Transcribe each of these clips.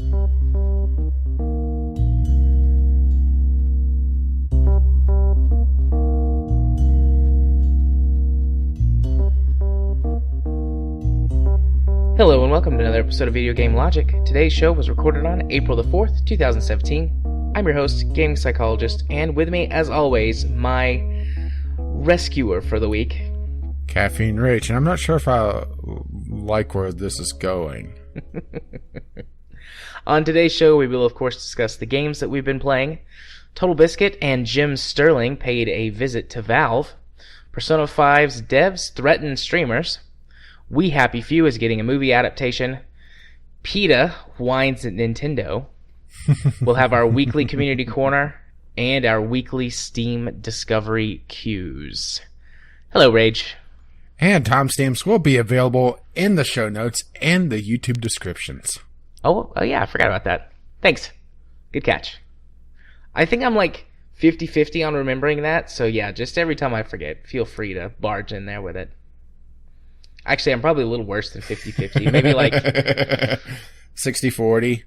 Hello and welcome to another episode of Video Game Logic. Today's show was recorded on April the 4th, 2017. I'm your host, Gaming Psychologist, and with me, as always, my rescuer for the week. Caffeine Rage, and I'm not sure if I like where this is going. On today's show, we will of course discuss the games that we've been playing. TotalBiscuit and Jim Sterling paid a visit to Valve. Persona 5's devs threaten streamers. We Happy Few is getting a movie adaptation. PETA whines at Nintendo. We'll have our weekly community corner and our weekly Steam Discovery Cues. Hello, Rage. And timestamps will be available in the show notes and the YouTube descriptions. Oh yeah, I forgot about that. Thanks. Good catch. I think I'm like 50-50 on remembering that, so yeah, just every time I forget, feel free to barge in there with it. Actually, I'm probably a little worse than 50-50. Maybe like 60-40.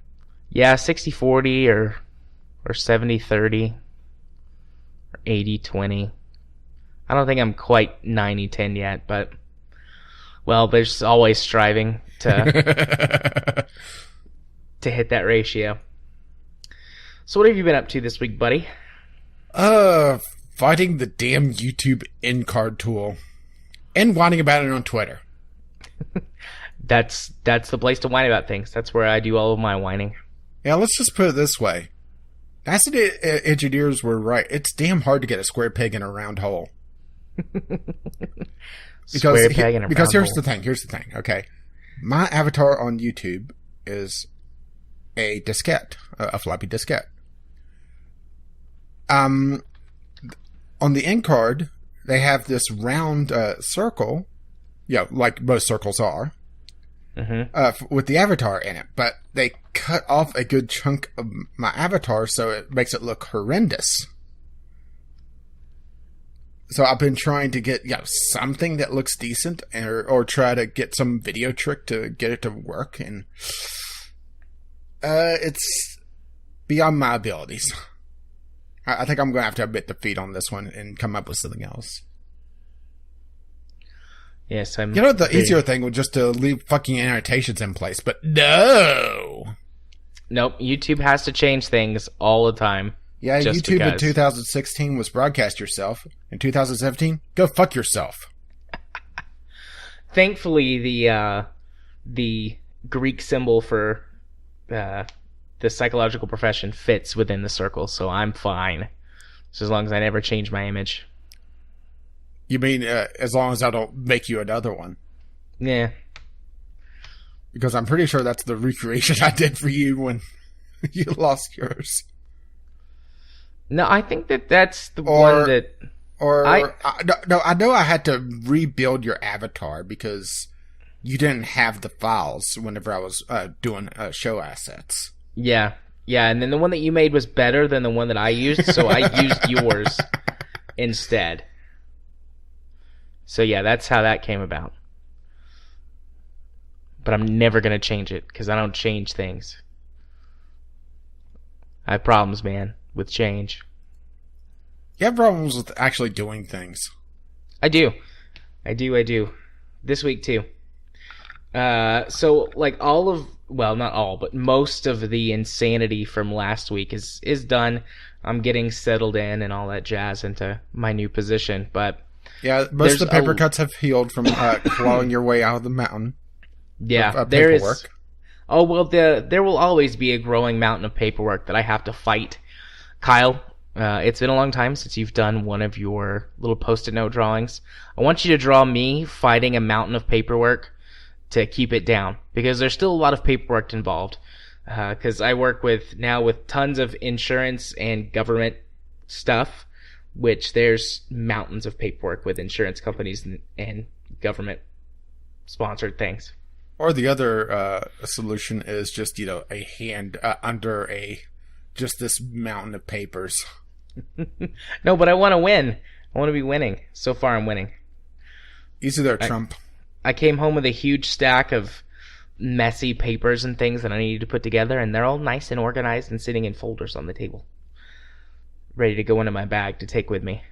Yeah, 60-40 or 70-30 or 80-20. I don't think I'm quite 90-10 yet, but well, there's always striving to to hit that ratio. So what have you been up to this week, buddy? Fighting the damn YouTube in-card tool and whining about it on Twitter. That's the place to whine about things. That's where I do all of my whining. Yeah, let's just put it this way. Acid engineers were right. It's damn hard to get a square peg in a round hole. Because here's the thing. Okay, my avatar on YouTube is a diskette, a floppy diskette. On the end card, they have this round circle, like most circles are, with the avatar in it. But they cut off a good chunk of my avatar, so it makes it look horrendous. So I've been trying to get something that looks decent, or try to get some video trick to get it to work, and it's beyond my abilities. I think I'm going to have to admit defeat on this one and come up with something else. Yes, the easier thing was just to leave fucking annotations in place, but no. Nope, YouTube has to change things all the time. Yeah, YouTube in 2016 was broadcast yourself. In 2017, go fuck yourself. Thankfully, the Greek symbol for the psychological profession fits within the circle, so I'm fine. So as long as I never change my image. You mean as long as I don't make you another one? Yeah. Because I'm pretty sure that's the recreation I did for you when you lost yours. No, I think that's the one that... I know I had to rebuild your avatar because you didn't have the files whenever I was doing show assets. Yeah, and then the one that you made was better than the one that I used, so I used yours instead. So yeah, that's how that came about. But I'm never going to change it, because I don't change things. I have problems, man, with change. You have problems with actually doing things. I do. This week, too. So, like, not all, but most of the insanity from last week is done. I'm getting settled in and all that jazz into my new position, but... Yeah, most of the paper cuts have healed from clawing your way out of the mountain. Yeah, there is... Oh, well, there will always be a growing mountain of paperwork that I have to fight. Kyle, it's been a long time since you've done one of your little Post-it note drawings. I want you to draw me fighting a mountain of paperwork to keep it down, because there's still a lot of paperwork involved. Because I work with tons of insurance and government stuff, which there's mountains of paperwork with insurance companies and government-sponsored things. Or the other solution is just, a hand under just this mountain of papers. No, but I want to win. I want to be winning. So far, I'm winning. Easy there, Trump. I came home with a huge stack of messy papers and things that I needed to put together, and they're all nice and organized and sitting in folders on the table, ready to go into my bag to take with me.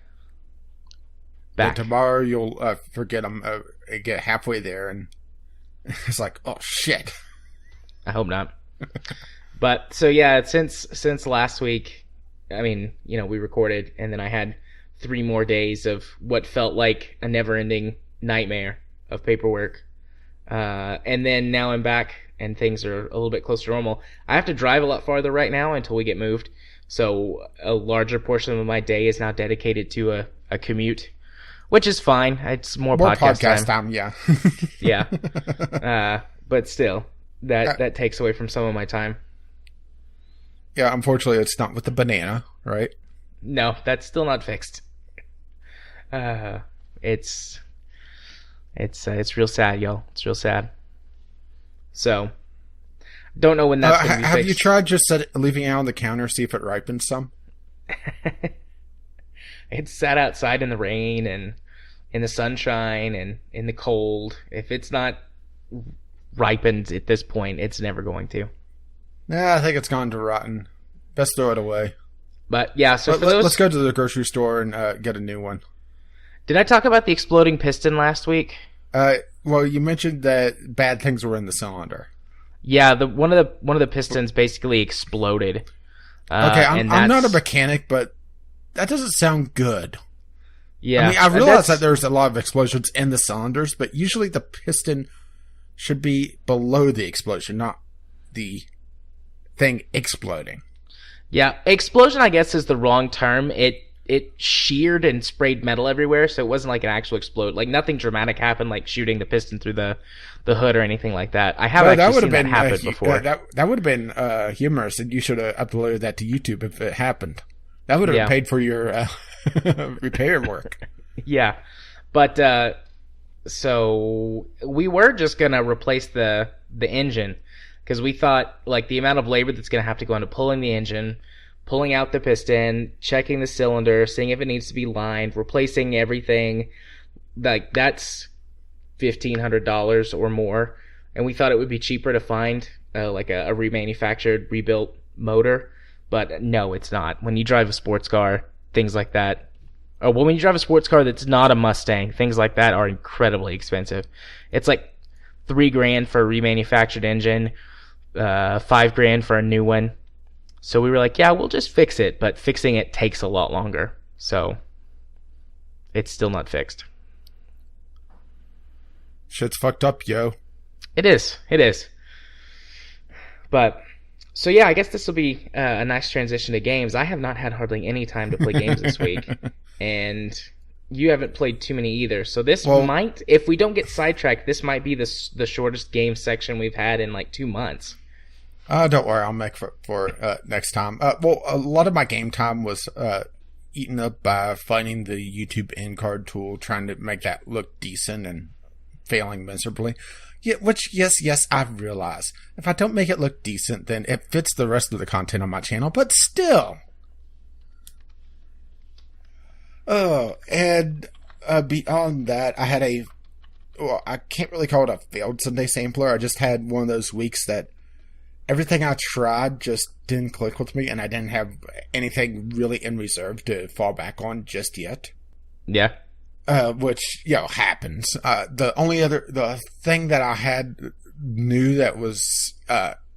Back. Yeah, tomorrow you'll forget them, get halfway there, and it's like, oh shit. I hope not. But so yeah, since last week, I mean, we recorded, and then I had 3 more days of what felt like a never-ending nightmare of paperwork. And then now I'm back, and things are a little bit closer to normal. I have to drive a lot farther right now until we get moved, so a larger portion of my day is now dedicated to a commute, which is fine. It's more podcast time. Yeah. Yeah. But still, that takes away from some of my time. Yeah, unfortunately, it's not with the banana, right? No, that's still not fixed. It's real sad, y'all. It's real sad. So, don't know when that's going to be fixed. Have you tried just leaving it out on the counter, see if it ripens some? It's sat outside in the rain and in the sunshine and in the cold. If it's not ripened at this point, it's never going to. Nah, I think it's gone to rotten. Best throw it away. But yeah, so let's go to the grocery store and get a new one. Did I talk about the exploding piston last week? Well, you mentioned that bad things were in the cylinder. Yeah, one of the pistons basically exploded. Okay, I'm not a mechanic, but that doesn't sound good. Yeah, I mean, I realize that there's a lot of explosions in the cylinders, but usually the piston should be below the explosion, not the thing exploding. Yeah, explosion, I guess, is the wrong term. It sheared and sprayed metal everywhere, so it wasn't like an actual explode. Like, nothing dramatic happened, like shooting the piston through the hood or anything like that. I have actually seen that happen before. That would have been humorous, and you should have uploaded that to YouTube if it happened. That would have paid for your repair work. Yeah, but so we were just gonna replace the engine, because we thought, like, the amount of labor that's gonna have to go into pulling the engine, pulling out the piston, checking the cylinder, seeing if it needs to be lined, replacing everything, like, that's $1,500 or more. And we thought it would be cheaper to find like a remanufactured, rebuilt motor, but no, it's not. When you drive a sports car, things like that. Oh, well, when you drive a sports car that's not a Mustang, things like that are incredibly expensive. It's like $3,000 for a remanufactured engine, $5,000 for a new one. So we were like, yeah, we'll just fix it, but fixing it takes a lot longer. So it's still not fixed. Shit's fucked up, yo. It is. But, so yeah, I guess this will be a nice transition to games. I have not had hardly any time to play games this week. And you haven't played too many either. So this might, if we don't get sidetracked, this might be the shortest game section we've had in like 2 months. Don't worry, I'll make for next time. Well, a lot of my game time was eaten up by finding the YouTube end card tool, trying to make that look decent and failing miserably. Yeah, which, yes, I realize. If I don't make it look decent, then it fits the rest of the content on my channel, but still. Oh, and beyond that, I had I can't really call it a failed Sunday sampler. I just had one of those weeks that everything I tried just didn't click with me, and I didn't have anything really in reserve to fall back on just yet. Yeah. Which, happens. The thing that I had new that was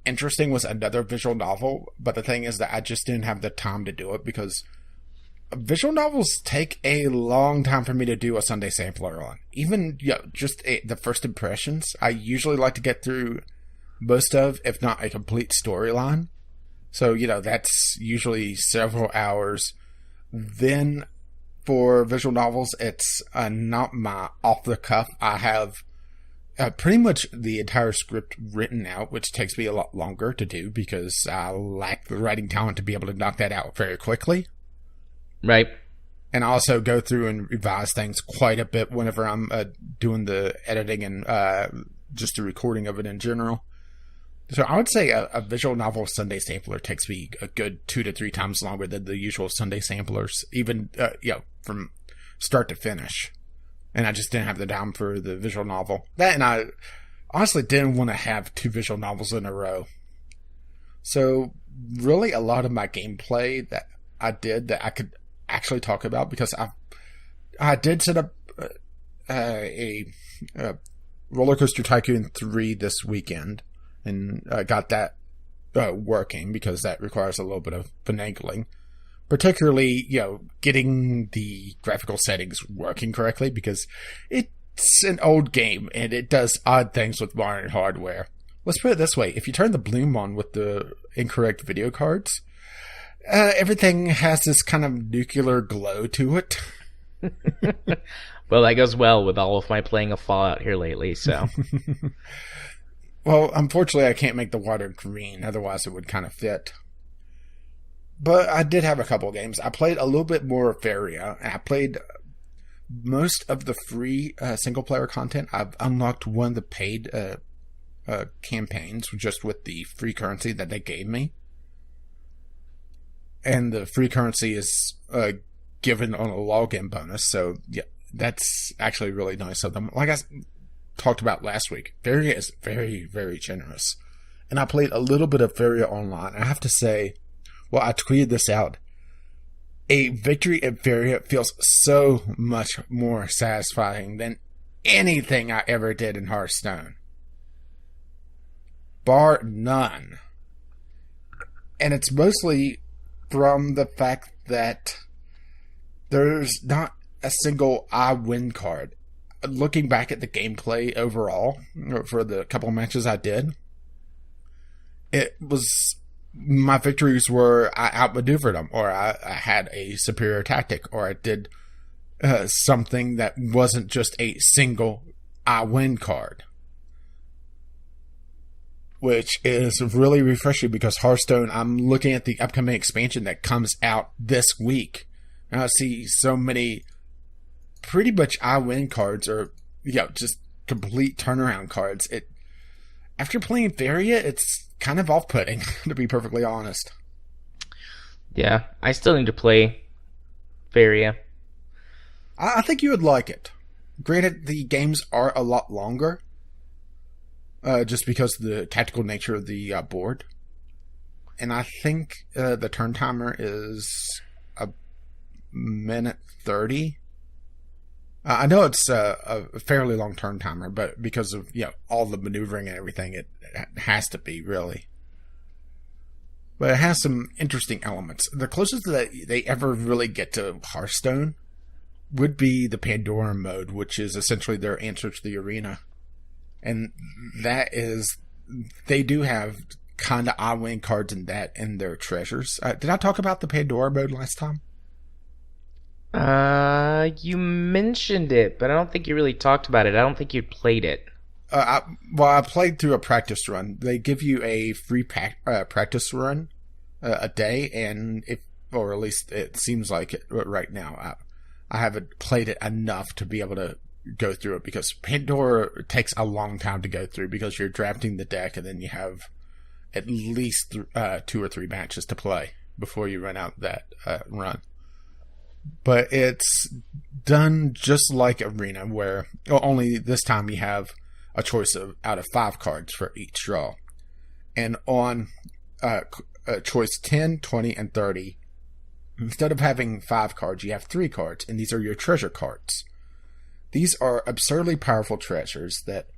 interesting was another visual novel, but the thing is that I just didn't have the time to do it because visual novels take a long time for me to do a Sunday sampler on. Even, the first impressions, I usually like to get through most of, if not a complete storyline. So, that's usually several hours. Then, for visual novels, it's not my off-the-cuff. I have pretty much the entire script written out, which takes me a lot longer to do because I lack the writing talent to be able to knock that out very quickly. Right. And I also go through and revise things quite a bit whenever I'm doing the editing and just the recording of it in general. So I would say a visual novel Sunday sampler takes me a good 2 to 3 times longer than the usual Sunday samplers, even from start to finish. And I just didn't have the time for the visual novel. That, and I honestly didn't want to have 2 visual novels in a row. So really a lot of my gameplay that I did that I could actually talk about, because I did set up a Roller Coaster Tycoon 3 this weekend, and got that working, because that requires a little bit of finagling. Particularly, getting the graphical settings working correctly, because it's an old game and it does odd things with modern hardware. Let's put it this way. If you turn the bloom on with the incorrect video cards, everything has this kind of nuclear glow to it. Well, that goes well with all of my playing of Fallout here lately, so. Well, unfortunately, I can't make the water green. Otherwise, it would kind of fit. But I did have a couple of games. I played a little bit more Faeria. I played most of the free single-player content. I've unlocked one of the paid campaigns just with the free currency that they gave me. And the free currency is given on a login bonus. So, yeah, that's actually really nice of them. Like I talked about last week, Faeria is very, very generous. And I played a little bit of Faeria online. I have to say, well, I tweeted this out. A victory at Faeria feels so much more satisfying than anything I ever did in Hearthstone. Bar none. And it's mostly from the fact that there's not a single I win card. Looking back at the gameplay overall, for the couple of matches I did, it was... my victories were I outmaneuvered them, or I had a superior tactic, or I did something that wasn't just a single I win card. Which is really refreshing, because Hearthstone, I'm looking at the upcoming expansion that comes out this week, and I see so many pretty much I win cards, or just complete turnaround cards. After playing Faeria, it's kind of off-putting, to be perfectly honest. Yeah, I still need to play Faeria. I think you would like it. Granted, the games are a lot longer, just because of the tactical nature of the board. And I think the turn timer is a minute 30. I know it's a fairly long turn timer, but because of all the maneuvering and everything, it has to be, really. But it has some interesting elements. The closest that they ever really get to Hearthstone would be the Pandora mode, which is essentially their answer to the arena. And that is, they do have kind of I win cards in that in their treasures. Did I talk about the Pandora mode last time? You mentioned it, but I don't think you really talked about it. I don't think you played it. I played through a practice run. They give you a free practice run a day, and or at least it seems like it right now. I haven't played it enough to be able to go through it, because Pandora takes a long time to go through, because you're drafting the deck, and then you have at least 2 or 3 matches to play before you run out that run. But it's done just like Arena, where only this time you have a choice out of 5 cards for each draw. And on choice 10, 20, and 30, instead of having 5 cards, you have 3 cards, and these are your treasure cards. These are absurdly powerful treasures that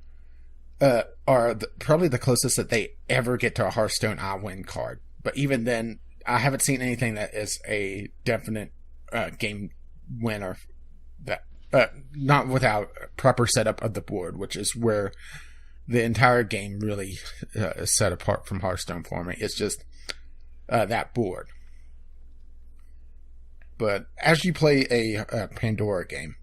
are probably the closest that they ever get to a Hearthstone I win card. But even then, I haven't seen anything that is a definite game winner, that not without proper setup of the board, which is where the entire game really is set apart from Hearthstone for me. It's just that board. But as you play a Pandora game,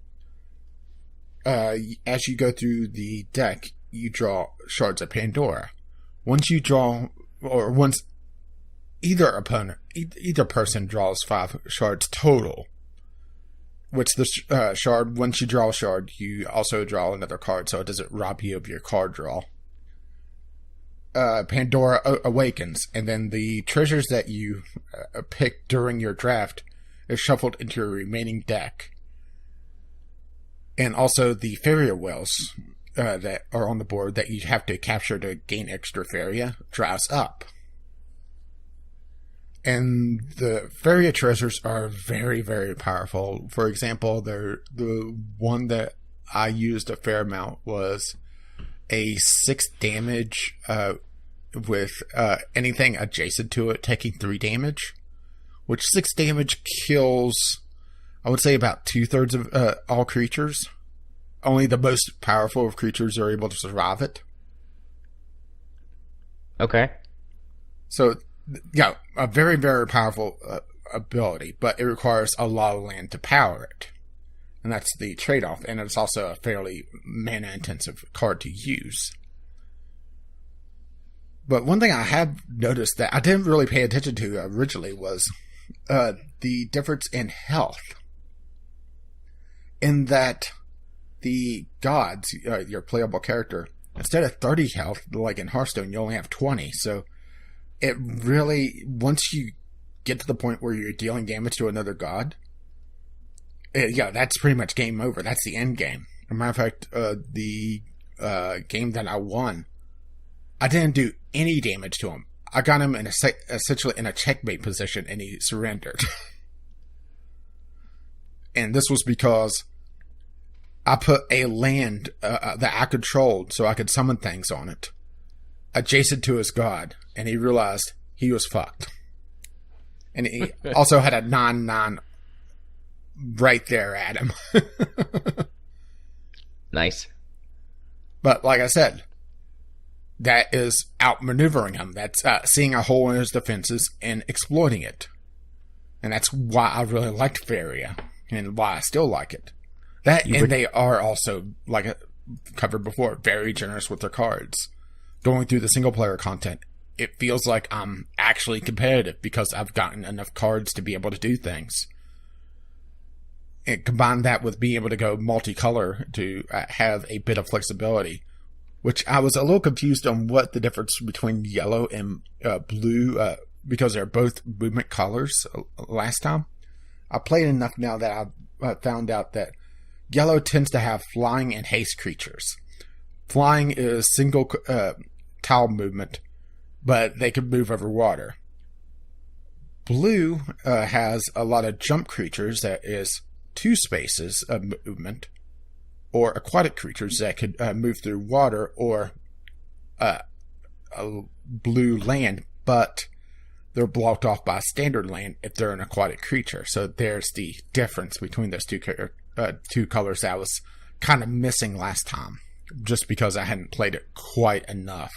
as you go through the deck, you draw shards of Pandora. Once you draw, or once either person draws 5 shards total, which the shard, once you draw a shard, you also draw another card, so it doesn't rob you of your card draw. Pandora awakens, and then the treasures that you pick during your draft is shuffled into your remaining deck. And also the Faeria wells that are on the board that you have to capture to gain extra Faeria dries up. And the Faeria treasures are very, very powerful. For example, the one that I used a fair amount was a 6 damage with anything adjacent to it taking 3 damage, which 6 damage kills, I would say, about 2/3 of all creatures. Only the most powerful of creatures are able to survive it. Okay. So, yeah, a very, very powerful ability, but it requires a lot of land to power it. And that's the trade-off, and it's also a fairly mana-intensive card to use. But one thing I have noticed that I didn't really pay attention to originally was the difference in health. In that the gods, your playable character, instead of 30 health, like in Hearthstone, you only have 20. So it really, once you get to the point where you're dealing damage to another god, that's pretty much game over. That's the end game. As a matter of fact, the game that I won, I didn't do any damage to him. I got him essentially in a checkmate position, and he surrendered. And this was because I put a land that I controlled so I could summon things on it adjacent to his god, and he realized he was fucked. And he also had a 9/9 right there at him. Nice. But like I said, that is outmaneuvering him. That's seeing a hole in his defenses and exploiting it. And that's why I really liked Faeria, and why I still like it. They are also, like I covered before, very generous with their cards. Going through the single-player content, it feels like I'm actually competitive because I've gotten enough cards to be able to do things. And combine that with being able to go multicolor to have a bit of flexibility, which I was a little confused on what the difference between yellow and blue, because they're both movement colors last time. I played enough now that I've found out that yellow tends to have flying and haste creatures. Flying is single tile movement, but they can move over water. Blue has a lot of jump creatures that is 2 spaces of movement, or aquatic creatures that could move through water, or a blue land, but they're blocked off by standard land if they're an aquatic creature. So there's the difference between those two colors that I was kind of missing last time, just because I hadn't played it quite enough.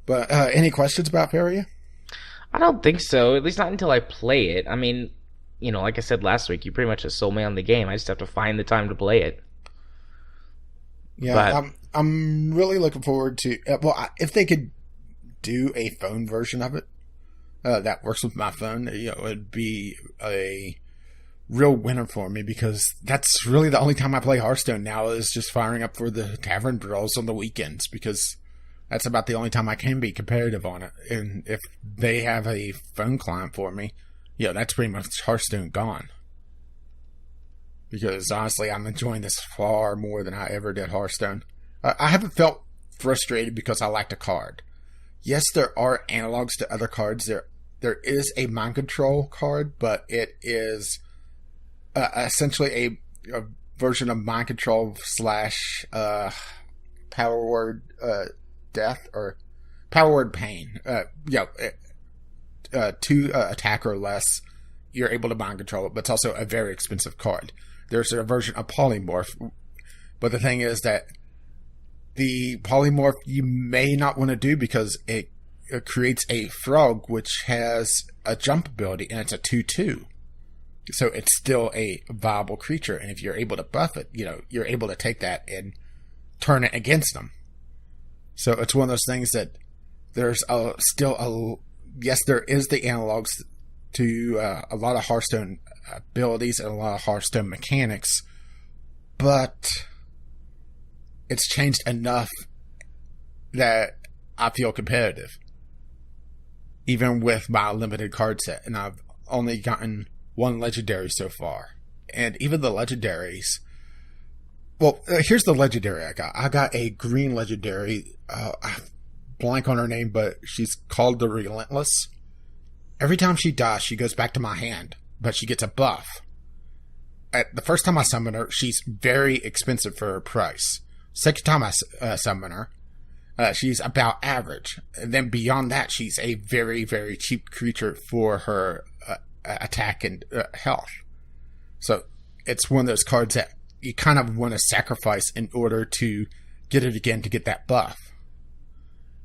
But any questions about Faeria? I don't think so, at least not until I play it. I mean, like I said last week, you pretty much just sold me on the game. I just have to find the time to play it. Yeah, but I'm really looking forward to... if they could do a phone version of it that works with my phone, it'd be a real winner for me, because that's really the only time I play Hearthstone now, is just firing up for the tavern brawls on the weekends, because that's about the only time I can be competitive on it. And if they have a phone client for me, that's pretty much Hearthstone gone. Because honestly, I'm enjoying this far more than I ever did Hearthstone. I haven't felt frustrated because I liked a card. Yes, there are analogs to other cards. There is a mind control card, but it is essentially a version of mind control / power word death, or power word pain. 2 attack or less, you're able to mind control it, but it's also a very expensive card. There's a version of polymorph, but the thing is that the polymorph you may not want to do, because it creates a frog which has a jump ability, and it's a 2/2. So it's still a viable creature, and if you're able to buff it, you're able to take that and turn it against them. So it's one of those things that there's yes, there is the analogs to a lot of Hearthstone abilities and a lot of Hearthstone mechanics, but it's changed enough that I feel competitive, even with my limited card set, and I've only gotten 1 legendary so far. And even the legendaries, Well, here's the legendary I got. I got a green legendary. I blank on her name, but she's called the Relentless. Every time she dies, she goes back to my hand, but she gets a buff. At the first time I summon her, she's very expensive for her price. Second time I summon her, she's about average. And then beyond that, she's a very, very cheap creature for her attack and health. So it's one of those cards that you kind of want to sacrifice in order to get it again to get that buff.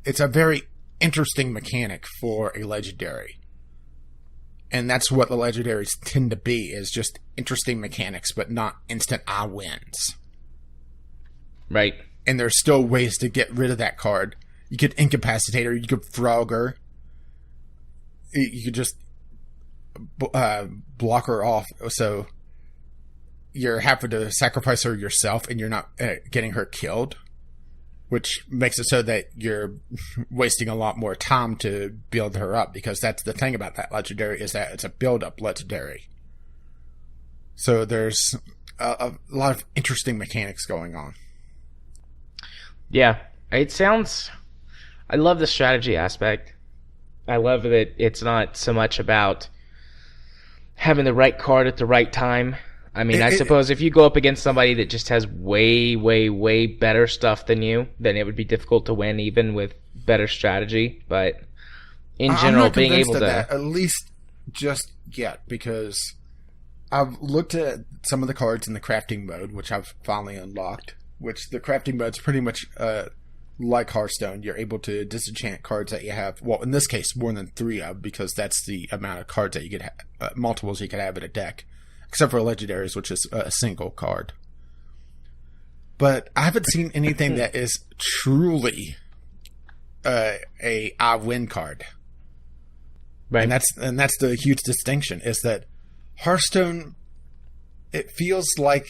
It's a very interesting mechanic for a legendary. And that's what the legendaries tend to be, is just interesting mechanics, but not instant I wins. Right. And there's still ways to get rid of that card. You could incapacitate her, you could frog her. You could just block her off, so you're having to sacrifice her yourself and you're not getting her killed, which makes it so that you're wasting a lot more time to build her up, because that's the thing about that legendary, is that it's a build-up legendary. So there's a lot of interesting mechanics going on. Yeah, it sounds... I love the strategy aspect. I love that it's not so much about having the right card at the right time. I mean, I suppose if you go up against somebody that just has way, way, way better stuff than you, then it would be difficult to win even with better strategy. But in general, being able to... that, at least just yet, because I've looked at some of the cards in the crafting mode, which I've finally unlocked, which the crafting mode's pretty much like Hearthstone. You're able to disenchant cards that you have, well, in this case, more than 3 of, because that's the amount of cards that you could have, multiples you could have in a deck. Except for legendaries, which is a single card. But I haven't seen anything that is truly a I win card. Right. And that's the huge distinction, is that Hearthstone, it feels like...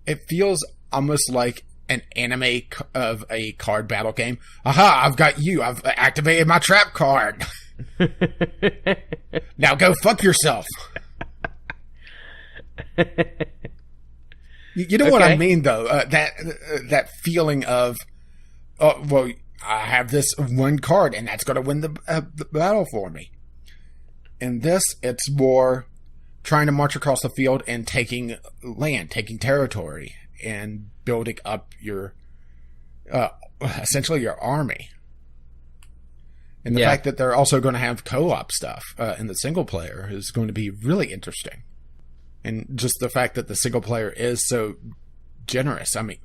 it feels almost like an anime of a card battle game. Aha, I've got you. I've activated my trap card. Now go fuck yourself. You know what I mean, though? That feeling of, oh, well, I have this one card, and that's going to win the battle for me. In this, it's more trying to march across the field and taking land, taking territory, and building up your, essentially your army. And the fact that they're also going to have co-op stuff in the single player is going to be really interesting. And just the fact that the single player is so generous. I mean,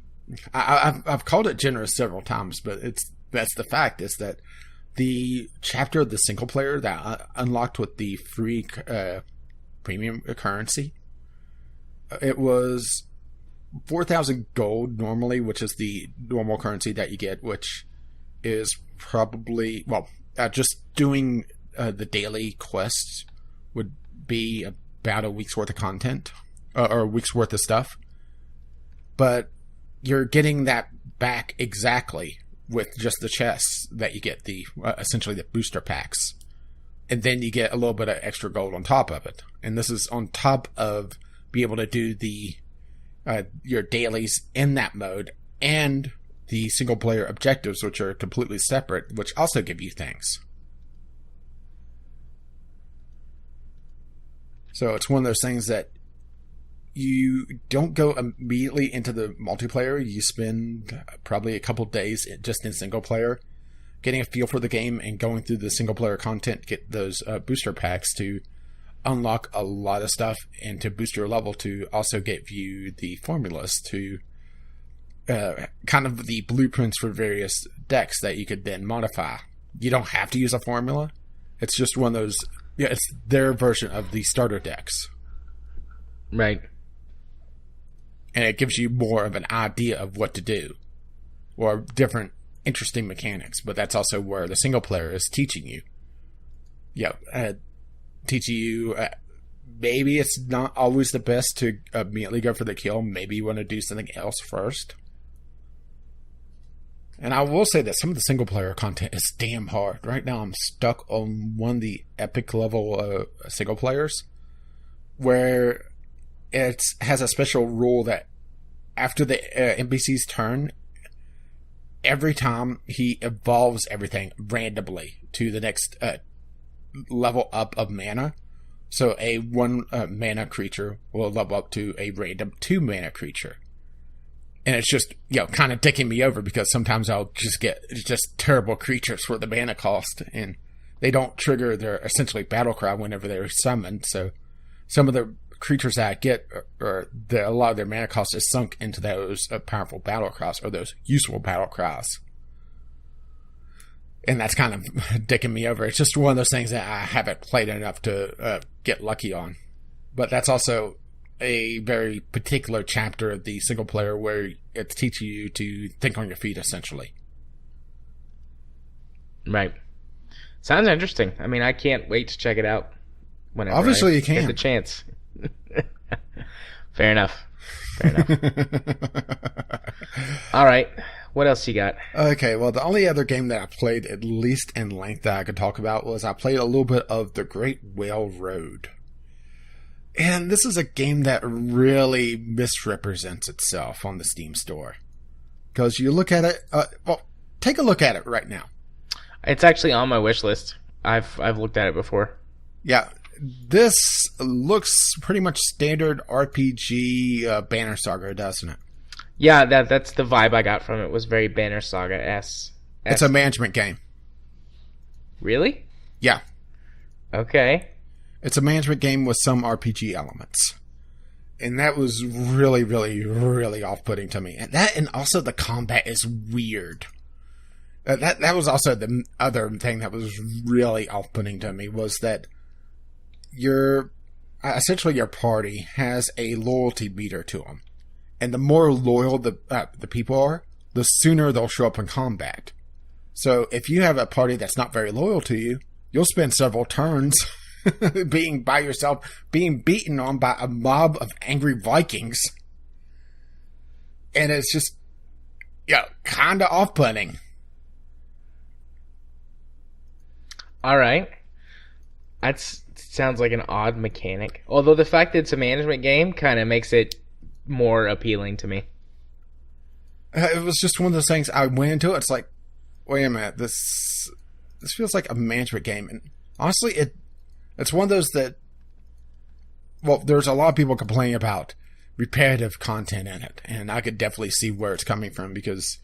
I've called it generous several times, but that's the fact, is that the chapter of the single player that unlocked with the free premium currency, it was 4,000 gold normally, which is the normal currency that you get, which is probably, well, just doing the daily quests would be about a week's worth of content, or a week's worth of stuff. But you're getting that back exactly with just the chests that you get, the essentially the booster packs. And then you get a little bit of extra gold on top of it. And this is on top of be able to do the your dailies in that mode, and the single player objectives, which are completely separate, which also give you things. So it's one of those things that you don't go immediately into the multiplayer. You spend probably a couple days just in single player, getting a feel for the game and going through the single player content, get those booster packs to unlock a lot of stuff, and to boost your level, to also give you the formulas to kind of the blueprints for various decks that you could then modify. You don't have to use a formula. It's just one of those, it's their version of the starter decks. Right. And it gives you more of an idea of what to do, or different interesting mechanics. But that's also where the single player is teaching you. Teaching you, maybe it's not always the best to immediately go for the kill. Maybe you want to do something else first. And I will say that some of the single player content is damn hard. Right now I'm stuck on one of the epic level single players, where it has a special rule that after the NPC's turn, every time he evolves everything randomly to the next level up of mana. So a 1 mana creature will level up to a random 2 mana creature. And it's just, kind of dicking me over because sometimes I'll just get just terrible creatures for the mana cost. And they don't trigger their essentially battle cry whenever they're summoned. So some of the creatures that I get, or a lot of their mana cost is sunk into those powerful battle cries or those useful battle cries. And that's kind of dicking me over. It's just one of those things that I haven't played enough to get lucky on. But that's also a very particular chapter of the single player where it's teaching you to think on your feet, essentially. Right. Sounds interesting. I mean, I can't wait to check it out whenever Obviously I you can. get the chance. Fair enough. All right. What else you got? Okay, well, the only other game that I played, at least in length, that I could talk about was I played a little bit of The Great Whale Road. And this is a game that really misrepresents itself on the Steam store. Because you look at it, take a look at it right now. It's actually on my wish list. I've looked at it before. Yeah, this looks pretty much standard RPG Banner Saga, doesn't it? Yeah, that's the vibe I got from it. Was very Banner Saga-esque. It's a management game. Really? Yeah. Okay. It's a management game with some RPG elements. And that was really, really, really off-putting to me. And also the combat is weird. That was also the other thing that was really off-putting to me, was that essentially your party has a loyalty meter to them. And the more loyal the people are, the sooner they'll show up in combat. So if you have a party that's not very loyal to you, you'll spend several turns being by yourself, being beaten on by a mob of angry Vikings. And it's just, kind of off-putting. All right. That sounds like an odd mechanic. Although the fact that it's a management game kind of makes it more appealing to me. It was just one of those things. I went into it. It's like, wait a minute, this feels like a management game. And honestly, it's one of those that, well, there's a lot of people complaining about repetitive content in it, and I could definitely see where it's coming from, because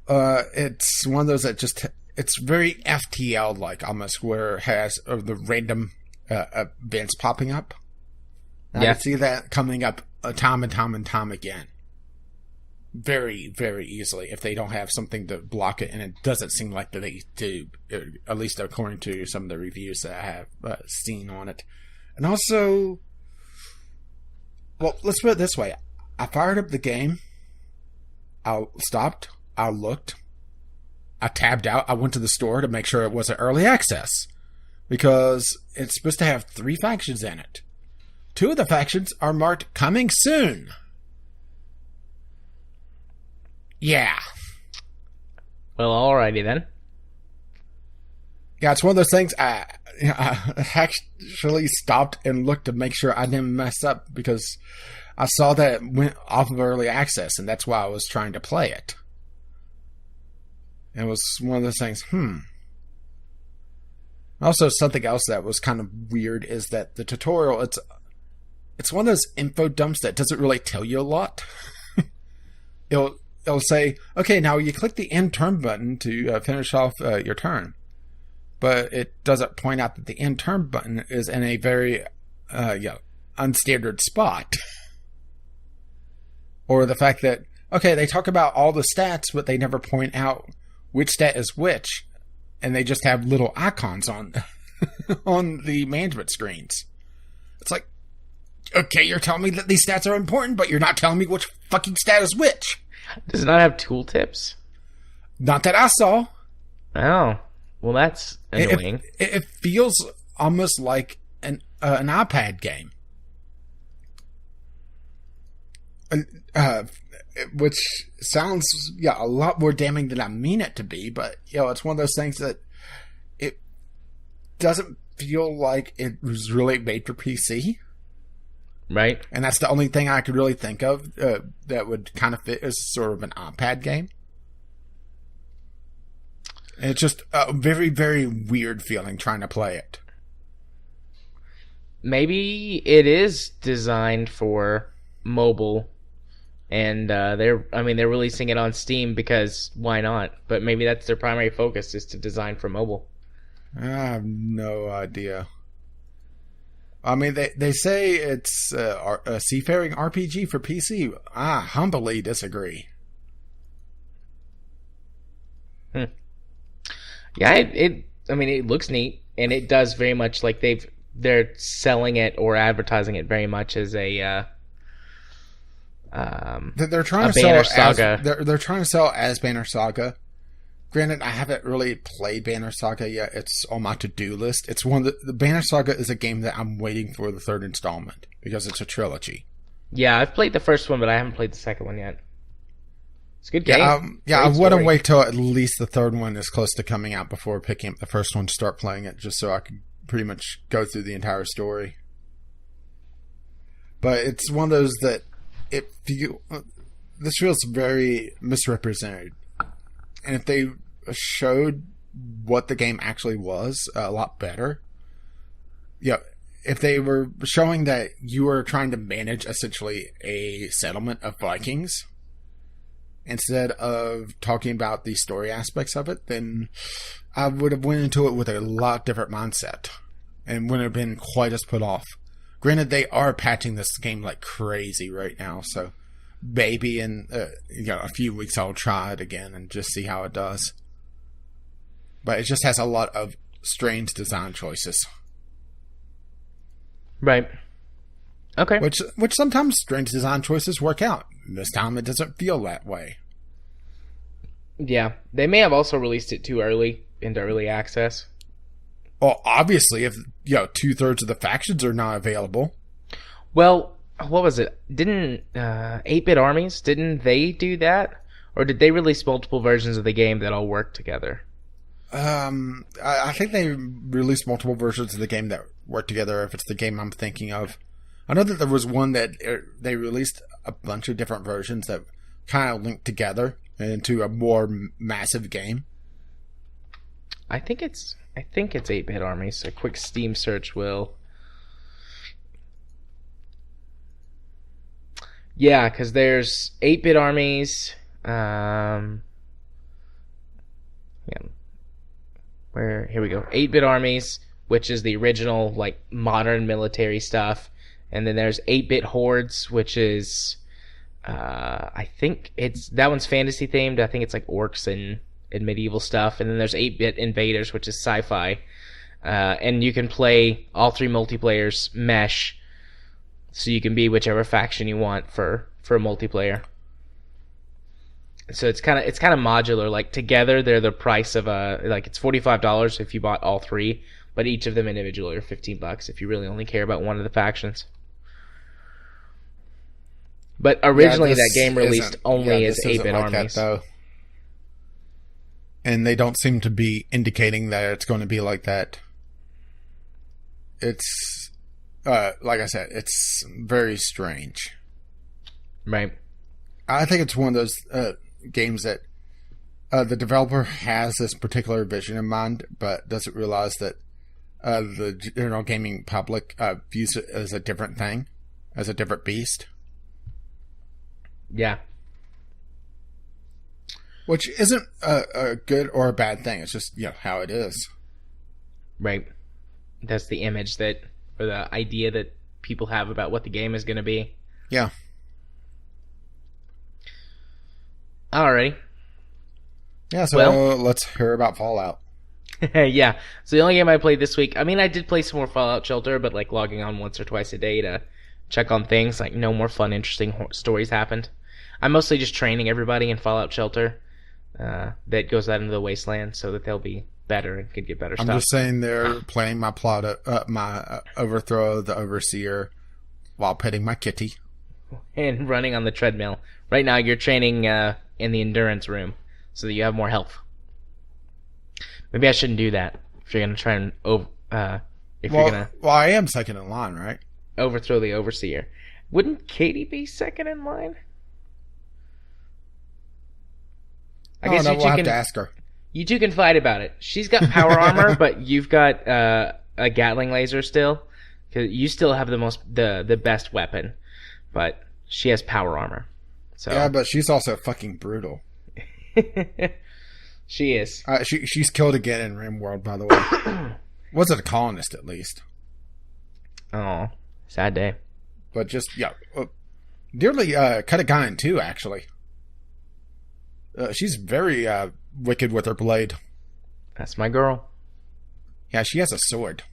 it's one of those that just, it's very FTL like almost, where it has the random events popping up. And I can see that coming up time and time again. Very, very easily, if they don't have something to block it, and it doesn't seem like that they do, at least according to some of the reviews that I have seen on it. And also, well, let's put it this way. I fired up the game, I stopped, I looked, I tabbed out, I went to the store to make sure it wasn't early access, because it's supposed to have 3 factions in it. 2 of the factions are marked coming soon. Yeah. Well, alrighty then. Yeah, it's one of those things I actually stopped and looked to make sure I didn't mess up, because I saw that it went off of early access, and that's why I was trying to play it. It was one of those things, Also, something else that was kind of weird is that the tutorial, it's one of those info dumps that doesn't really tell you a lot. It'll say, okay, now you click the end turn button to finish off your turn. But it doesn't point out that the end turn button is in a very unstandard spot. Or the fact that, okay, they talk about all the stats, but they never point out which stat is which. And they just have little icons on on the management screens. It's like, okay, you're telling me that these stats are important, but you're not telling me which fucking stat is which. Does it not have tooltips? Not that I saw. Oh, well, that's annoying. It feels almost like an iPad game. Which sounds, a lot more damning than I mean it to be, but, it's one of those things that it doesn't feel like it was really made for PC. Right. And that's the only thing I could really think of that would kind of fit as sort of an iPad game. And it's just a very, very weird feeling trying to play it. Maybe it is designed for mobile, and they're releasing it on Steam because why not? But maybe that's their primary focus, is to design for mobile. I have no idea. I mean, they say it's a seafaring RPG for PC. I humbly disagree. Yeah, it looks neat, and it does very much like they're selling it or advertising it very much as a they're trying to Banner sell Saga. They're trying to sell as Banner Saga. Granted, I haven't really played Banner Saga yet. It's on my to-do list. It's one of the Banner Saga is a game that I'm waiting for the third installment because it's a trilogy. Yeah, I've played the first one, but I haven't played the second one yet. It's a good game. I want to wait till at least the third one is close to coming out before picking up the first one to start playing it, just so I can pretty much go through the entire story. But it's one of those that this feels very misrepresented. And if they showed what the game actually was a lot better, if they were showing that you were trying to manage essentially a settlement of Vikings instead of talking about the story aspects of it, then I would have went into it with a lot different mindset and wouldn't have been quite as put off. Granted, they are patching this game like crazy right now, so maybe in a few weeks I'll try it again and just see how it does. But it just has a lot of strange design choices. Right. Okay. Which sometimes strange design choices work out. This time it doesn't feel that way. Yeah. They may have also released it too early into early access. Well, obviously, if 2/3 of the factions are not available. Well, what was it? Didn't 8-Bit Armies, didn't they do that? Or did they release multiple versions of the game that all work together? I think they released multiple versions of the game that work together, if it's the game I'm thinking of. I know that there was one that they released a bunch of different versions that kind of linked together into a more massive game. I think it's 8-Bit Armies. A quick Steam search will. Yeah, because there's 8-Bit Armies. Yeah. Here we go. 8-Bit Armies, which is the original, like, modern military stuff. And then there's 8-Bit Hordes, which is, I think that one's fantasy themed. I think it's like orcs and medieval stuff. And then there's 8-Bit Invaders, which is sci-fi. And you can play all three multiplayers mesh, so you can be whichever faction you want for multiplayer. So it's kind of modular. Like, together they're the price of it's $45 if you bought all three, but each of them individually are $15 if you really only care about one of the factions. But originally that game released only as 8-Bit Armies. That, and they don't seem to be indicating that it's going to be like that. It's like I said, it's very strange. Right. I think it's one of those games that the developer has this particular vision in mind, but doesn't realize that the general gaming public views it as a different thing, as a different beast. Yeah. Which isn't a good or a bad thing. It's just, how it is. Right. That's the image or the idea that people have about what the game is going to be. Yeah. Alrighty. Yeah, so let's hear about Fallout. Yeah. So the only game I played this week, I mean, I did play some more Fallout Shelter, but like logging on once or twice a day to check on things. Like, no more fun, interesting stories happened. I'm mostly just training everybody in Fallout Shelter that goes out into the wasteland so that they'll be better and can get better stuff. I'm just saying they're playing my plot, my overthrow of the Overseer while petting my kitty. And running on the treadmill. Right now you're training in the endurance room so that you have more health. Maybe I shouldn't do that if you're going to try and... Well, I am second in line, right? Overthrow the Overseer. Wouldn't Katie be second in line? I guess we'll have to ask her. You two can fight about it. She's got power armor, but you've got a Gatling laser still. Cause you still have the best weapon, but she has power armor. So yeah, but she's also fucking brutal. She is. She's killed again in RimWorld, by the way. Wasn't a colonist, at least. Oh, sad day. But just nearly cut a guy in two, actually. She's very wicked with her blade. That's my girl. Yeah, she has a sword.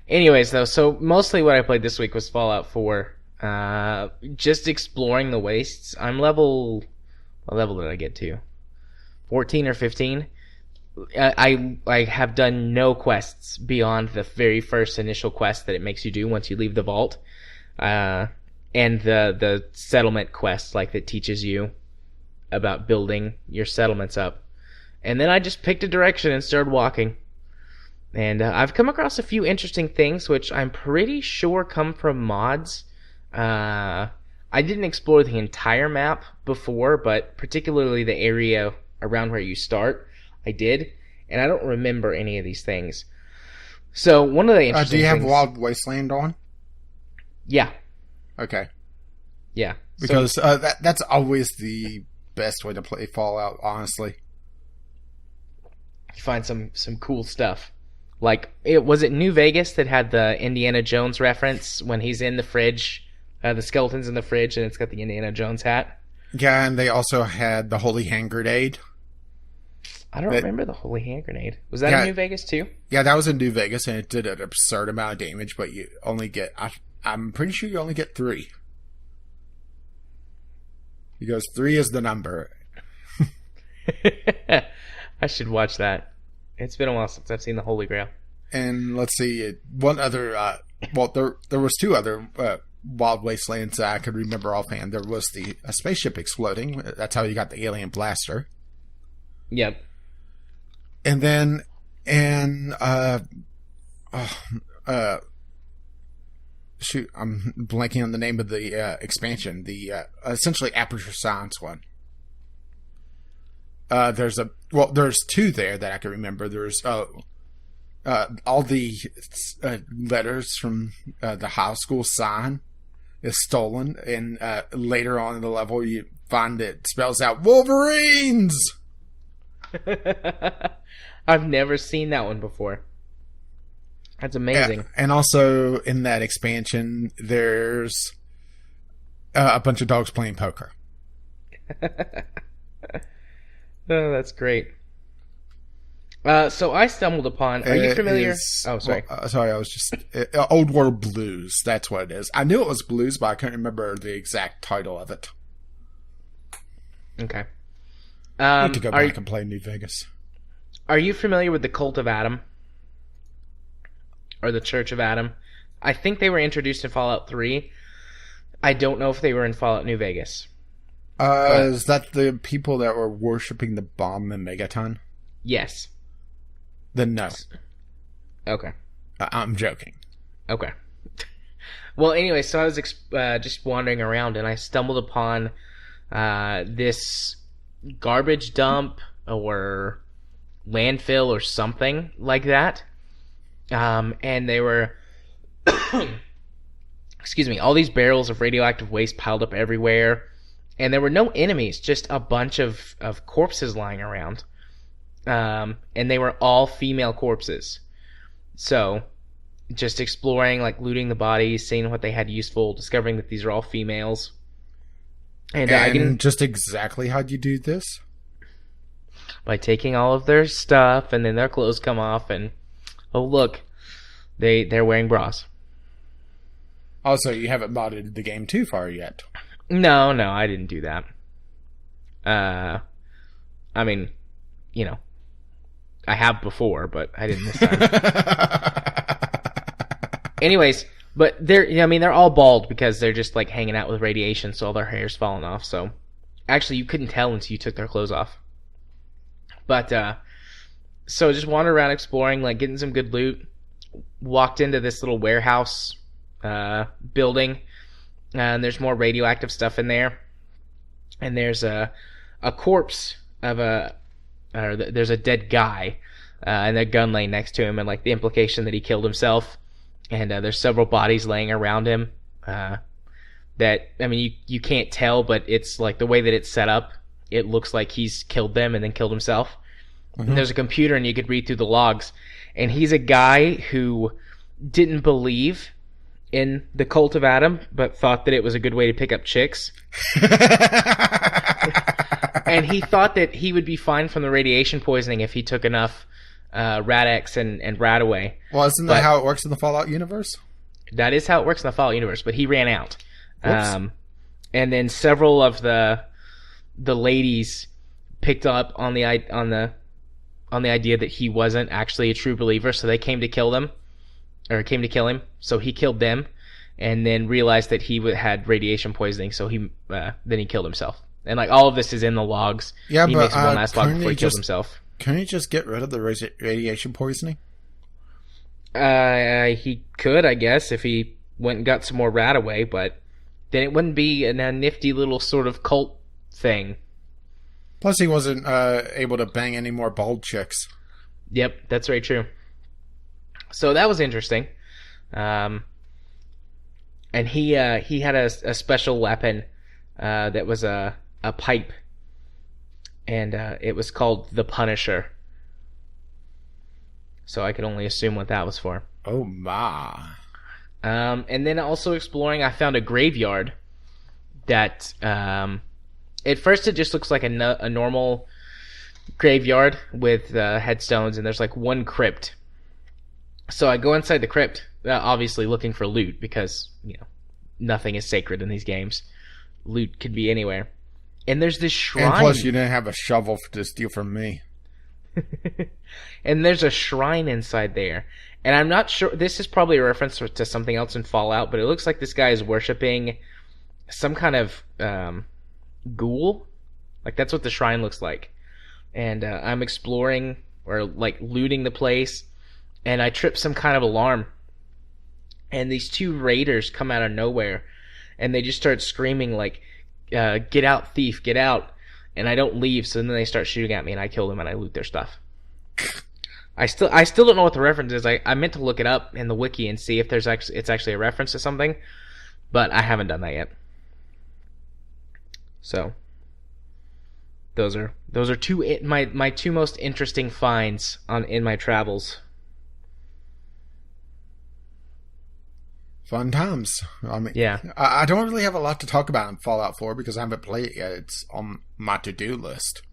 Anyways, though, so mostly what I played this week was Fallout 4. Just exploring the wastes. I'm level... What level did I get to? 14 or 15? I have done no quests beyond the very first initial quest that it makes you do once you leave the vault. And the settlement quest, like, that teaches you about building your settlements up. And then I just picked a direction and started walking. And I've come across a few interesting things, which I'm pretty sure come from mods. I didn't explore the entire map before, but particularly the area around where you start, I did. And I don't remember any of these things. So one of the interesting do you have things... Wild Wasteland on? Yeah. Okay. Yeah. Because that's always the best way to play Fallout, honestly. You find some cool stuff. Like, was it New Vegas that had the Indiana Jones reference when he's in the fridge? The skeleton's in the fridge and it's got the Indiana Jones hat? Yeah, and they also had the Holy Hand Grenade. I don't remember the Holy Hand Grenade. Was that in New Vegas too? Yeah, that was in New Vegas, and it did an absurd amount of damage, but you only get... I'm pretty sure you only get 3. Because 3 is the number. I should watch that. It's been a while since I've seen the Holy Grail. And let's see, one other... there was 2 other Wild Wastelands that I could remember offhand. There was a spaceship exploding. That's how you got the alien blaster. Yep. And then... shoot, I'm blanking on the name of the expansion. The essentially Aperture Science one. There's 2 there that I can remember. There's all the letters from the high school sign is stolen, and later on in the level you find it spells out Wolverines. I've never seen that one before. That's amazing. And also in that expansion, there's a bunch of dogs playing poker. Oh, that's great. So I stumbled upon... Are you familiar? Sorry. Sorry, I was just... Old World Blues, that's what it is. I knew it was Blues, but I couldn't remember the exact title of it. Okay. I need to go back and play New Vegas. Are you familiar with the Cult of Adam? Or the Church of Adam? I think they were introduced in Fallout 3. I don't know if they were in Fallout New Vegas. Is that the people that were worshipping the bomb in Megaton? Yes. Then no. Okay. I'm joking. Okay. Well, anyway, so I was just wandering around and I stumbled upon this garbage dump or landfill or something like that. And they were, excuse me, all these barrels of radioactive waste piled up everywhere. And there were no enemies, just a bunch of corpses lying around. And they were all female corpses. So, just exploring, like looting the bodies, seeing what they had useful, discovering that these are all females. And just exactly how'd you do this? By taking all of their stuff, and then their clothes come off, and oh look, they're wearing bras. Also, you haven't modded the game too far yet. No, I didn't do that. I mean, you know, I have before, but I didn't this time. Anyways, but they're all bald because they're just like hanging out with radiation, so all their hair's falling off. So, actually, you couldn't tell until you took their clothes off. But so just wandered around exploring, like getting some good loot. Walked into this little warehouse building, and there's more radioactive stuff in there. And there's a corpse of there's a dead guy, and a gun laying next to him, and like the implication that he killed himself. And there's several bodies laying around him. That, I mean, you can't tell, but it's like the way that it's set up, it looks like he's killed them and then killed himself. Mm-hmm. And there's a computer, and you could read through the logs. And he's a guy who didn't believe in the cult of Adam, but thought that it was a good way to pick up chicks. And he thought that he would be fine from the radiation poisoning if he took enough Rad-X and Radaway. Well, isn't that how it works in the Fallout universe? That is how it works in the Fallout universe, but he ran out. And then several of the ladies picked up on the idea that he wasn't actually a true believer, so they came to kill him. So he killed them, and then realized that he had radiation poisoning. So then he killed himself. And like all of this is in the logs. Yeah, he makes one last log before he kills himself. Can he just get rid of the radiation poisoning? He could, I guess, if he went and got some more Radaway, but then it wouldn't be a nifty little sort of cult thing. Plus, he wasn't able to bang any more bald chicks. Yep, that's very true. So that was interesting. And he had a special weapon that was a pipe, and it was called the Punisher. So I could only assume what that was for. Oh my. And then also exploring, I found a graveyard that, at first it just looks like a normal graveyard with headstones, and there's like one crypt. So I go inside the crypt, obviously looking for loot, because, nothing is sacred in these games. Loot could be anywhere. And there's this shrine. And plus you didn't have a shovel to steal from me. And there's a shrine inside there. And I'm not sure, this is probably a reference to something else in Fallout, but it looks like this guy is worshipping some kind of ghoul. Like, that's what the shrine looks like. And I'm exploring, or like looting the place, and I trip some kind of alarm. And these two raiders come out of nowhere, and they just start screaming like, get out, thief, get out. And I don't leave, so then they start shooting at me, and I kill them, and I loot their stuff. I still don't know what the reference is. I meant to look it up in the wiki and see if it's actually a reference to something, but I haven't done that yet. So those are my two most interesting finds in my travels. Fun times. I mean, yeah. I don't really have a lot to talk about in Fallout 4 because I haven't played it yet. It's on my to-do list.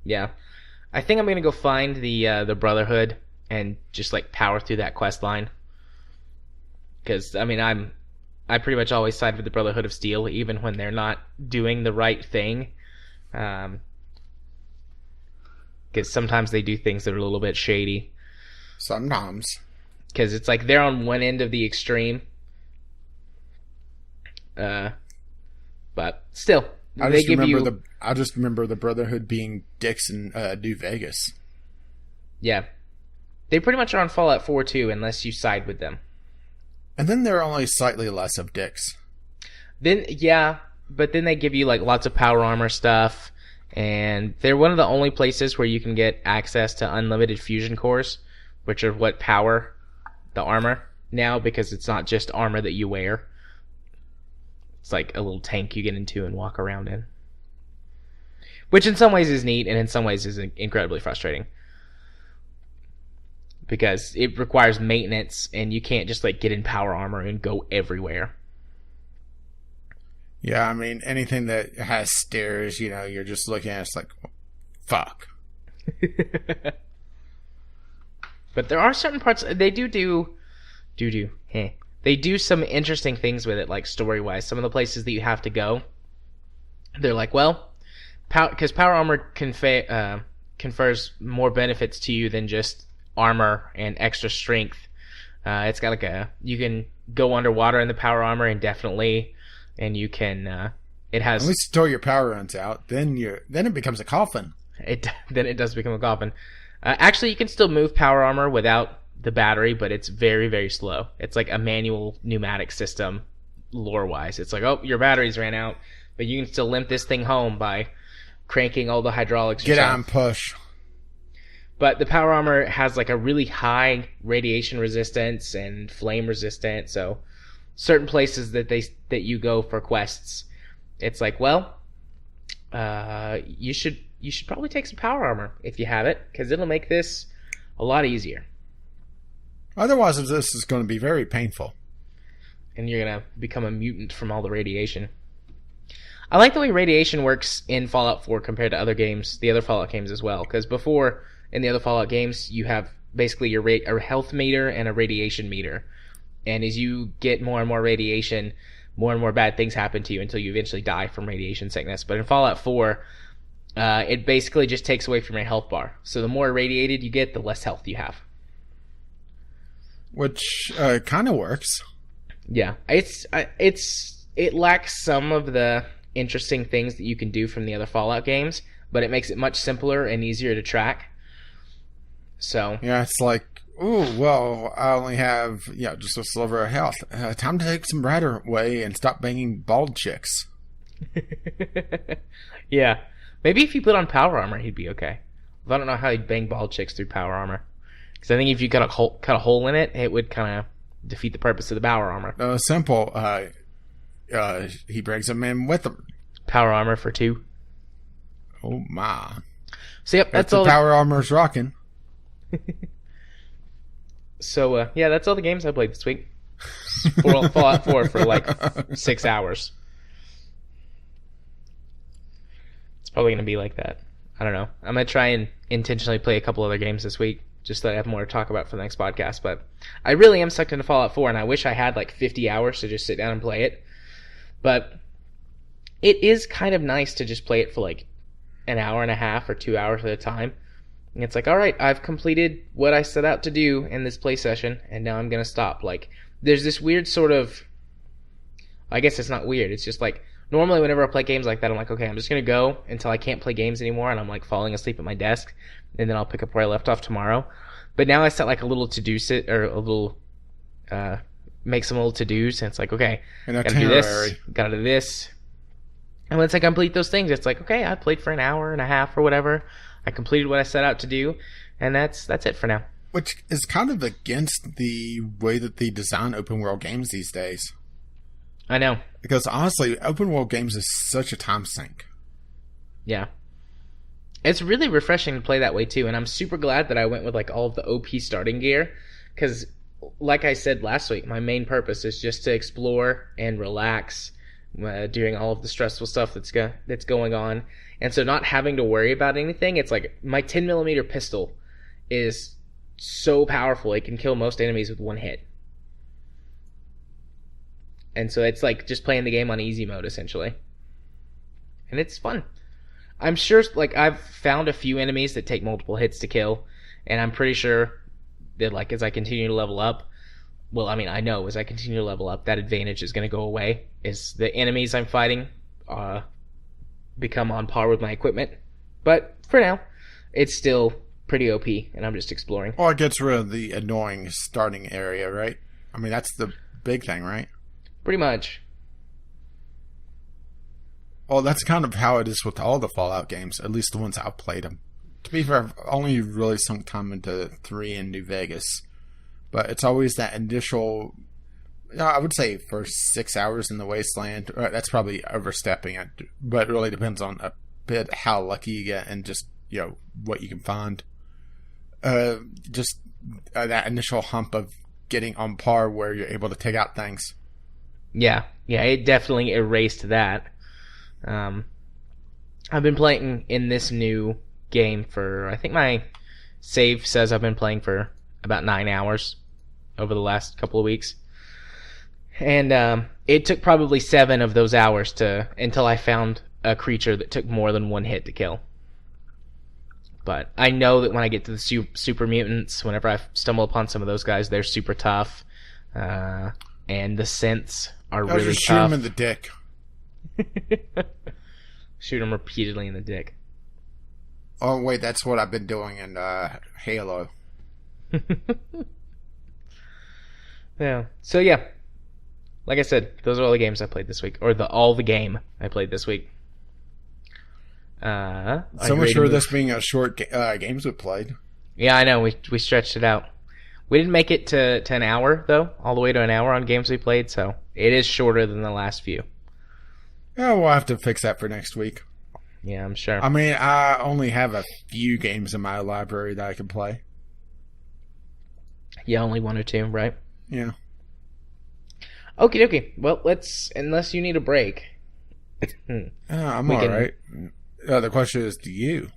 Yeah. I think I'm going to go find the Brotherhood and just like power through that quest line. Because, I mean, I pretty much always side with the Brotherhood of Steel, even when they're not doing the right thing. Because sometimes they do things that are a little bit shady. Sometimes. Because it's like they're on one end of the extreme. But still, I just remember the Brotherhood being dicks in New Vegas. Yeah. They pretty much are on Fallout 4 too, unless you side with them. And then they're only slightly less of dicks. Then, yeah, but then they give you like lots of power armor stuff, and they're one of the only places where you can get access to unlimited fusion cores, which are what power the armor now, because it's not just armor that you wear. It's like a little tank you get into and walk around in. Which in some ways is neat, and in some ways is incredibly frustrating. Because it requires maintenance, and you can't just like get in power armor and go everywhere. Yeah, I mean, anything that has stairs, you're just looking at it's like, fuck. But there are certain parts they do some interesting things with it, like story-wise. Some of the places that you have to go, they're like, well, because power armor confers more benefits to you than just armor and extra strength. It's got like you can go underwater in the power armor indefinitely, and you can it has at least until your power runs out. Then it becomes a coffin. Then it does become a coffin. Actually, you can still move power armor without the battery, but it's very, very slow. It's like a manual pneumatic system lore-wise. It's like, oh, your batteries ran out, but you can still limp this thing home by cranking all the hydraulics Get yourself. out and push. But the power armor has like a really high radiation resistance and flame resistant, so certain places that you go for quests, it's like, well, you should probably take some power armor if you have it, because it'll make this a lot easier. Otherwise, this is going to be very painful. And you're going to become a mutant from all the radiation. I like the way radiation works in Fallout 4 compared to other games, the other Fallout games as well, because before, in the other Fallout games, you have basically a health meter and a radiation meter. And as you get more and more radiation, more and more bad things happen to you until you eventually die from radiation sickness. But in Fallout 4, it basically just takes away from your health bar. So the more irradiated you get, the less health you have. Which kind of works. Yeah, it lacks some of the interesting things that you can do from the other Fallout games, but it makes it much simpler and easier to track. So yeah, it's like, oh, well, I only have just a sliver of health. Time to take some brighter away and stop banging bald chicks. Yeah, maybe if he put on power armor, he'd be okay. I don't know how he'd bang bald chicks through power armor, because I think if you cut a hole in it, it would kind of defeat the purpose of the power armor. Simple. He brings them in with him. Power armor for 2. Oh my! So yep, that's all. Power armor's rocking. So yeah, that's all the games I played this week. Fallout 4 for like 6 hours. It's probably gonna be like that. I don't know. I'm gonna try and intentionally play a couple other games this week, just so that I have more to talk about for the next podcast. But I really am sucked into Fallout 4, and I wish I had like 50 hours to just sit down and play it. But it is kind of nice to just play it for like an hour and a half or 2 hours at a time. And it's like, all right, I've completed what I set out to do in this play session, and now I'm going to stop. Like, there's this weird sort of... I guess it's not weird. It's just like, normally whenever I play games like that, I'm like, okay, I'm just going to go until I can't play games anymore, and I'm like falling asleep at my desk, and then I'll pick up where I left off tomorrow. But now I set like a little to-do set, or a little... make some little to-dos, and it's like, okay, gotta do this, gotta do this. And once I complete those things, it's like, okay, I played for an hour and a half or whatever. I completed what I set out to do, and that's it for now. Which is kind of against the way that they design open world games these days. I know. Because honestly, open world games is such a time sink. Yeah. It's really refreshing to play that way too, and I'm super glad that I went with like all of the OP starting gear, because like I said last week, my main purpose is just to explore and relax during all of the stressful stuff that's going on. And so not having to worry about anything, it's like my 10mm pistol is so powerful, it can kill most enemies with one hit. And so it's like just playing the game on easy mode, essentially. And it's fun. I'm sure, like, I've found a few enemies that take multiple hits to kill, and I'm pretty sure that, like, as I continue to level up, well, I mean, I know as I continue to level up, that advantage is going to go away. Is the enemies I'm fighting become on par with my equipment. But for now, it's still pretty OP, and I'm just exploring. Well, it gets rid of the annoying starting area, right? I mean, that's the big thing, right? Pretty much. Well, that's kind of how it is with all the Fallout games, at least the ones I've played them. To be fair, I've only really sunk time into 3 in New Vegas. But it's always that initial, I would say, for 6 hours in the Wasteland. That's probably overstepping it, but it really depends on a bit how lucky you get and just, what you can find. Just that initial hump of getting on par where you're able to take out things. Yeah, it definitely erased that. I've been playing in this new game for, I think my save says I've been playing for about 9 hours over the last couple of weeks. And it took probably 7 of those hours until I found a creature that took more than 1 hit to kill. But I know that when I get to the super mutants, whenever I stumble upon some of those guys, they're super tough. And the synths are really tough. Shoot them in the dick. Shoot them repeatedly in the dick. Oh, wait, that's what I've been doing in Halo. Yeah. So yeah, like I said, those are all the games I played this week, or all the game I played this week. So much for this being a short games we played. Yeah, I know. We stretched it out. We didn't make it to an hour, though, all the way to an hour on games we played, so it is shorter than the last few. Yeah, we'll have to fix that for next week. Yeah, I'm sure. I mean, I only have a few games in my library that I can play. Yeah, only one or two, right? Yeah. Okie dokie. Well, unless you need a break. I'm alright. The question is, do you?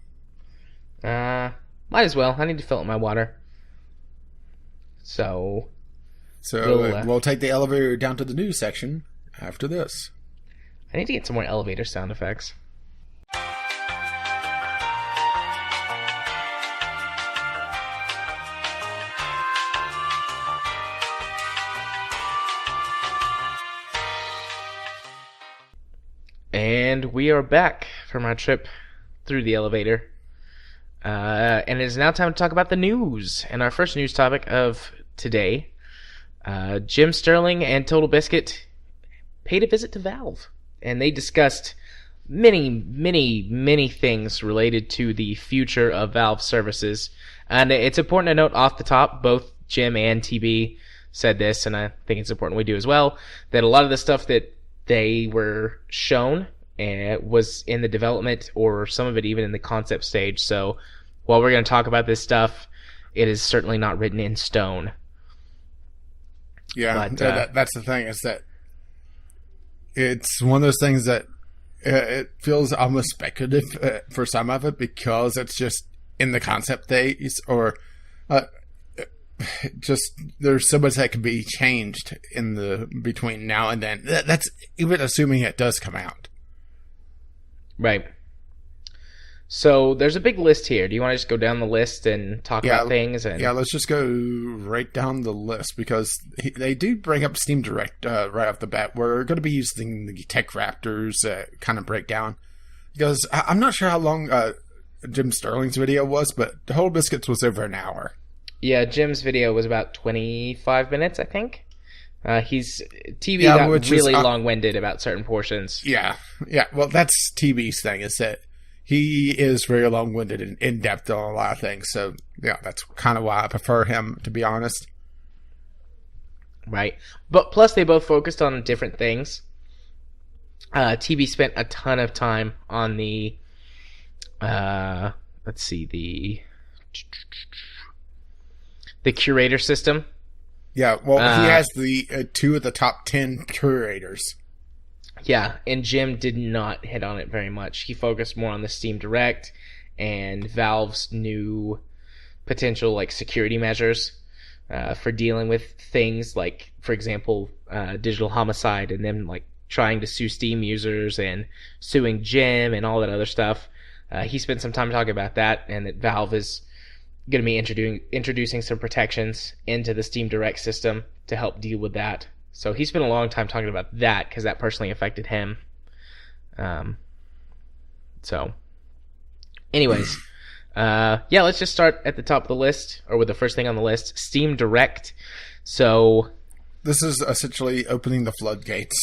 Might as well. I need to fill up my water. So we'll take the elevator down to the news section after this. I need to get some more elevator sound effects. And we are back from our trip through the elevator. And it is now time to talk about the news. And our first news topic of today, Jim Sterling and TotalBiscuit paid a visit to Valve. And they discussed many things related to the future of Valve services. And it's important to note off the top, both Jim and TB said this, and I think it's important we do as well, that a lot of the stuff that they were shown was in the development, or some of it even in the concept stage. So while we're going to talk about this stuff, it is certainly not written in stone. Yeah, but, that's the thing, is that it's one of those things that it feels almost speculative for some of it, because it's just in the concept phase, or just there's so much that can be changed in the between now and then. That's even assuming it does come out. Right. So there's a big list here. Do you want to just go down the list and talk about things? Yeah, let's just go right down the list, because they do bring up Steam Direct right off the bat. We're going to be using the Tech Raptors kind of breakdown, because I'm not sure how long Jim Sterling's video was, but TotalBiscuit's was over an hour. Yeah, Jim's video was about 25 minutes, I think. TV got really long-winded about certain portions. Yeah. Well, that's TV's thing, is that he is very long-winded and in-depth on a lot of things. So, yeah, that's kind of why I prefer him, to be honest. Right. But plus, they both focused on different things. TV spent a ton of time on the... the curator system. Yeah, well, he has the 2 of the top 10 curators. Yeah, and Jim did not hit on it very much. He focused more on the Steam Direct and Valve's new potential security measures for dealing with things like, for example, digital homicide, and them trying to sue Steam users and suing Jim and all that other stuff. He spent some time talking about that, and that Valve is going to be introducing some protections into the Steam Direct system to help deal with that. So he spent a long time talking about that, because that personally affected him. So, anyways, let's just start at the top of the list, or with the first thing on the list, Steam Direct. So, this is essentially opening the floodgates.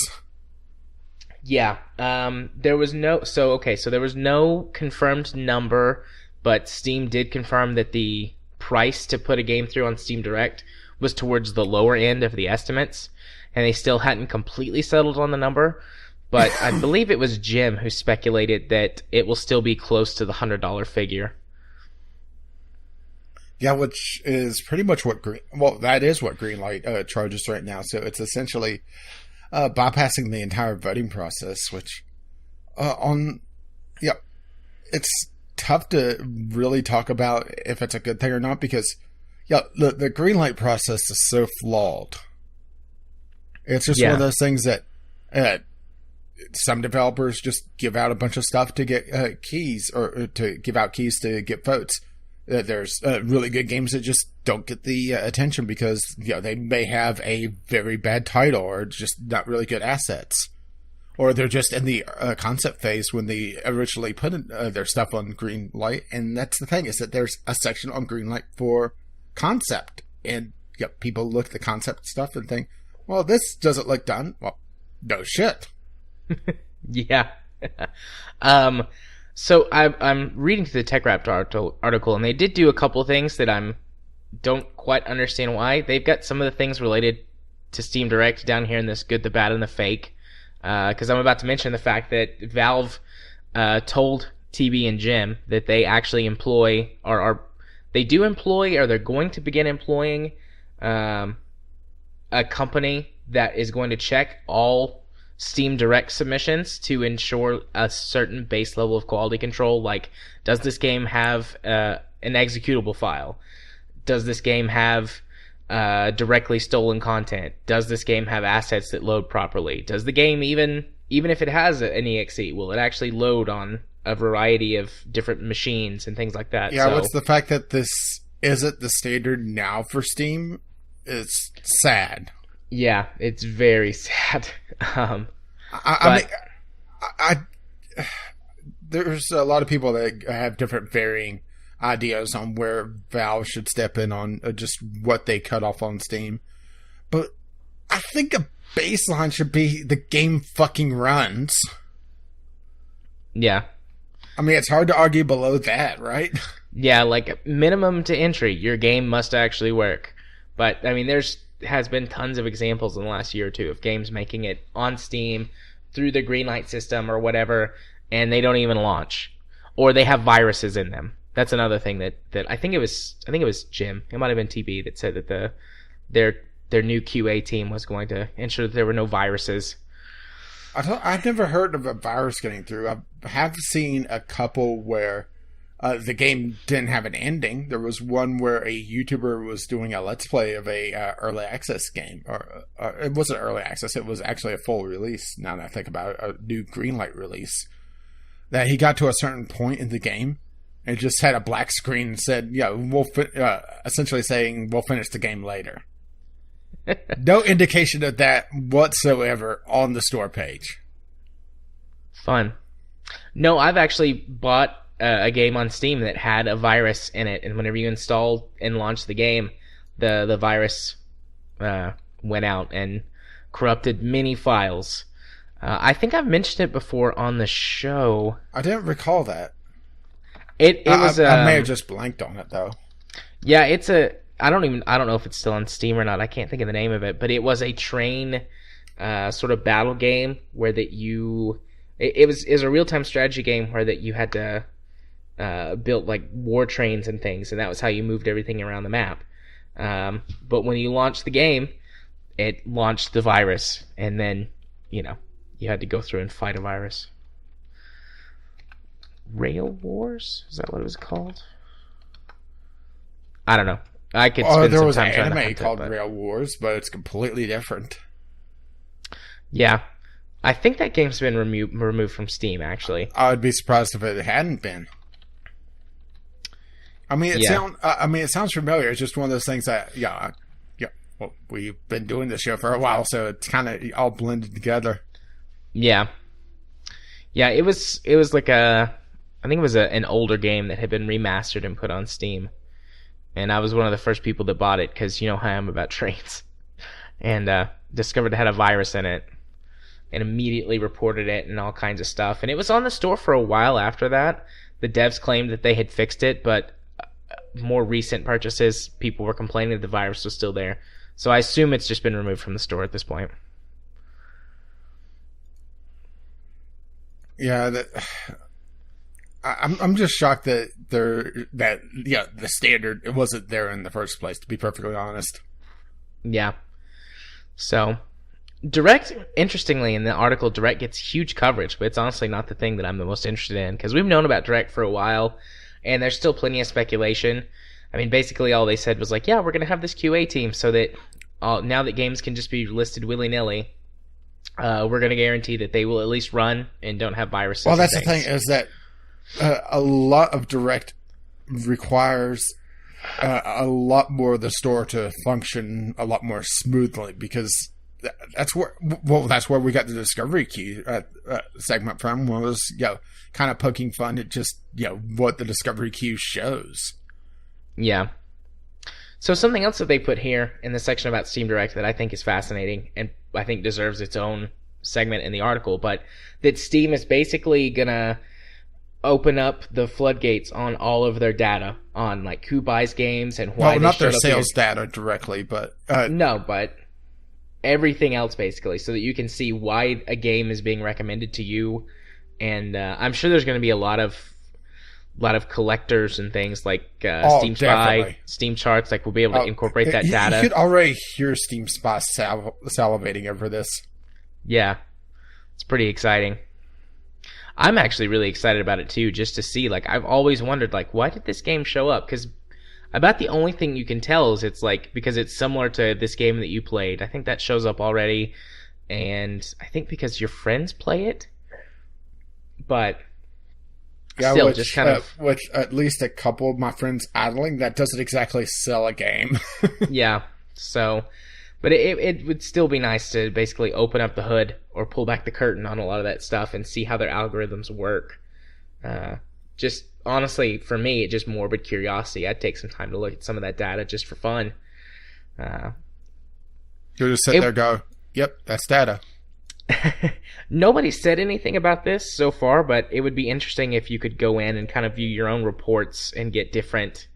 Yeah, there was no confirmed number, but Steam did confirm that the price to put a game through on Steam Direct was towards the lower end of the estimates, and they still hadn't completely settled on the number, but I believe it was Jim who speculated that it will still be close to the $100 figure. Yeah, which is pretty much what that is what Greenlight charges right now, so it's essentially bypassing the entire voting process, which it's tough to really talk about if it's a good thing or not, because the Greenlight process is so flawed. It's just one of those things that some developers just give out a bunch of stuff to get keys, or to give out keys to get votes. There's really good games that just don't get the attention because they may have a very bad title, or just not really good assets, or they're just in the concept phase when they originally put their stuff on Greenlight. And that's the thing, is that there's a section on Greenlight for concept, and people look at the concept stuff and think, well, this doesn't look done. Well, no shit. Yeah. So I'm reading through the Tech Wrapped article, and they did do a couple things that don't quite understand why. They've got some of the things related to Steam Direct down here in this good, the bad, and the fake. Because I'm about to mention the fact that Valve told TB and Jim that they actually employ, or they're going to begin employing a company that is going to check all Steam Direct submissions to ensure a certain base level of quality control. Like, does this game have an executable file? Does this game have directly stolen content? Does this game have assets that load properly? Does the game, even if it has an EXE, will it actually load on a variety of different machines and things like that? Yeah, so, what's the fact that this isn't the standard now for Steam? It's sad. Yeah, it's very sad. There's a lot of people that have different varying ideas on where Valve should step in on just what they cut off on Steam. But I think a baseline should be the game fucking runs. Yeah. I mean, it's hard to argue below that, right? Yeah, like minimum to entry, your game must actually work. But, I mean, has been tons of examples in the last year or two of games making it on Steam through the Greenlight system or whatever, and they don't even launch. Or they have viruses in them. That's another thing that I think it was Jim. It might have been TB that said that their new QA team was going to ensure that there were no viruses. I've never heard of a virus getting through. I have seen a couple where the game didn't have an ending. There was one where a YouTuber was doing a Let's Play of a early access game. Or it wasn't early access. It was actually a full release, now that I think about it. A new Greenlight release. That he got to a certain point in the game and just had a black screen and said, essentially saying, we'll finish the game later. No indication of that whatsoever on the store page. Fun. No, I've actually bought a game on Steam that had a virus in it, and whenever you install and launch the game, the virus went out and corrupted many files. I think I've mentioned it before on the show. I didn't recall that. It was. I may have just blanked on it though. Yeah, it's a. I don't know if it's still on Steam or not. I can't think of the name of it, but it was a train sort of battle game where that you. It was a real time strategy game where that you had to build like war trains and things, and that was how you moved everything around the map. But when you launched the game, it launched the virus, and then you had to go through and fight a virus. Rail Wars? Is that what it was called? I don't know. I could spend there some was time an trying to anime hunt called it, Rail Wars, but it's completely different. Yeah. I think that game's been removed from Steam, actually. I'd be surprised if it hadn't been. I mean, it sounds familiar. It's just one of those things that, well, we've been doing this show for a while, so it's kind of all blended together. Yeah. Yeah, it was like I think it was an older game that had been remastered and put on Steam. And I was one of the first people that bought it because you know how I am about trains. And discovered it had a virus in it. And immediately reported it and all kinds of stuff. And it was on the store for a while after that. The devs claimed that they had fixed it, but more recent purchases, people were complaining that the virus was still there. So I assume it's just been removed from the store at this point. Yeah, I'm just shocked that the standard, it wasn't there in the first place, to be perfectly honest. Yeah. So Direct, interestingly, in the article, Direct gets huge coverage, but it's honestly not the thing that I'm the most interested in, because we've known about Direct for a while, and there's still plenty of speculation. I mean, basically all they said was like, yeah, we're going to have this QA team so that now that games can just be listed willy-nilly, we're going to guarantee that they will at least run and don't have viruses. Well, that's the thing, is that a lot of Direct requires a lot more of the store to function a lot more smoothly, because that's where we got the discovery queue segment from. Was kind of poking fun at just what the discovery queue shows. Yeah. So something else that they put here in the section about Steam Direct that I think is fascinating and I think deserves its own segment in the article, but that Steam is basically gonna open up the floodgates on all of their data on like who buys games and why. Well, not their sales data directly, but no, but everything else basically, so that you can see why a game is being recommended to you. And I'm sure there's going to be a lot of collectors and things like Steam Spy, Steam Charts. Like we'll be able to incorporate that data. You could already hear Steam Spy salivating over this. Yeah, it's pretty exciting. I'm actually really excited about it too, just to see. Like I've always wondered, like why did this game show up? Because about the only thing you can tell is it's like because it's similar to this game that you played. I think that shows up already, and I think because your friends play it. But yeah, still, just kind of with at least a couple of my friends idling, that doesn't exactly sell a game. Yeah, so, but it would still be nice to basically open up the hood or pull back the curtain on a lot of that stuff and see how their algorithms work. Just honestly, for me, it's just morbid curiosity. I'd take some time to look at some of that data just for fun. You'll just sit there and go, yep, that's data. Nobody said anything about this so far, but it would be interesting if you could go in and kind of view your own reports and get different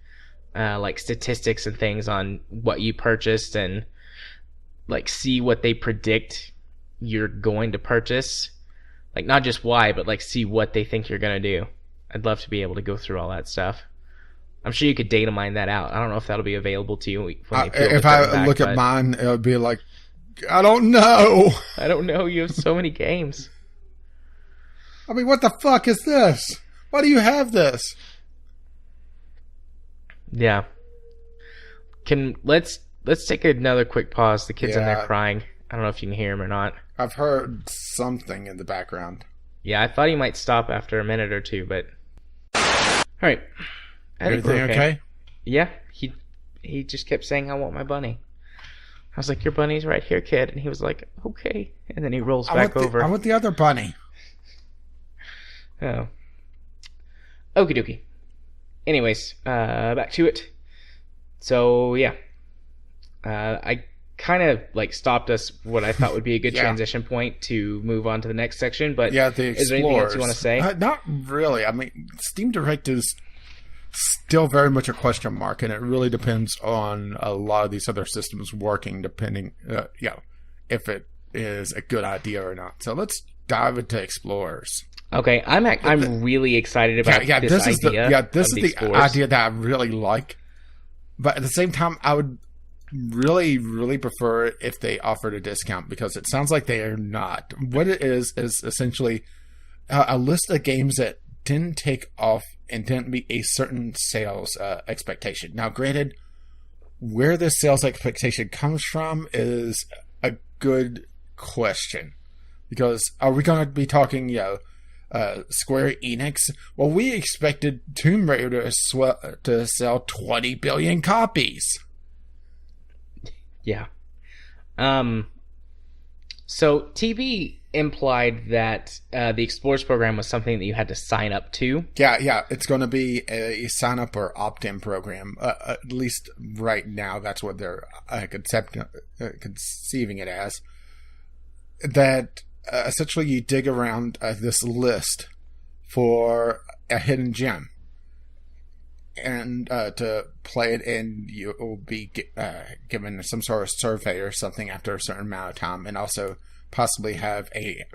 like statistics and things on what you purchased and like see what they predict you're going to purchase. Like not just why, but like see what they think you're going to do. I'd love to be able to go through all that stuff. I'm sure you could data mine that out. I don't know if that'll be available to you when they peel if I look at mine, it would be like, I don't know. I don't know. You have so many games. I mean, what the fuck is this? Why do you have this? Yeah. Let's take another quick pause. The kid's in there crying. I don't know if you can hear him or not. I've heard something in the background. Yeah, I thought he might stop after a minute or two, but all right. Everything okay? Yeah. He just kept saying, "I want my bunny." I was like, "Your bunny's right here, kid." And he was like, "Okay." And then he rolls back over. I want the other bunny. Oh. Okie dokie. Anyways, back to it. So, yeah. I kind of like stopped us what I thought would be a good transition point to move on to the next section. But the is there anything else you want to say? Not really. I mean, Steam Direct is still very much a question mark, and it really depends on a lot of these other systems working, depending, if it is a good idea or not. So let's dive into Explorers. Okay, I'm really excited about this idea. This is the idea that I really like, but at the same time, I would really, really prefer it if they offered a discount, because it sounds like they are not. What it is essentially a list of games that didn't take off and didn't meet a certain sales expectation. Now, granted, where this sales expectation comes from is a good question, because are we going to be talking, Square Enix? Well, we expected Tomb Raider to sell 20 billion copies. Yeah. So TV implied that the Explorers program was something that you had to sign up to. Yeah. It's going to be a sign up or opt-in program. At least right now, that's what they're conceiving it as. That essentially you dig around this list for a hidden gem, and to play it, and you will be given some sort of survey or something after a certain amount of time, and also possibly have a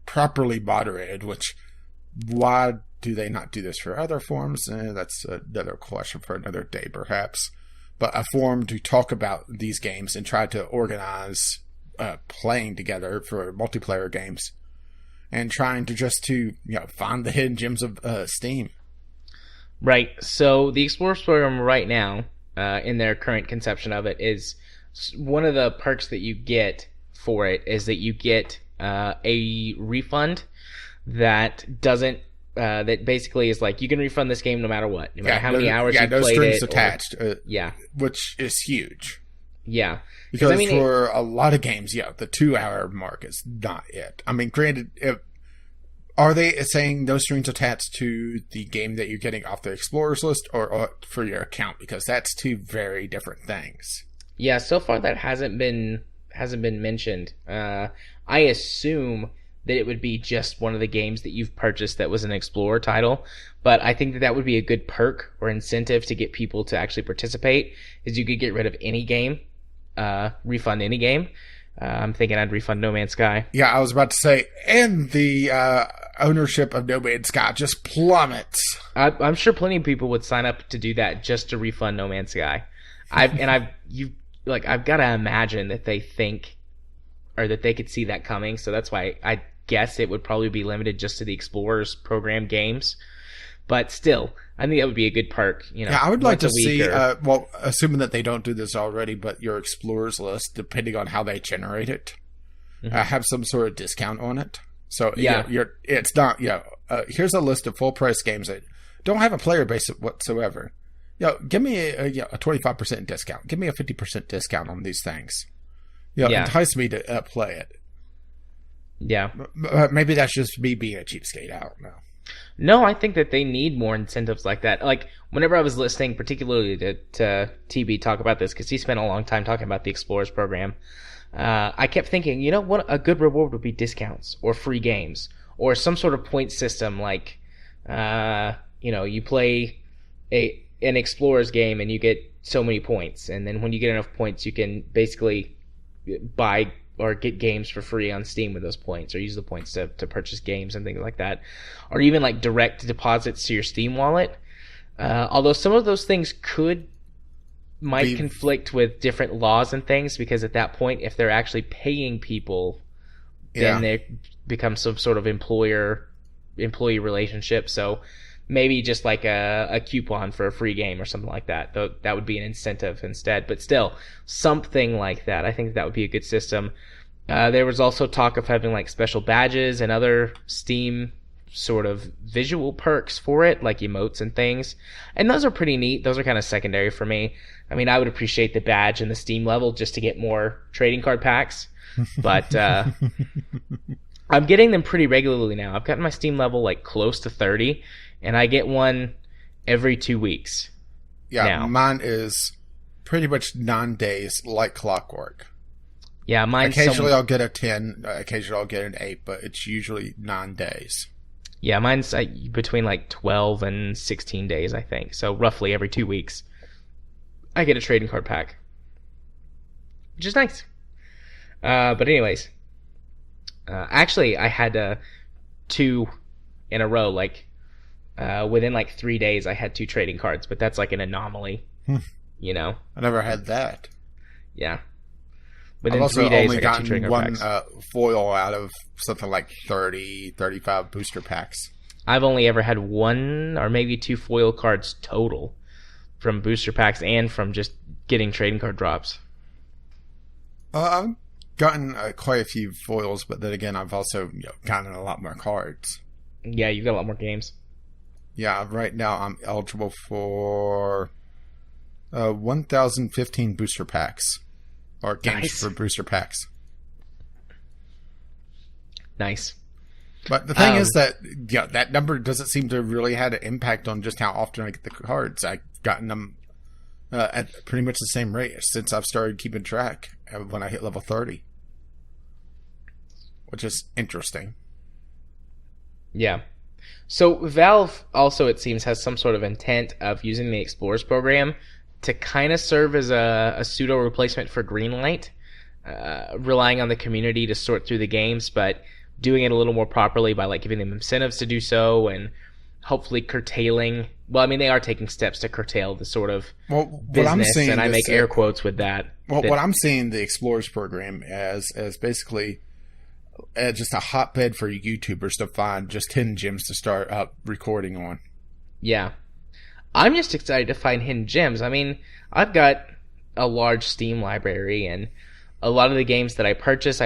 properly moderated, which, why do they not do this for other forums? That's another question for another day, perhaps. But a forum to talk about these games and try to organize playing together for multiplayer games, and trying to find the hidden gems of Steam. Right. So the Explorers program right now, in their current conception of it, is one of the perks that you get for it is that you get a refund that doesn't that basically is like you can refund this game no matter what, no matter how many hours you played it. Yeah, no strings attached. Which is huge. Yeah. Because for a lot of games, the 2-hour mark is not it. I mean, granted, are they saying no strings attached to the game that you're getting off the Explorers list or for your account? Because that's two very different things. Yeah, so far that hasn't been mentioned. I assume that it would be just one of the games that you've purchased that was an Explorer title, but I think that that would be a good perk or incentive to get people to actually participate, is you could get rid of any game, refund any game. I'm thinking I'd refund No Man's Sky. Yeah, I was about to say, and the ownership of No Man's Sky just plummets. I'm sure plenty of people would sign up to do that just to refund No Man's Sky. I've got to imagine that they think, or that they could see that coming. So that's why I guess it would probably be limited just to the Explorers program games. But still, I think that would be a good perk. Yeah, I would like to see, assuming that they don't do this already, but your Explorers list, depending on how they generate it, have some sort of discount on it. So it's not, here's a list of full price games that don't have a player base whatsoever. Give me a 25% discount. Give me a 50% discount on these things. Entice me to play it. Yeah. Maybe that's just me being a cheapskate. I don't know. No, I think that they need more incentives like that. Like, whenever I was listening, particularly to TB talk about this, because he spent a long time talking about the Explorers program, I kept thinking, what a good reward would be discounts or free games or some sort of point system like, you play an Explorers game and you get so many points, and then when you get enough points, you can basically buy or get games for free on Steam with those points, or use the points to purchase games and things like that, or even like direct deposits to your Steam wallet. Although some of those things might conflict with different laws and things, because at that point, if they're actually paying people, then they become some sort of employee relationship. So maybe just like a coupon for a free game or something like that. That would be an incentive instead. But still, something like that. I think that would be a good system. There was also talk of having like special badges and other Steam sort of visual perks for it, like emotes and things. And those are pretty neat. Those are kind of secondary for me. I mean, I would appreciate the badge and the Steam level just to get more trading card packs. But I'm getting them pretty regularly now. I've gotten my Steam level like close to 30. And I get one every 2 weeks. Yeah, now. Mine is pretty much 9 days, like clockwork. Yeah, mine's occasionally I'll get a 10, occasionally I'll get an 8, but it's usually 9 days. Yeah, mine's between like 12 and 16 days, I think. So roughly every 2 weeks, I get a trading card pack, which is nice. But anyways, actually, I had 2 in a row, like. Within like 3 days, I had 2 trading cards, but that's like an anomaly, I never had that. Yeah. Within I've also 3 days, only gotten one foil out of something like 30, 35 booster packs. I've only ever had 1 or maybe 2 foil cards total from booster packs and from just getting trading card drops. I've gotten quite a few foils, but then again, I've also gotten a lot more cards. Yeah, you've got a lot more games. Yeah, right now I'm eligible for 1,015 booster packs. Or games for booster packs. Nice. But the thing is that that number doesn't seem to really have an impact on just how often I get the cards. I've gotten them at pretty much the same rate since I've started keeping track when I hit level 30. Which is interesting. Yeah. So Valve also, it seems, has some sort of intent of using the Explorers program to kind of serve as a pseudo replacement for Greenlight, relying on the community to sort through the games, but doing it a little more properly by like giving them incentives to do so and hopefully curtailing. Well, I mean, they are taking steps to curtail the sort of business, and I make air quotes with that. Well, what I'm seeing the Explorers program as basically just a hotbed for YouTubers to find just hidden gems to start up recording on. Yeah. I'm just excited to find hidden gems. I mean, I've got a large Steam library, and a lot of the games that I purchase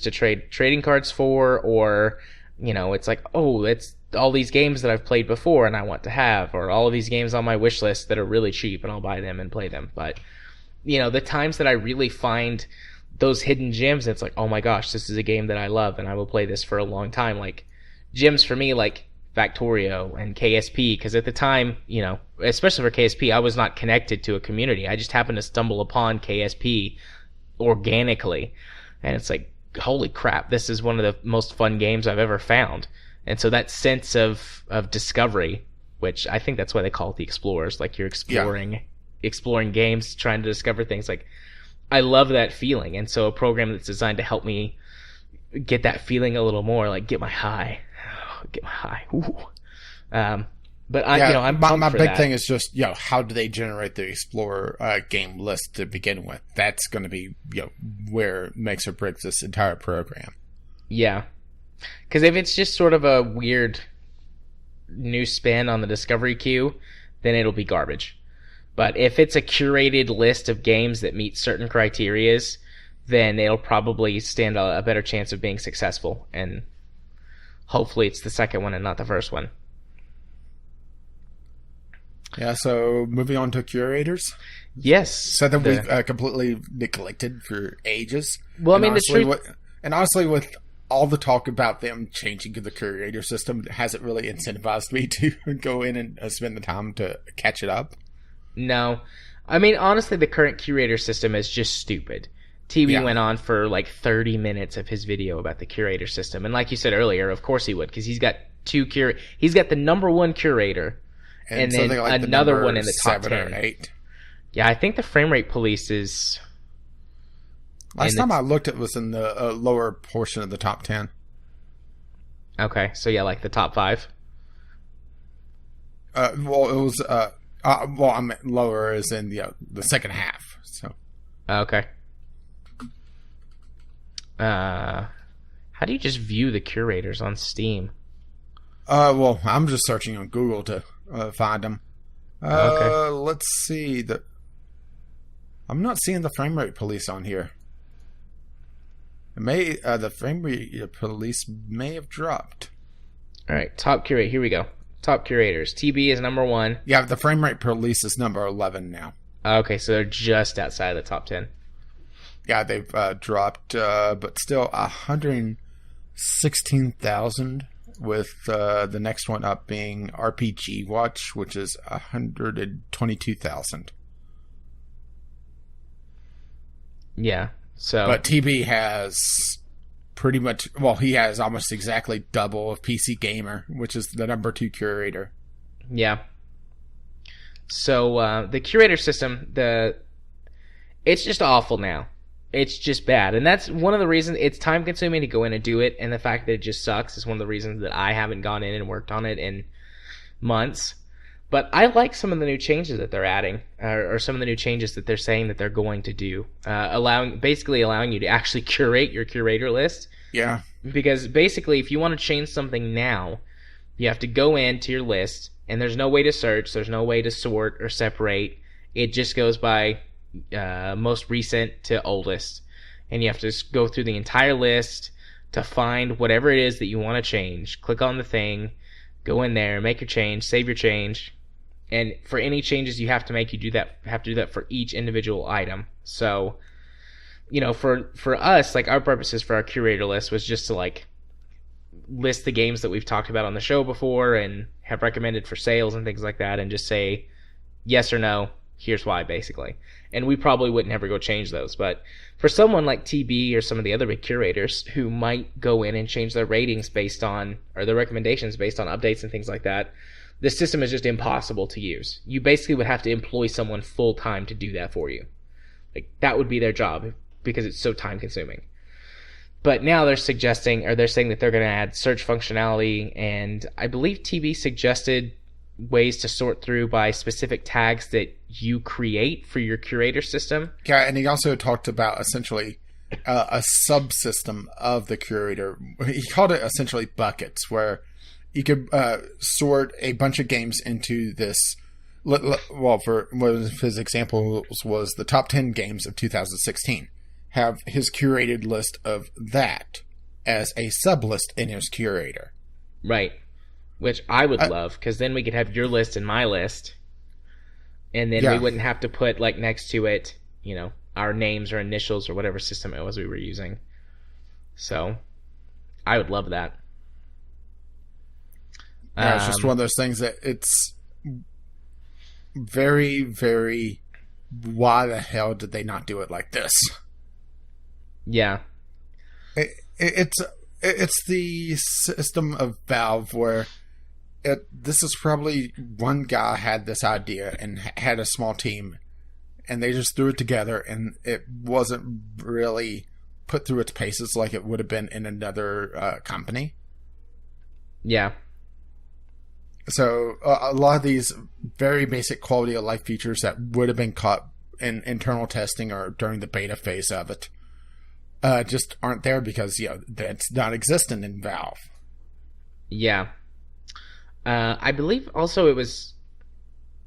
to trade trading cards for, or, it's like, oh, it's all these games that I've played before and I want to have, or all of these games on my wish list that are really cheap and I'll buy them and play them. But, the times that I really find those hidden gems, it's like, oh my gosh, this is a game that I love and I will play this for a long time. Like gyms for me like Factorio and KSP, because at the time, especially for KSP, I was not connected to a community. I just happened to stumble upon KSP organically, and it's like, holy crap, this is one of the most fun games I've ever found. And so that sense of discovery, which I think that's why they call it the Explorers, like you're exploring games, trying to discover things. Like, I love that feeling, and so a program that's designed to help me get that feeling a little more, like get my high. Ooh. But I'm pumped my for big that. thing is just how do they generate the Explorer game list to begin with? That's going to be where it makes or breaks this entire program. Yeah, because if it's just sort of a weird new spin on the discovery queue, then it'll be garbage. But if it's a curated list of games that meet certain criterias, then it'll probably stand a better chance of being successful. And hopefully it's the second one and not the first one. Yeah, so moving on to curators. Yes. So that we've completely neglected for ages. Well, I mean, the truth... And honestly, with all the talk about them changing the curator system, it hasn't really incentivized me to go in and spend the time to catch it up. No. I mean, honestly, the current curator system is just stupid. TV went on for like 30 minutes of his video about the curator system. And like you said earlier, of course he would, because he's got he's got the number one curator and then like another one in the top 10. Or 8. Yeah, I think the frame rate police is... Last time I looked, it was in the lower portion of the top 10. Okay, so yeah, like the top 5? Well, it was... I meant lower as in the second half. So. Okay. How do you just view the curators on Steam? Well, I'm just searching on Google to find them. Okay. Let's see. I'm not seeing the frame rate police on here. The frame rate police may have dropped. All right, top curator. Here we go. Top curators. TB is number 1. Yeah, the frame rate police is number 11 now. Okay, so they're just outside of the top 10. Yeah, they've dropped, but still 116,000, with the next one up being RPG Watch, which is 122,000. Yeah, so... But TB has pretty much... Well, he has almost exactly double of PC Gamer, which is the number 2 curator. Yeah. So, the curator system, it's just awful now. It's just bad. And that's one of the reasons it's time consuming to go in and do it. And the fact that it just sucks is one of the reasons that I haven't gone in and worked on it in months. But I like some of the new changes that they're adding, or some of the new changes that they're saying that they're going to do, allowing you to actually curate your curator list. Yeah. Because basically, if you want to change something now, you have to go into your list, and there's no way to search, there's no way to sort or separate. It just goes by most recent to oldest, and you have to just go through the entire list to find whatever it is that you want to change. Click on the thing, go in there, make your change, save your change, and for any changes you have to make, you have to do that for each individual item. So, for us, like, our purposes for our curator list was just to like list the games that we've talked about on the show before and have recommended for sales and things like that, and just say yes or no, here's why, basically. And we probably wouldn't ever go change those. But for someone like TB or some of the other big curators who might go in and change their ratings based on, or their recommendations based on updates and things like that, the system is just impossible to use. You basically would have to employ someone full time to do that for you. Like, that would be their job because it's so time consuming. But now they're saying that they're going to add search functionality, and I believe TB suggested ways to sort through by specific tags that you create for your curator system. Yeah, and he also talked about essentially a subsystem of the curator. He called it essentially buckets, where you could sort a bunch of games into this. Well, for one of his examples was the top 10 games of 2016. Have his curated list of that as a sub-list in his curator. Right. Which I would love, because then we could have your list and my list, and then we wouldn't have to put, like, next to it, our names or initials or whatever system it was we were using. So, I would love that. Yeah, it's just one of those things that it's very, very. Why the hell did they not do it like this? Yeah, it's the system of Valve where this is probably one guy had this idea and had a small team, and they just threw it together, and it wasn't really put through its paces like it would have been in another company. Yeah. So a lot of these very basic quality of life features that would have been caught in internal testing or during the beta phase of it just aren't there because that's not existent in Valve. Yeah. I believe also it was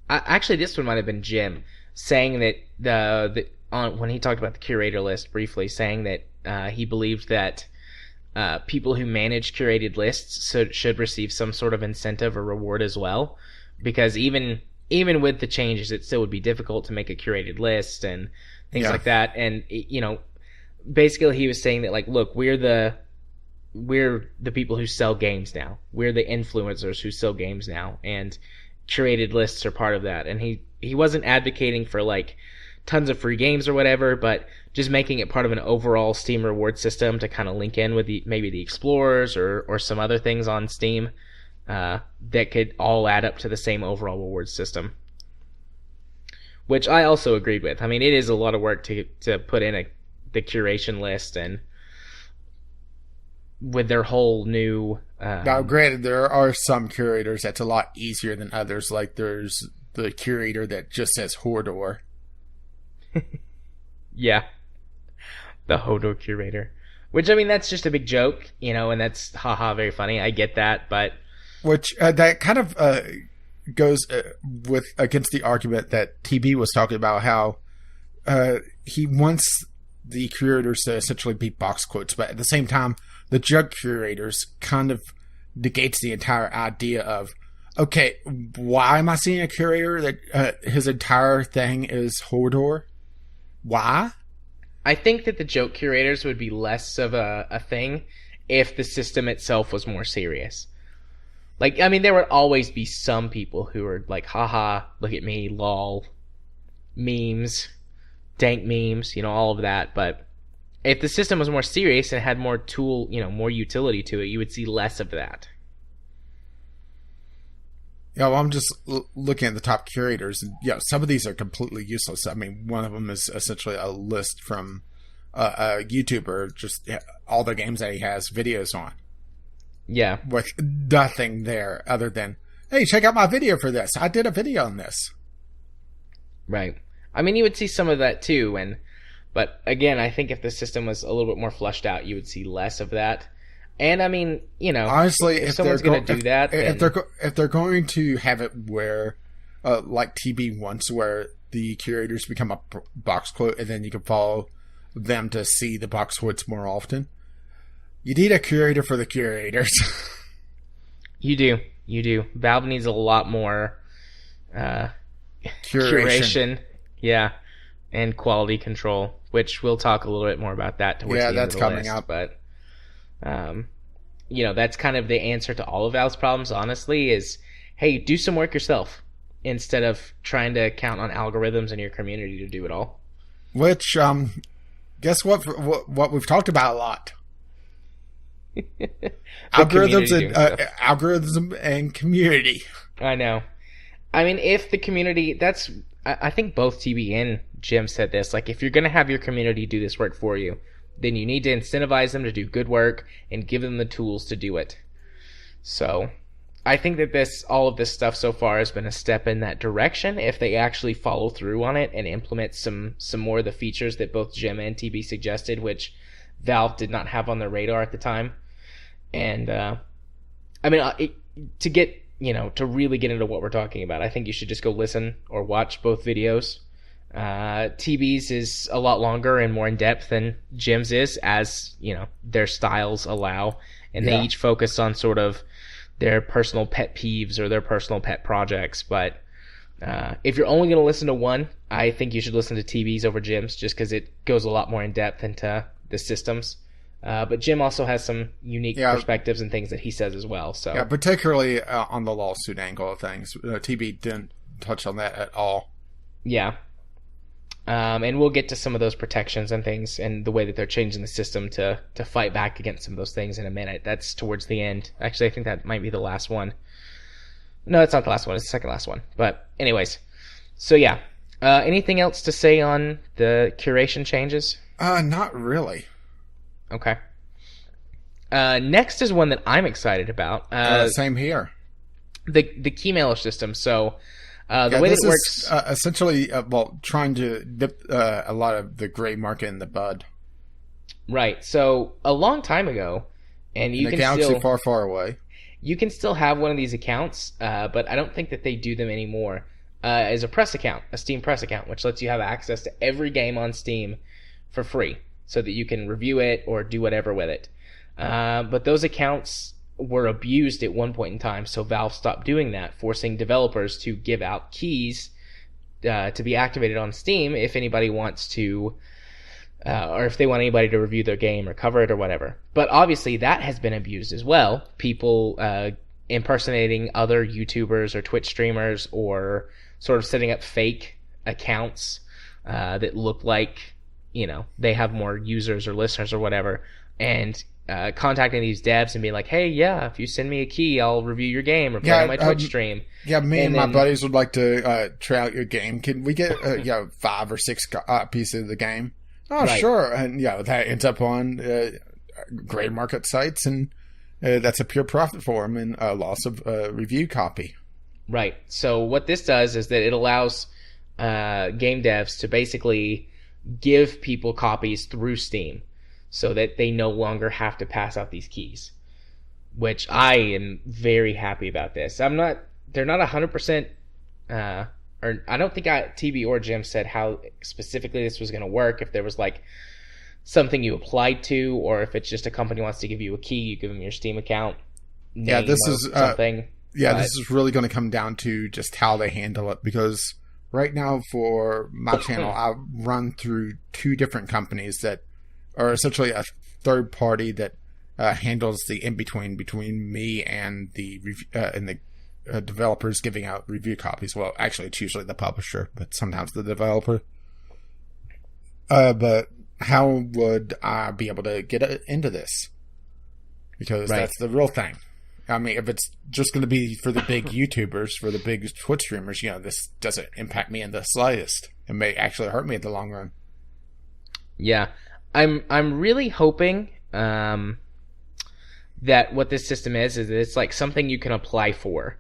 actually this one might have been Jim saying that when he talked about the curator list briefly, saying that he believed that people who manage curated lists should receive some sort of incentive or reward as well, because even with the changes, it still would be difficult to make a curated list and things like that. And basically he was saying that, like, look, we're the people who sell games now. We're the influencers who sell games now, and curated lists are part of that. And he wasn't advocating for like tons of free games or whatever, but just making it part of an overall Steam reward system to kind of link in with maybe the Explorers or some other things on Steam that could all add up to the same overall reward system. Which I also agreed with. I mean, it is a lot of work to put in the curation list, and with their whole new... Now, granted, there are some curators that's a lot easier than others. Like, there's the curator that just says Hodor. Yeah. The Hodor curator. Which, I mean, that's just a big joke, and that's, haha, very funny. I get that, but... Which, that kind of goes against the argument that TB was talking about, how he wants the curators to essentially be box quotes, but at the same time, the jug curators kind of negates the entire idea of, okay, why am I seeing a curator that his entire thing is Hodor? Why? I think that the joke curators would be less of a thing if the system itself was more serious. Like, I mean, there would always be some people who are like, haha, look at me, lol, memes, dank memes, all of that. But if the system was more serious and had more more utility to it, you would see less of that. Yeah, well, I'm just looking at the top curators, and some of these are completely useless. I mean, one of them is essentially a list from a YouTuber, just all the games that he has videos on. Yeah. With nothing there other than, hey, check out my video for this. I did a video on this. Right. I mean, you would see some of that too, but again, I think if the system was a little bit more fleshed out, you would see less of that. And I mean, honestly, if someone's going to do that, if they're going to have it where, like TB wants, where the curators become a box quote, and then you can follow them to see the box quotes more often, you need a curator for the curators. You do. Valve needs a lot more curation, and quality control, which we'll talk a little bit more about that towards the end that's of the coming list, up. But that's kind of the answer to all of Valve's problems, honestly, is, hey, do some work yourself instead of trying to count on algorithms in your community to do it all. Which, guess what we've talked about a lot? Algorithms and community. I know. I mean, if the community, I think both TB and Jim said this, like, if you're going to have your community do this work for you, then you need to incentivize them to do good work and give them the tools to do it. So I think that all of this stuff so far has been a step in that direction if they actually follow through on it and implement some more of the features that both Jim and TB suggested, which Valve did not have on their radar at the time. And I mean, to really get into what we're talking about, I think you should just go listen or watch both videos. TB's is a lot longer and more in depth than Jim's is, as their styles allow, and they each focus on sort of their personal pet peeves or their personal pet projects. But if you're only going to listen to one, I think you should listen to TB's over Jim's, just because it goes a lot more in depth into the systems. But Jim also has some unique perspectives and things that he says as well. So yeah, particularly on the lawsuit angle of things. TB didn't touch on that at all. Yeah. And we'll get to some of those protections and things and the way that they're changing the system to fight back against some of those things in a minute. That's towards the end. Actually, I think that might be the last one. No, it's not the last one. It's the second last one. But anyways, so yeah. Anything else to say on the curation changes? Not really. Okay. Next is one that I'm excited about. Same here. The keymailer system. So the way that it works, essentially, trying to dip a lot of the gray market in the bud. Right. So a long time ago, and you in can a galaxy still far, far away. You can still have one of these accounts, but I don't think that they do them anymore. As a press account, a Steam press account, which lets you have access to every game on Steam for free, so that you can review it or do whatever with it. But those accounts were abused at one point in time, so Valve stopped doing that, forcing developers to give out keys to be activated on Steam if anybody wants to, or if they want anybody to review their game or cover it or whatever. But obviously that has been abused as well. People impersonating other YouTubers or Twitch streamers, or sort of setting up fake accounts that look like, they have more users or listeners or whatever, and contacting these devs and being like, hey, yeah, if you send me a key, I'll review your game or play on my Twitch stream. Yeah, and my buddies would like to try out your game. Can we get 5 or 6 pieces of the game? Oh, right. Sure. And that ends up on gray market sites, and that's a pure profit for them and a loss of review copy. Right. So what this does is that it allows game devs to basically give people copies through Steam, so that they no longer have to pass out these keys, which I am very happy about this. They're not 100%, or I don't think TB or Jim said how specifically this was going to work, if there was like something you applied to, or if it's just a company wants to give you a key, you give them your Steam account. This is something. This is really going to come down to just how they handle it, because right now for my channel, I run through 2 different companies that are essentially a third party that handles the in-between between me and the developers giving out review copies. Well, actually, it's usually the publisher, but sometimes the developer. But how would I be able to get into this? Because that's the real thing. I mean, if it's just going to be for the big YouTubers, for the big Twitch streamers, this doesn't impact me in the slightest. It may actually hurt me in the long run. Yeah. I'm really hoping that what this system is it's like something you can apply for,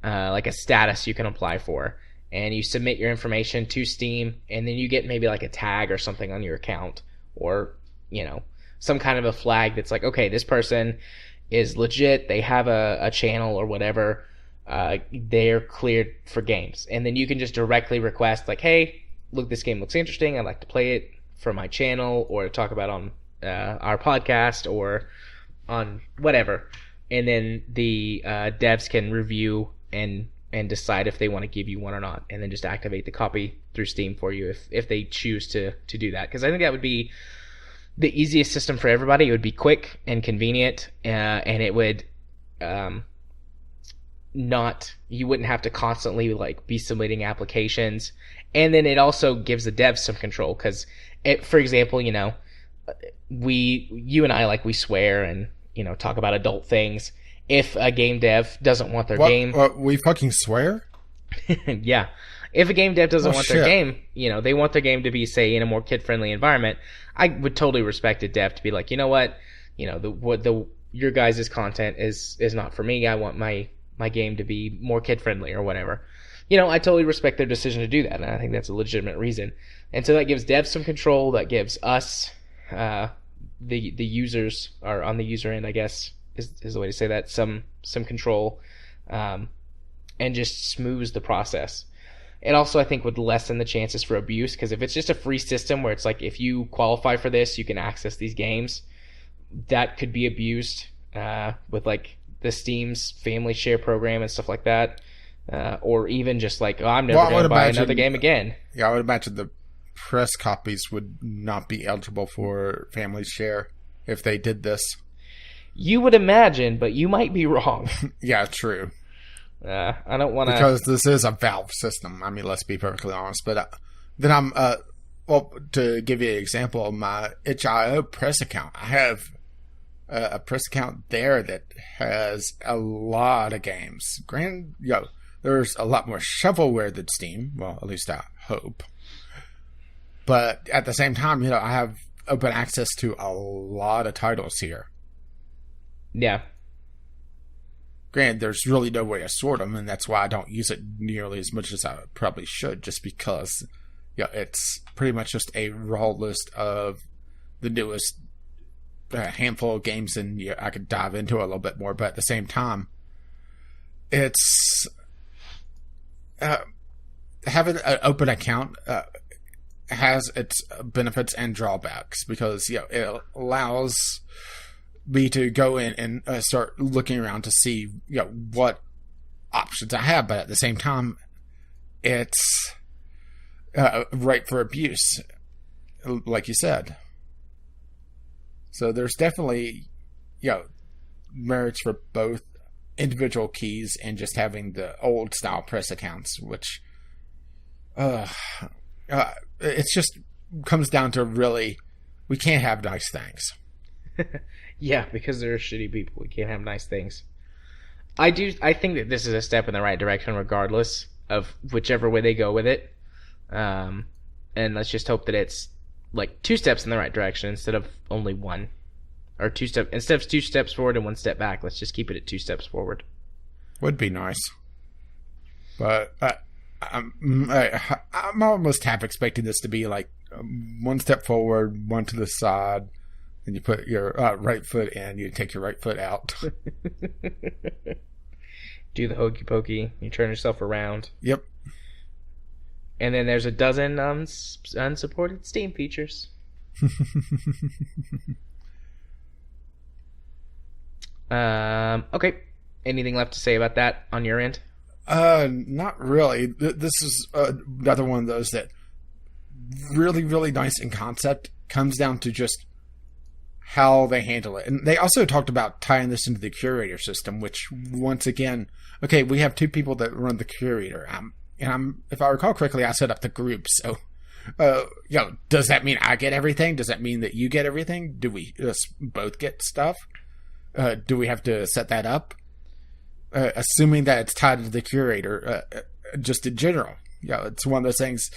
like a status you can apply for, and you submit your information to Steam, and then you get maybe like a tag or something on your account, or some kind of a flag that's like, okay, this person is legit, they have a channel or whatever, they're cleared for games, and then you can just directly request like, hey, look, this game looks interesting, I'd like to play it for my channel, or to talk about on our podcast, or on whatever, and then the devs can review and decide if they want to give you one or not, and then just activate the copy through Steam for you if they choose to do that, because I think that would be the easiest system for everybody. It would be quick and convenient, and it would you wouldn't have to constantly like be submitting applications, and then it also gives the devs some control, because for example, you and I, we swear and talk about adult things. If a game dev doesn't want their game, we fucking swear. Yeah, if a game dev doesn't want their game, they want their game to be, say, in a more kid-friendly environment, I would totally respect a dev to be like, your guys' content is not for me. I want my game to be more kid-friendly or whatever. I totally respect their decision to do that, and I think that's a legitimate reason. And so that gives devs some control. That gives us, the users, or on the user end, I guess is the way to say that, some control, and just smooths the process. It also, I think, would lessen the chances for abuse, because if it's just a free system where it's like, if you qualify for this, you can access these games, that could be abused with like the Steam's family share program and stuff like that, or even just like, I'm never going to buy another game again. Yeah, I would imagine the press copies would not be eligible for family share. if they did this. You would imagine, but you might be wrong. Yeah, true. I don't want to... Because this is a Valve system. I mean, let's be perfectly honest. But then I'm... well, to give you an example, my itch.io press account. I have a press account there that has a lot of games. There's a lot more shovelware than Steam. Well, at least I hope. But at the same time, I have open access to a lot of titles here. Yeah. Granted, there's really no way to sort them, and that's why I don't use it nearly as much as I probably should, just because it's pretty much just a raw list of the newest handful of games, and I could dive into it a little bit more, but at the same time, it's... having an open account has its benefits and drawbacks, because it allows me to go in and start looking around to see what options I have, but at the same time, it's ripe for abuse, like you said. So there's definitely merits for both individual keys and just having the old style press accounts, which it's just comes down to really, we can't have nice things. Yeah, because there are shitty people. We can't have nice things. I think that this is a step in the right direction regardless of whichever way they go with it. And let's just hope that it's like 2 steps in the right direction instead of only one. Or instead of 2 steps forward and 1 step back, let's just keep it at 2 steps forward. Would be nice. But I'm almost half expecting this to be like 1 step forward, 1 to the side, and you put your right foot in, you take your right foot out. Do the hokey pokey, you turn yourself around. Yep. And then there's a dozen unsupported Steam features. Okay. Anything left to say about that on your end? Not really. This is another one of those that really, really nice in concept. Comes down to just how they handle it. And they also talked about tying this into the curator system, which, once again, okay, we have 2 people that run the curator. If I recall correctly, I set up the group. So, does that mean I get everything? Does that mean that you get everything? Do we both get stuff? Do we have to set that up? Assuming that it's tied to the curator, just in general. It's one of those things.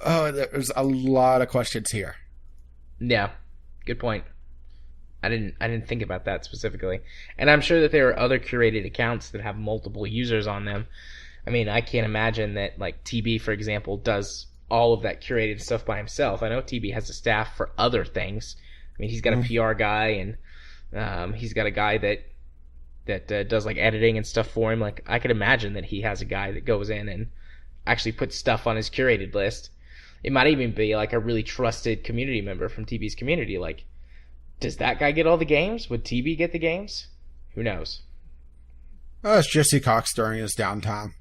Oh, there's a lot of questions here. Yeah, good point. I didn't think about that specifically. And I'm sure that there are other curated accounts that have multiple users on them. I mean, I can't imagine that, like, TB, for example, does all of that curated stuff by himself. I know TB has a staff for other things. I mean, he's got a PR guy, and he's got a guy that does, like, editing and stuff for him. Like, I could imagine that he has a guy that goes in and actually puts stuff on his curated list. It might even be, like, a really trusted community member from TB's community. Like, does that guy get all the games? Would TB get the games? Who knows? It's Jesse Cox during his downtime.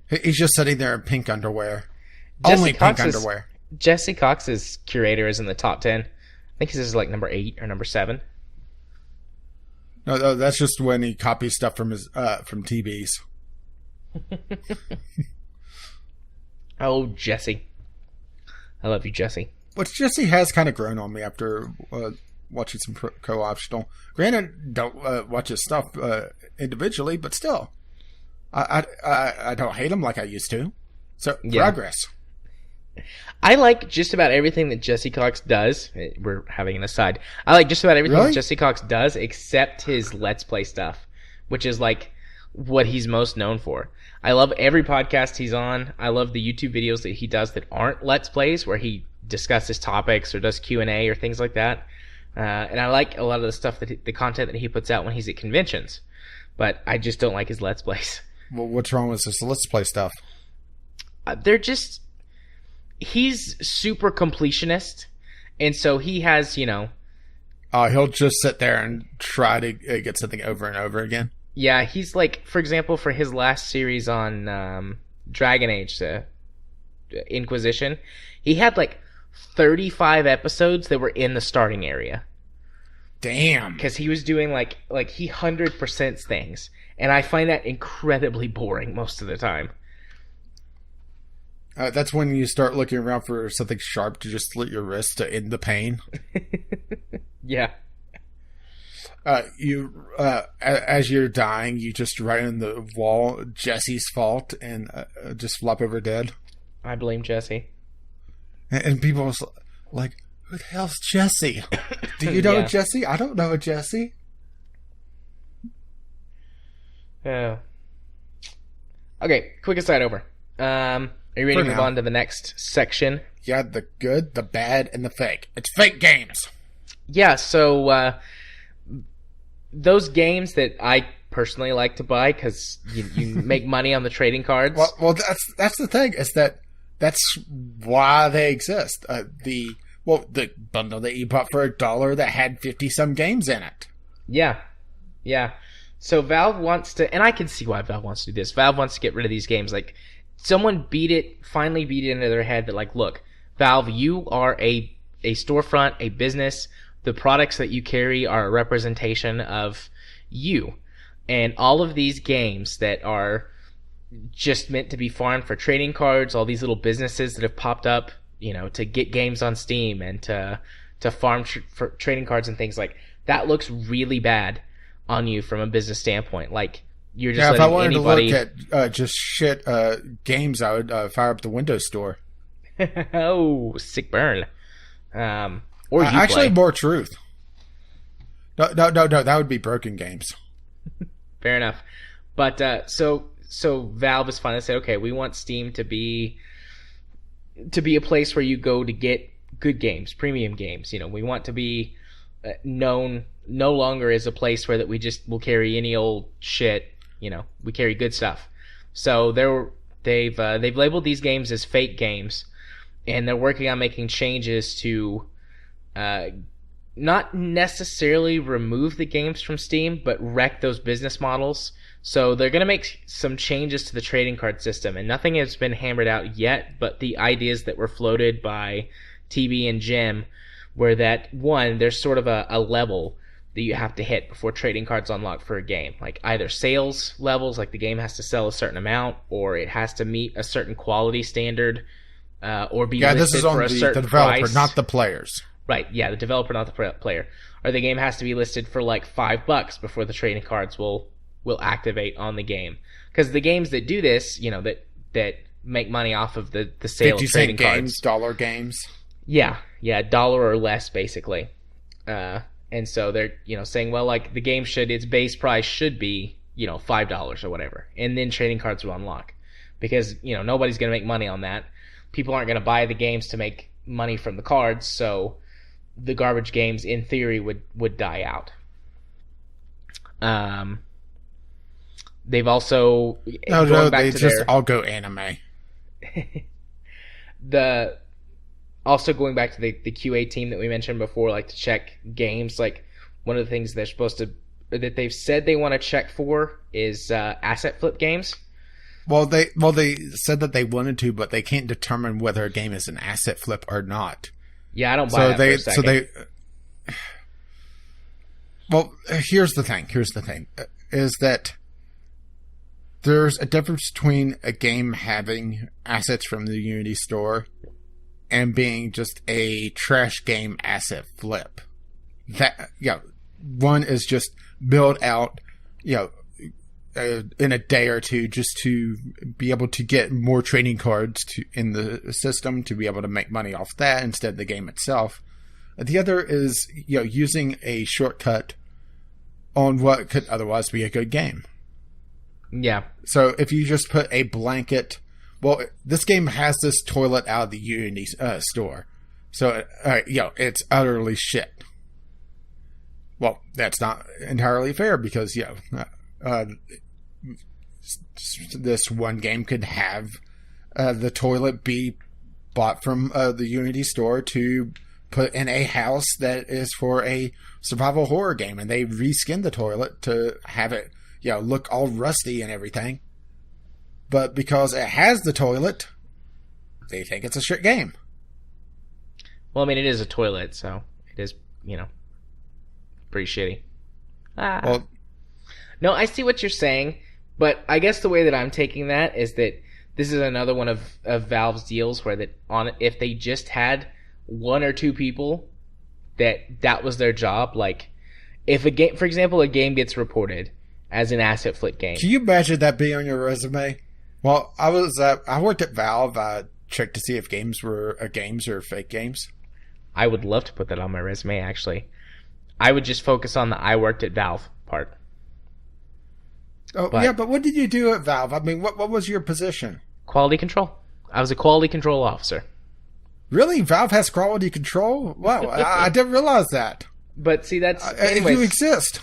He's just sitting there in pink underwear. Only pink underwear. Jesse Cox's curator is in the top 10. I think this is like number 8 or number 7. No, that's just when he copies stuff from his from TB's. Oh, Jesse. I love you, Jesse. But Jesse has kind of grown on me after watching some co-optional. Granted, don't watch his stuff individually, but still. I don't hate him like I used to. So, progress. I like just about everything that Jesse Cox does. We're having an aside. I like just about everything that Jesse Cox does except his Let's Play stuff, which is like what he's most known for. I love every podcast he's on. I love the YouTube videos that he does that aren't Let's Plays, where he discusses topics or does Q&A or things like that. And I like a lot of the stuff, the content that he puts out when he's at conventions. But I just don't like his Let's Plays. Well, what's wrong with this Let's Play stuff? They're just... He's super completionist, and so he has, he'll just sit there and try to get something over and over again? Yeah, he's like, for example, for his last series on Dragon Age, Inquisition, he had like 35 episodes that were in the starting area. Damn. Because he was doing like he 100% things. And I find that incredibly boring most of the time. That's when you start looking around for something sharp to just slit your wrist to end the pain. Yeah. As you're dying, you just write on the wall, Jesse's fault, and just flop over dead. I blame Jesse. And people are like, who the hell's Jesse? Do you know a Jesse? I don't know a Jesse. Yeah. Okay, quick aside over. Are you ready to move on to the next section? Yeah, the good, the bad, and the fake. It's fake games. Yeah, so those games that I personally like to buy because you make money on the trading cards. Well, that's the thing, is that's why they exist. The bundle that you bought for $1 that had 50-some games in it. Yeah. So Valve wants to, and I can see why Valve wants to do this. Valve wants to get rid of these games. Like, someone finally beat it into their head that, like, look, Valve, you are a storefront, a business. The products that you carry are a representation of you. And all of these games that are just meant to be farmed for trading cards, all these little businesses that have popped up, to get games on Steam and to farm for trading cards and things, like, that looks really bad on you from a business standpoint. Like, you're just if I wanted anybody... to look at just shit games, I would fire up the Windows Store. Oh, sick burn. Or actually, more truth. No, that would be broken games. Fair enough. But so Valve is finally said, okay, we want Steam to be a place where you go to get good games, premium games. We want to be known no longer as a place where that we just will carry any old shit. We carry good stuff. So they've labeled these games as fake games, and they're working on making changes to not necessarily remove the games from Steam, but wreck those business models. So they're going to make some changes to the trading card system, and nothing has been hammered out yet, but the ideas that were floated by TB and Jim were that, one, there's sort of a level that you have to hit before trading cards unlock for a game. Like, either sales levels, like the game has to sell a certain amount, or it has to meet a certain quality standard, or be listed for a certain price. Yeah, this is on the developer, not the players. Right, yeah, the developer, not the player. Or the game has to be listed for like $5 before the trading cards will activate on the game. Because the games that do this, that make money off of the sale of trading cards. $dollar games. Yeah, $1 or less, basically. And so they're, saying, well, like, the game its base price should be, $5 or whatever. And then trading cards will unlock. Because, nobody's going to make money on that. People aren't going to buy the games to make money from the cards, so the garbage games, in theory, would die out. They've also... they just all go anime. Also, going back to the QA team that we mentioned before, like, to check games, like, one of the things that they've said they want to check for is asset flip games. Well, they said that they wanted to, but they can't determine whether a game is an asset flip or not. Yeah, I don't buy that for a second. Well, here's the thing, is that there's a difference between a game having assets from the Unity store and being just a trash game asset flip. That, one is just build out, in a day or two, just to be able to get more trading cards in the system to be able to make money off that instead of the game itself. The other is, using a shortcut on what could otherwise be a good game. Yeah. So if you just put a blanket, this game has this toilet out of the Unity store, so it's utterly shit. Well, that's not entirely fair because this one game could have the toilet be bought from the Unity store to put in a house that is for a survival horror game, and they reskin the toilet to have it look all rusty and everything. But because it has the toilet, they think it's a shit game. Well, I mean, it is a toilet, so it is, pretty shitty. Well, no, I see what you're saying, but I guess the way that I'm taking that is that this is another one of Valve's deals where if they just had one or two people that was their job, like if a game, for example, a game gets reported as an asset flip game. Can you imagine that being on your resume? Well, I worked at Valve. I checked to see if games were games or fake games. I would love to put that on my resume, actually. I would just focus on the I worked at Valve part. Oh, but what did you do at Valve? I mean, what was your position? Quality control. I was a quality control officer. Really? Valve has quality control? Wow, I didn't realize that. But see, that's... you exist.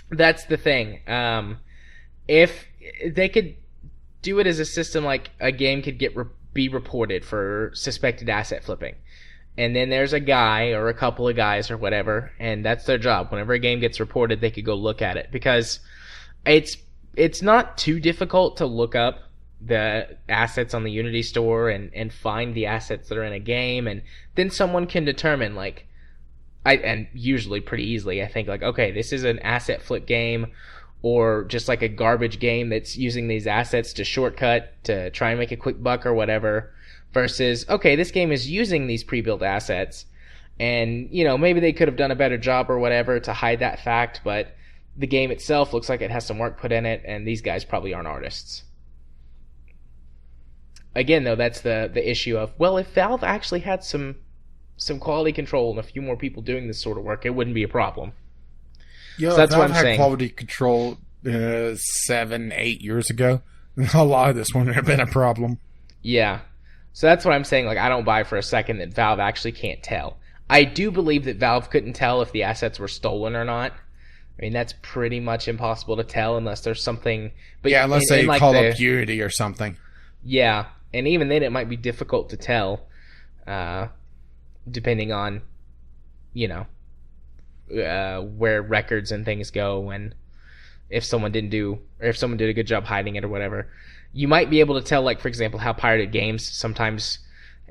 That's the thing. If they could do it as a system, like a game could be reported for suspected asset flipping. And then there's a guy or a couple of guys or whatever, and that's their job. Whenever a game gets reported, they could go look at it. Because it's not too difficult to look up the assets on the Unity store and find the assets that are in a game, and then someone can determine, like, and usually pretty easily, I think, like, okay, this is an asset flip game, or just like a garbage game that's using these assets to shortcut to try and make a quick buck or whatever, versus, okay, this game is using these pre-built assets, and, maybe they could have done a better job or whatever to hide that fact, but the game itself looks like it has some work put in it, and these guys probably aren't artists. Again, though, that's the issue of, well, if Valve actually had some quality control and a few more people doing this sort of work, it wouldn't be a problem. So that's what I'm saying. Quality control 7-8 years ago, a lot of this wouldn't have been a problem. Yeah. So that's what I'm saying. Like, I don't buy for a second that Valve actually can't tell. I do believe that Valve couldn't tell if the assets were stolen or not. I mean, that's pretty much impossible to tell unless there's something... But yeah, unless they call up Unity or something. Yeah, and even then it might be difficult to tell, depending on, where records and things go, and if someone did a good job hiding it or whatever. You might be able to tell, like, for example, how pirated games sometimes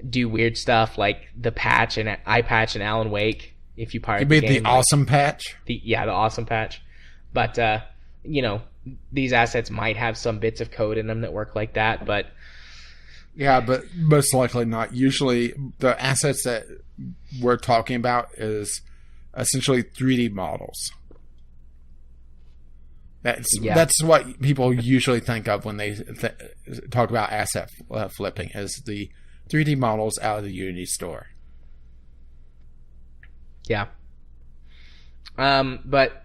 do weird stuff, like the patch and iPatch and Alan Wake. If you pirate the game, the awesome patch? The awesome patch. But, these assets might have some bits of code in them that work like that, but... Yeah, but most likely not. Usually, the assets that we're talking about is essentially 3D models. That's what people usually think of when they talk about asset flipping, is the 3D models out of the Unity store. Yeah. But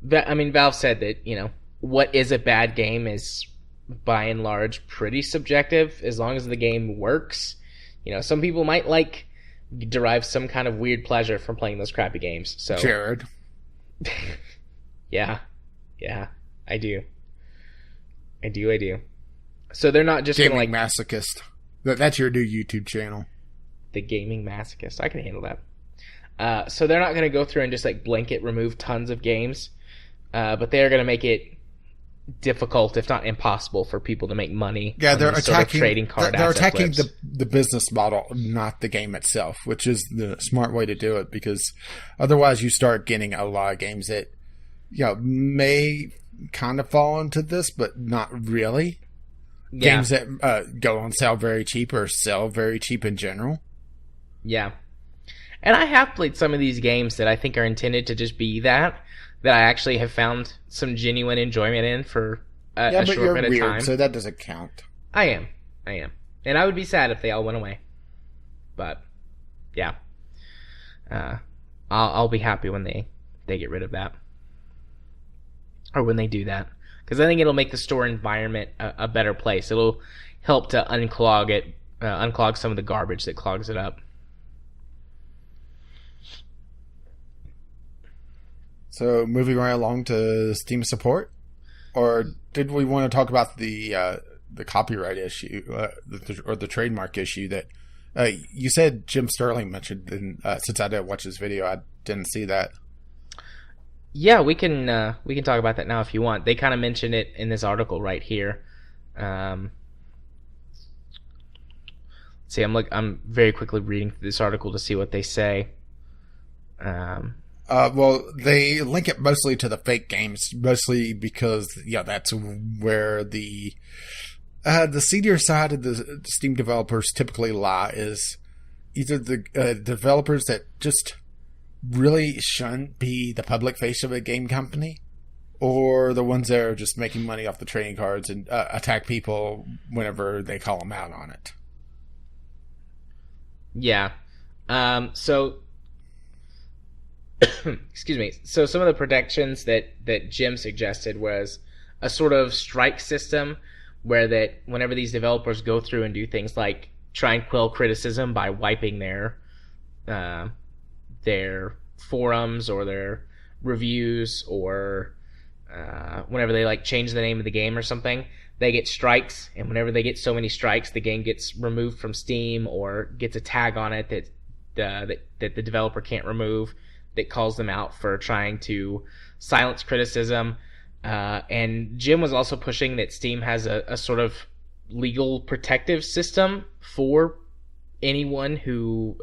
Valve said that, what is a bad game is, by and large, pretty subjective, as long as the game works. Some people might derive some kind of weird pleasure from playing those crappy games. So Jared. Yeah, I do. So they're not just Gaming Masochist. That's your new YouTube channel. The Gaming Masochist. I can handle that. So they're not going to go through and just blanket remove tons of games, but they are going to make it difficult, if not impossible, for people to make money. Yeah, they're attacking trading card. They're attacking the business model, not the game itself, which is the smart way to do it. Because otherwise, you start getting a lot of games that may kind of fall into this, but not really. Yeah. Games that go on sale very cheap or sell very cheap in general. Yeah, and I have played some of these games that I think are intended to just be that I actually have found some genuine enjoyment in for a short bit of time. So that doesn't count. I am. And I would be sad if they all went away. But, yeah. I'll be happy when they get rid of that. Or when they do that. Because I think it'll make the store environment a better place. It'll help to unclog some of the garbage that clogs it up. So, moving right along to Steam support, or did we want to talk about the copyright issue or the trademark issue that you said Jim Sterling mentioned? And since I didn't watch his video, I didn't see that. Yeah, we can talk about that now if you want. They kind of mentioned it in this article right here. Let's See, I'm very quickly reading through this article to see what they say. Well, they link it mostly to the fake games, mostly because that's where the seedier side of the Steam developers typically lie, is either the developers that just really shouldn't be the public face of a game company, or the ones that are just making money off the trading cards and attack people whenever they call them out on it. Yeah. So, excuse me. So some of the protections that Jim suggested was a sort of strike system, where that whenever these developers go through and do things like try and quell criticism by wiping their forums or their reviews, or whenever they like change the name of the game or something, they get strikes, and whenever they get so many strikes, the game gets removed from Steam or gets a tag on it that the developer can't remove, that calls them out for trying to silence criticism. And Jim was also pushing that Steam has a sort of legal protective system for anyone who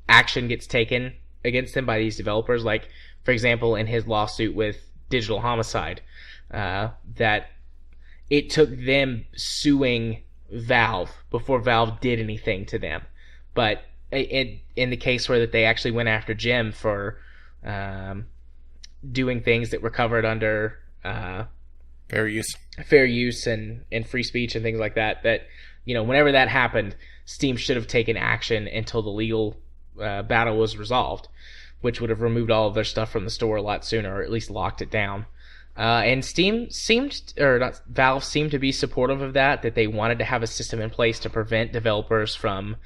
action gets taken against them by these developers. Like, for example, in his lawsuit with Digital Homicide, that it took them suing Valve before Valve did anything to them. But in the case where that they actually went after Jim for doing things that were covered under fair use and free speech and things like that, whenever that happened, Steam should have taken action until the legal battle was resolved, which would have removed all of their stuff from the store a lot sooner, or at least locked it down. And Valve seemed to be supportive of that they wanted to have a system in place to prevent developers from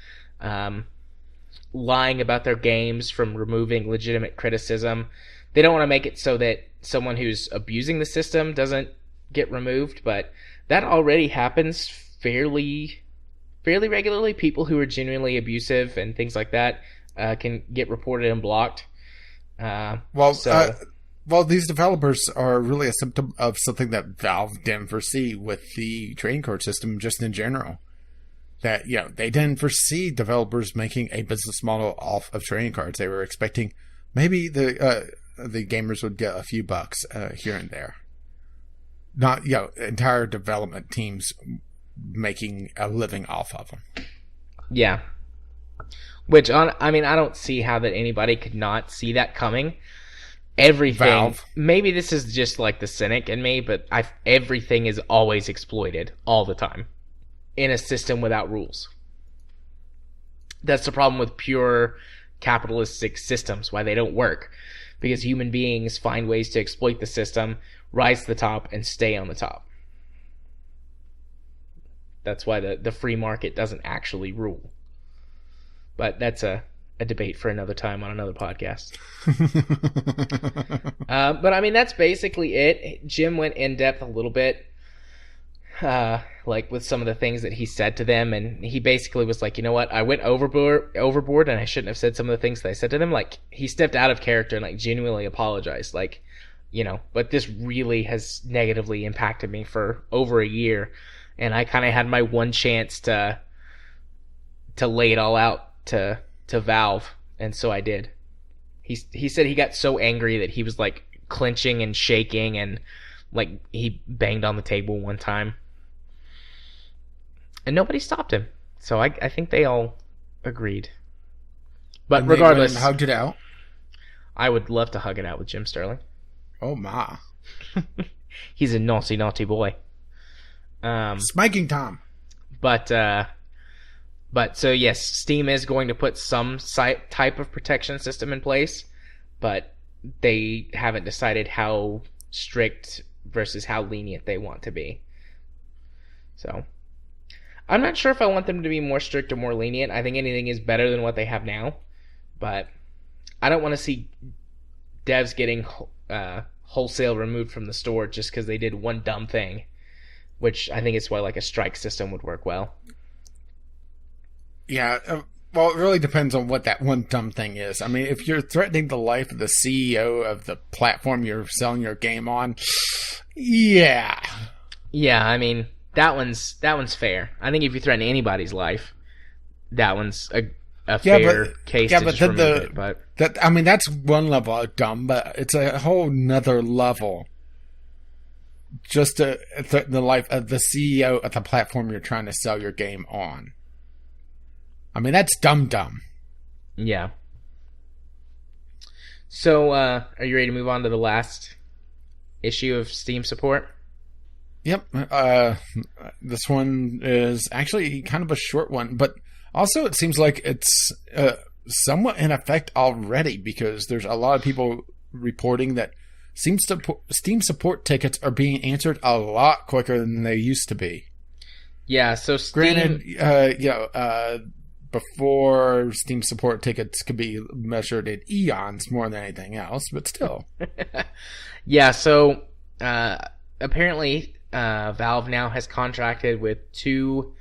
lying about their games, from removing legitimate criticism. They don't want to make it so that someone who's abusing the system doesn't get removed, but that already happens fairly regularly. People who are genuinely abusive and things like that can get reported and blocked. Well, these developers are really a symptom of something that Valve didn't foresee with the trading card system just in general. That, they didn't foresee developers making a business model off of trading cards. They were expecting maybe the gamers would get a few bucks here and there. Not, entire development teams making a living off of them. Yeah. Which, I don't see how that anybody could not see that coming. Everything. Valve. Maybe this is just like the cynic in me, but everything is always exploited all the time in a system without rules. That's the problem with pure capitalistic systems, why they don't work. Because human beings find ways to exploit the system, rise to the top, and stay on the top. That's why the free market doesn't actually rule. But that's a debate for another time on another podcast. But that's basically it. Jim went in depth a little bit, like with some of the things that he said to them, and he basically was like, you know what, I went overboard, and I shouldn't have said some of the things that I said to them. Like, he stepped out of character and genuinely apologized. But this really has negatively impacted me for over a year, and I kind of had my one chance to lay it all out to Valve, and so I did. He said he got so angry that he was clenching and shaking, and he banged on the table one time, and nobody stopped him. So I think they all agreed. But and regardless, they hugged it out. I would love to hug it out with Jim Sterling. Oh my! He's a naughty boy. Spanking Tom. But so yes, Steam is going to put some type of protection system in place, but they haven't decided how strict versus how lenient they want to be. So I'm not sure if I want them to be more strict or more lenient. I think anything is better than what they have now, but I don't want to see devs getting wholesale removed from the store just because they did one dumb thing, which I think is why a strike system would work well. Yeah, well, it really depends on what that one dumb thing is. If you're threatening the life of the CEO of the platform you're selling your game on, yeah. Yeah, that one's fair. I think if you threaten anybody's life, that one's a fair case to just remove it. But that's one level of dumb, but it's a whole nother level. Just the life of the CEO of the platform you're trying to sell your game on. I mean, that's dumb. Yeah. So, are you ready to move on to the last issue of Steam support? Yep. This one is actually kind of a short one, but also it seems like it's somewhat in effect already, because there's a lot of people reporting that Steam support tickets are being answered a lot quicker than they used to be. Yeah, so Steam... Granted, before, Steam support tickets could be measured in eons more than anything else, but still. Yeah, so apparently Valve now has contracted with 2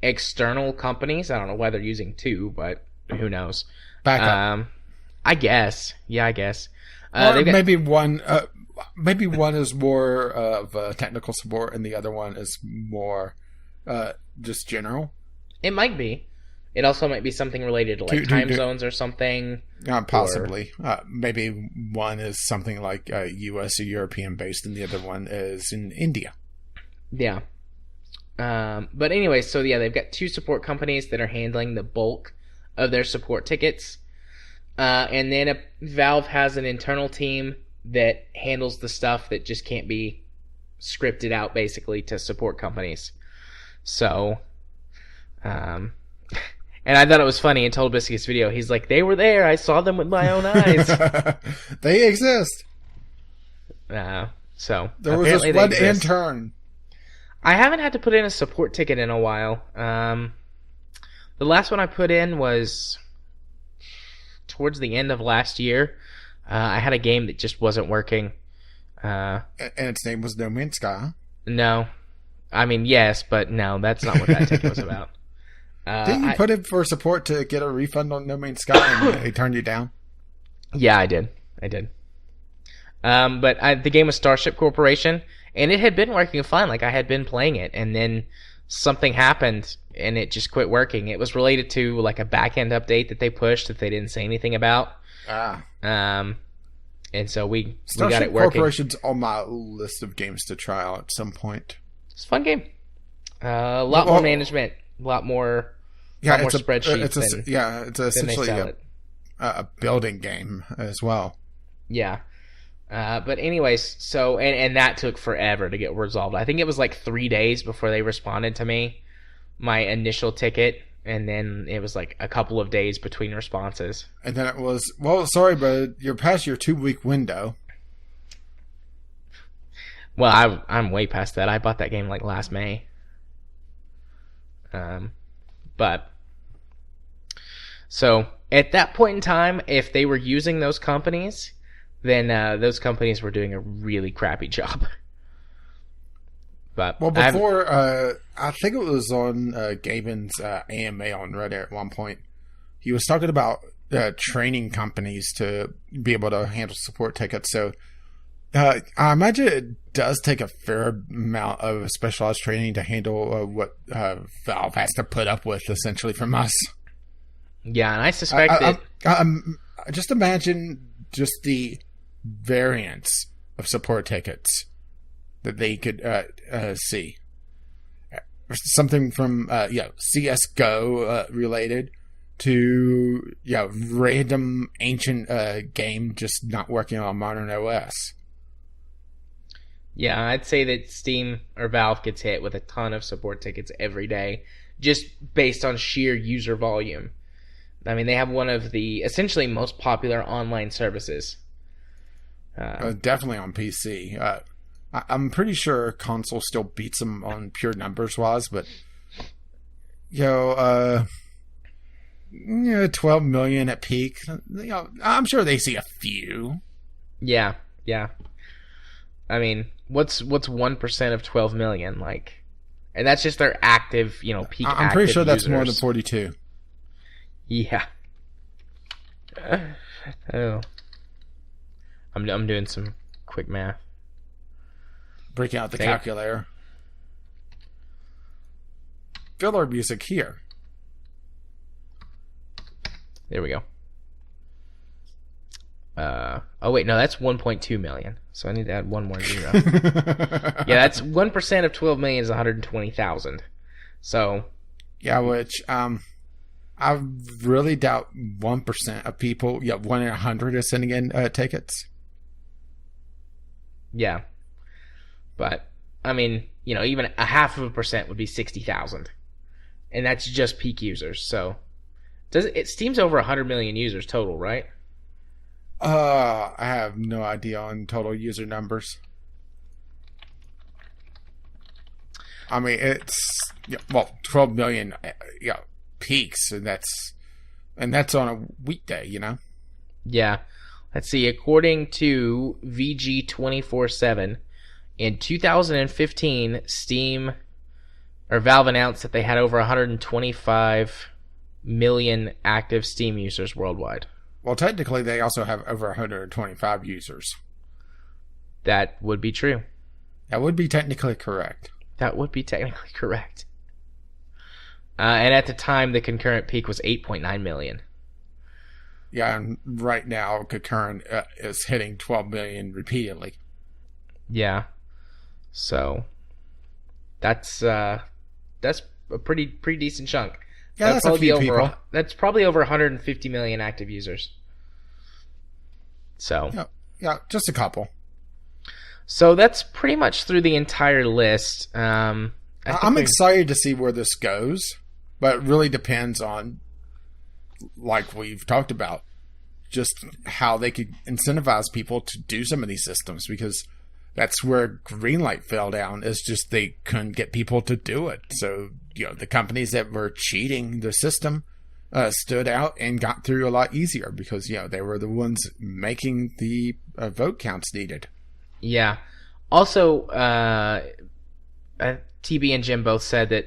external companies. I don't know why they're using 2, but who knows. Backup. I guess. Yeah, I guess. Or maybe one is more of technical support and the other one is more just general. It might be. It also might be something related to like time zones or something. Possibly. Maybe one is something like U.S. or European based and the other one is in India. Yeah. But anyway, so yeah, they've got 2 support companies that are handling the bulk of their support tickets. And then Valve has an internal team that handles the stuff that just can't be scripted out basically to support companies. So, and I thought it was funny in TotalBiscuit's video. He's like, they were there. I saw them with my own eyes. They exist. So there was this one intern. I haven't had to put in a support ticket in a while. The last one I put in was towards the end of last year. I had a game that just wasn't working. And its name was No Man's Sky. No. I mean, yes, but no, that's not what that ticket was about. Didn't you put in for support to get a refund on No Man's Sky and they turned you down? Yeah, I did. But the game was Starship Corporation, and it had been working fine. Like, I had been playing it, and then something happened, and it just quit working. It was related to, like, a back-end update that they pushed that they didn't say anything about. And so we got it working. Starship Corporation's on my list of games to try out at some point. It's a fun game. A lot more management. A lot more spreadsheets. It's essentially a building game as well. Yeah. But anyways, so and that took forever to get resolved. I think it was like 3 days before they responded to me, my initial ticket, and then it was like a couple of days between responses. And then it was, well, sorry, but you're past your 2-week window. Well, I'm way past that. I bought that game like last May. But so at that point in time, if they were using those companies, then those companies were doing a really crappy job. But before I think it was on Gaben's AMA on Reddit at one point, he was talking about training companies to be able to handle support tickets. So I imagine it does take a fair amount of specialized training to handle what Valve has to put up with, essentially, from us. Yeah, and I suspect that... just imagine just the variance of support tickets that they could see. Something from CSGO related to random ancient game just not working on modern OS. Yeah, I'd say that Steam or Valve gets hit with a ton of support tickets every day, just based on sheer user volume. I mean, they have one of the essentially most popular online services. Definitely on PC. I'm pretty sure console still beats them on pure numbers wise, but 12 million at peak. I'm sure they see a few. Yeah. I mean, what's 1% of 12 million like? And that's just their active, peak. I'm pretty sure that's users. more than 42. Yeah. Oh. I'm doing some quick math. Breaking out the calculator. Filler music here. There we go. Oh wait, no, that's 1.2 million. So I need to add one more zero. Yeah, that's 1% of 12 million is 120,000. So yeah, which I really doubt 1% of people, 1 in 100 is sending in tickets. Yeah. But I mean, even 0.5% would be 60,000. And that's just peak users. So Steam's over 100 million users total, right? I have no idea on total user numbers. I mean, it's 12 million peaks, and that's on a weekday, Yeah. Let's see. According to VG 24/7, in 2015, Steam or Valve announced that they had over 125 million active Steam users worldwide. Well, technically, they also have over 125 users. That would be true. That would be technically correct. That would be technically correct. And at the time, the concurrent peak was 8.9 million. Yeah, and right now, concurrent is hitting 12 million repeatedly. Yeah. So that's a pretty decent chunk. Yeah, that's a few people. That's probably over 150 million active users. So yeah, just a couple. So that's pretty much through the entire list. I'm excited to see where this goes, but it really depends on, like we've talked about, just how they could incentivize people to do some of these systems, because that's where Greenlight fell down, is just they couldn't get people to do it. So, the companies that were cheating the system stood out and got through a lot easier because, they were the ones making the vote counts needed. Yeah. Also, TB and Jim both said that,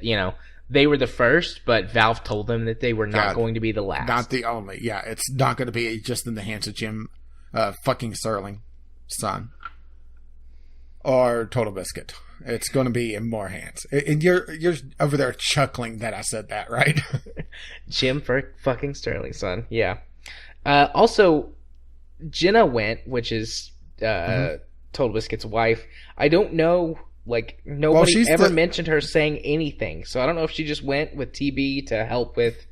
they were the first, but Valve told them that they were not going to be the last. Not the only. Yeah, it's not going to be just in the hands of Jim fucking Sterling, son. Or TotalBiscuit. It's going to be in more hands. And you're over there chuckling that I said that, right? Jim fucking Sterling, son. Yeah. Also, Jenna went, which is TotalBiscuit's wife. I don't know, nobody ever mentioned her saying anything. So I don't know if she just went with TB to help with,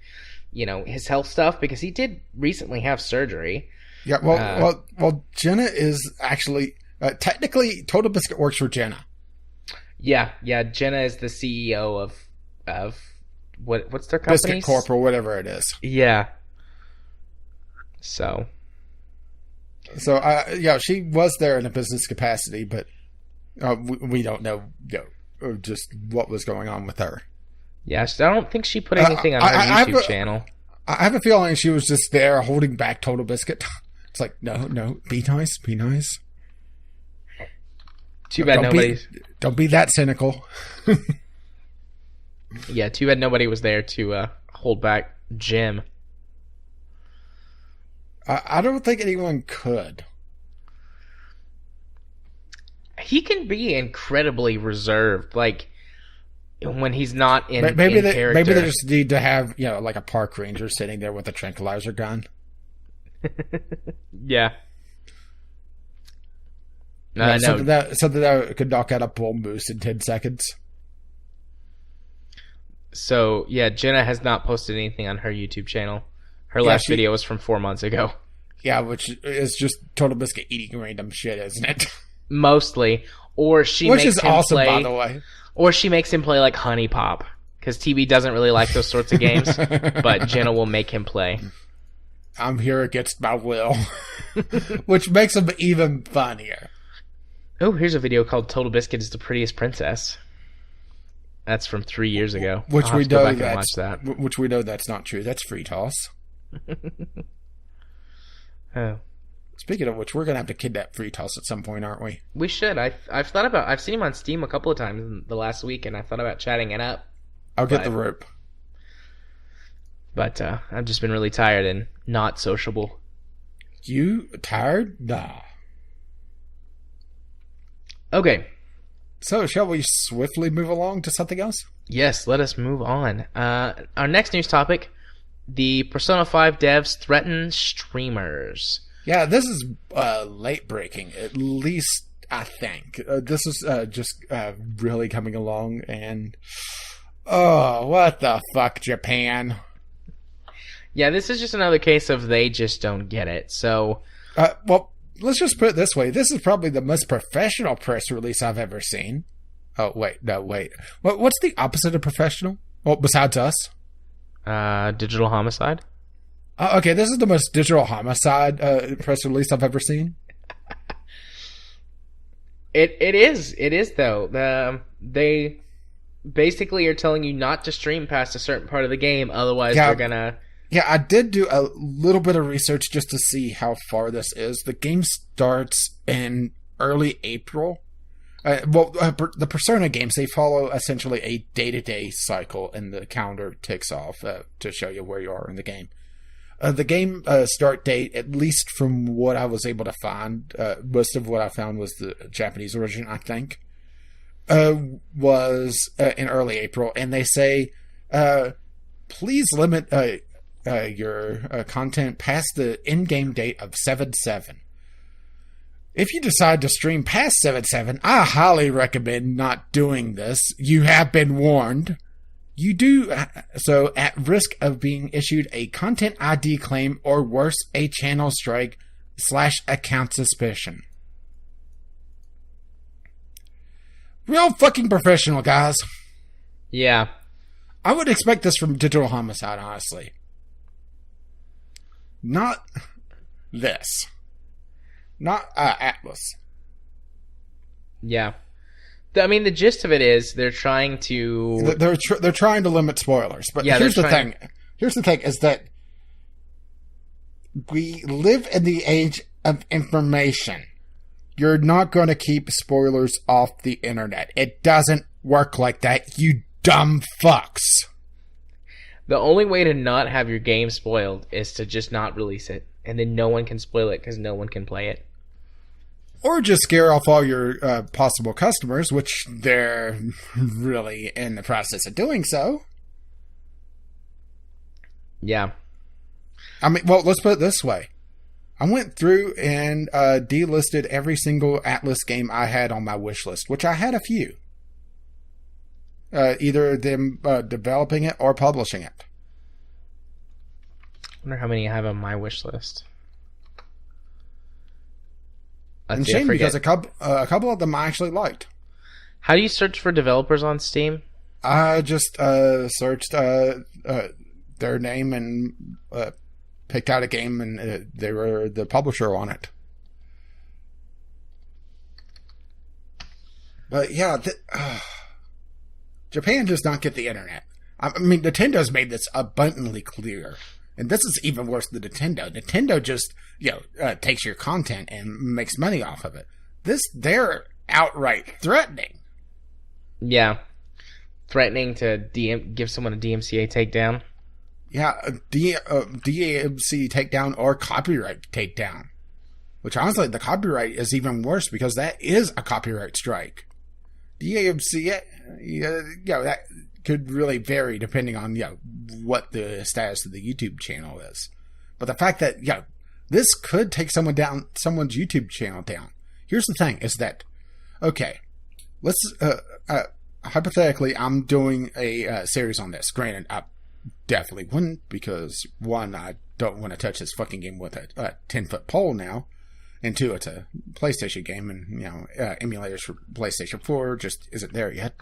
his health stuff, because he did recently have surgery. Yeah, well, Jenna is actually... technically, TotalBiscuit works for Jenna. Yeah, Jenna is the CEO of what's their company? Biscuit Corp or whatever it is. Yeah. So, she was there in a business capacity, but we don't know, just what was going on with her. Yeah, I don't think she put anything on her YouTube channel. I have a feeling she was just there holding back TotalBiscuit. It's like, no, be nice. Too bad Don't be that cynical. Yeah, too bad nobody was there to hold back Jim. I don't think anyone could. He can be incredibly reserved, when he's not in character. Maybe they just need to have, like a park ranger sitting there with a tranquilizer gun. Yeah. Something that could knock out a bull moose in 10 seconds. So, yeah, Jenna has not posted anything on her YouTube channel. Her last video was from 4 months ago. Yeah, which is just TotalBiscuit eating random shit, isn't it? Mostly. Or she which makes is him awesome, play, by the way. Or she makes him play like Honey Pop. Because TB doesn't really like those sorts of games. But Jenna will make him play. I'm here against my will. Which makes him even funnier. Oh, here's a video called TotalBiscuit is the Prettiest Princess. That's from 3 years ago. Which we know that's not true. That's free toss. Oh. Speaking of which, we're gonna have to kidnap free toss at some point, aren't we? We should. I've thought about. I've seen him on Steam a couple of times in the last week, and I thought about chatting it up. I'll get the rope. But I've just been really tired and not sociable. You tired? Nah. Okay. So, shall we swiftly move along to something else? Yes, let us move on. Our next news topic The Persona 5 devs threaten streamers. Yeah, this is late breaking, at least I think. This is just really coming along, and oh, what the fuck, Japan? Yeah, this is just another case of they just don't get it. So, well, let's just put it this way. This is probably the most professional press release I've ever seen. Oh, wait. What's the opposite of professional? Well, besides us? Digital homicide. Okay, this is the most digital homicide press release I've ever seen. It is though. They basically are telling you not to stream past a certain part of the game, otherwise they're gonna. Yeah, I did do a little bit of research just to see how far this is. The game starts in early April. The Persona games, they follow essentially a day-to-day cycle, and the calendar ticks off to show you where you are in the game. The game start date, at least from what I was able to find, most of what I found was the Japanese version, I think, was in early April. And they say, please limit your content past the in-game date of 7/7. If you decide to stream past 7/7, I highly recommend not doing this. You have been warned. You do so at risk of being issued a content ID claim or worse, a channel strike / account suspicion. Real fucking professional, guys. Yeah. I would expect this from Digital Homicide, honestly. Not this. Not Atlas. Yeah. I mean, the gist of it is they're trying to... They're trying to limit spoilers. But yeah, here's the thing. Here's the thing is that we live in the age of information. You're not going to keep spoilers off the internet. It doesn't work like that, you dumb fucks. The only way to not have your game spoiled is to just not release it. And then no one can spoil it because no one can play it. Or just scare off all your possible customers, which they're really in the process of doing so. Yeah. I mean, well, let's put it this way. I went through and delisted every single Atlas game I had on my wish list, which I had a few. Either them developing it or publishing it. I wonder how many I have on my wish list. And shame because a couple of them I actually liked. How do you search for developers on Steam? I just searched their name and picked out a game, and they were the publisher on it. But yeah, Japan does not get the internet. I mean, Nintendo's made this abundantly clear. And this is even worse than Nintendo. Nintendo just, takes your content and makes money off of it. They're outright threatening. Yeah. Threatening to give someone a DMCA takedown. Yeah, DMC takedown or copyright takedown. Which honestly, the copyright is even worse because that is a copyright strike. DMCA, that could really vary depending on what the status of the YouTube channel is. But the fact that this could take someone's YouTube channel down. Here's the thing: is that okay? Let's hypothetically, I'm doing a series on this. Granted, I definitely wouldn't because one, I don't want to touch this fucking game with a 10-foot pole now, and two, it's a PlayStation game, and emulators for PlayStation 4 just isn't there yet.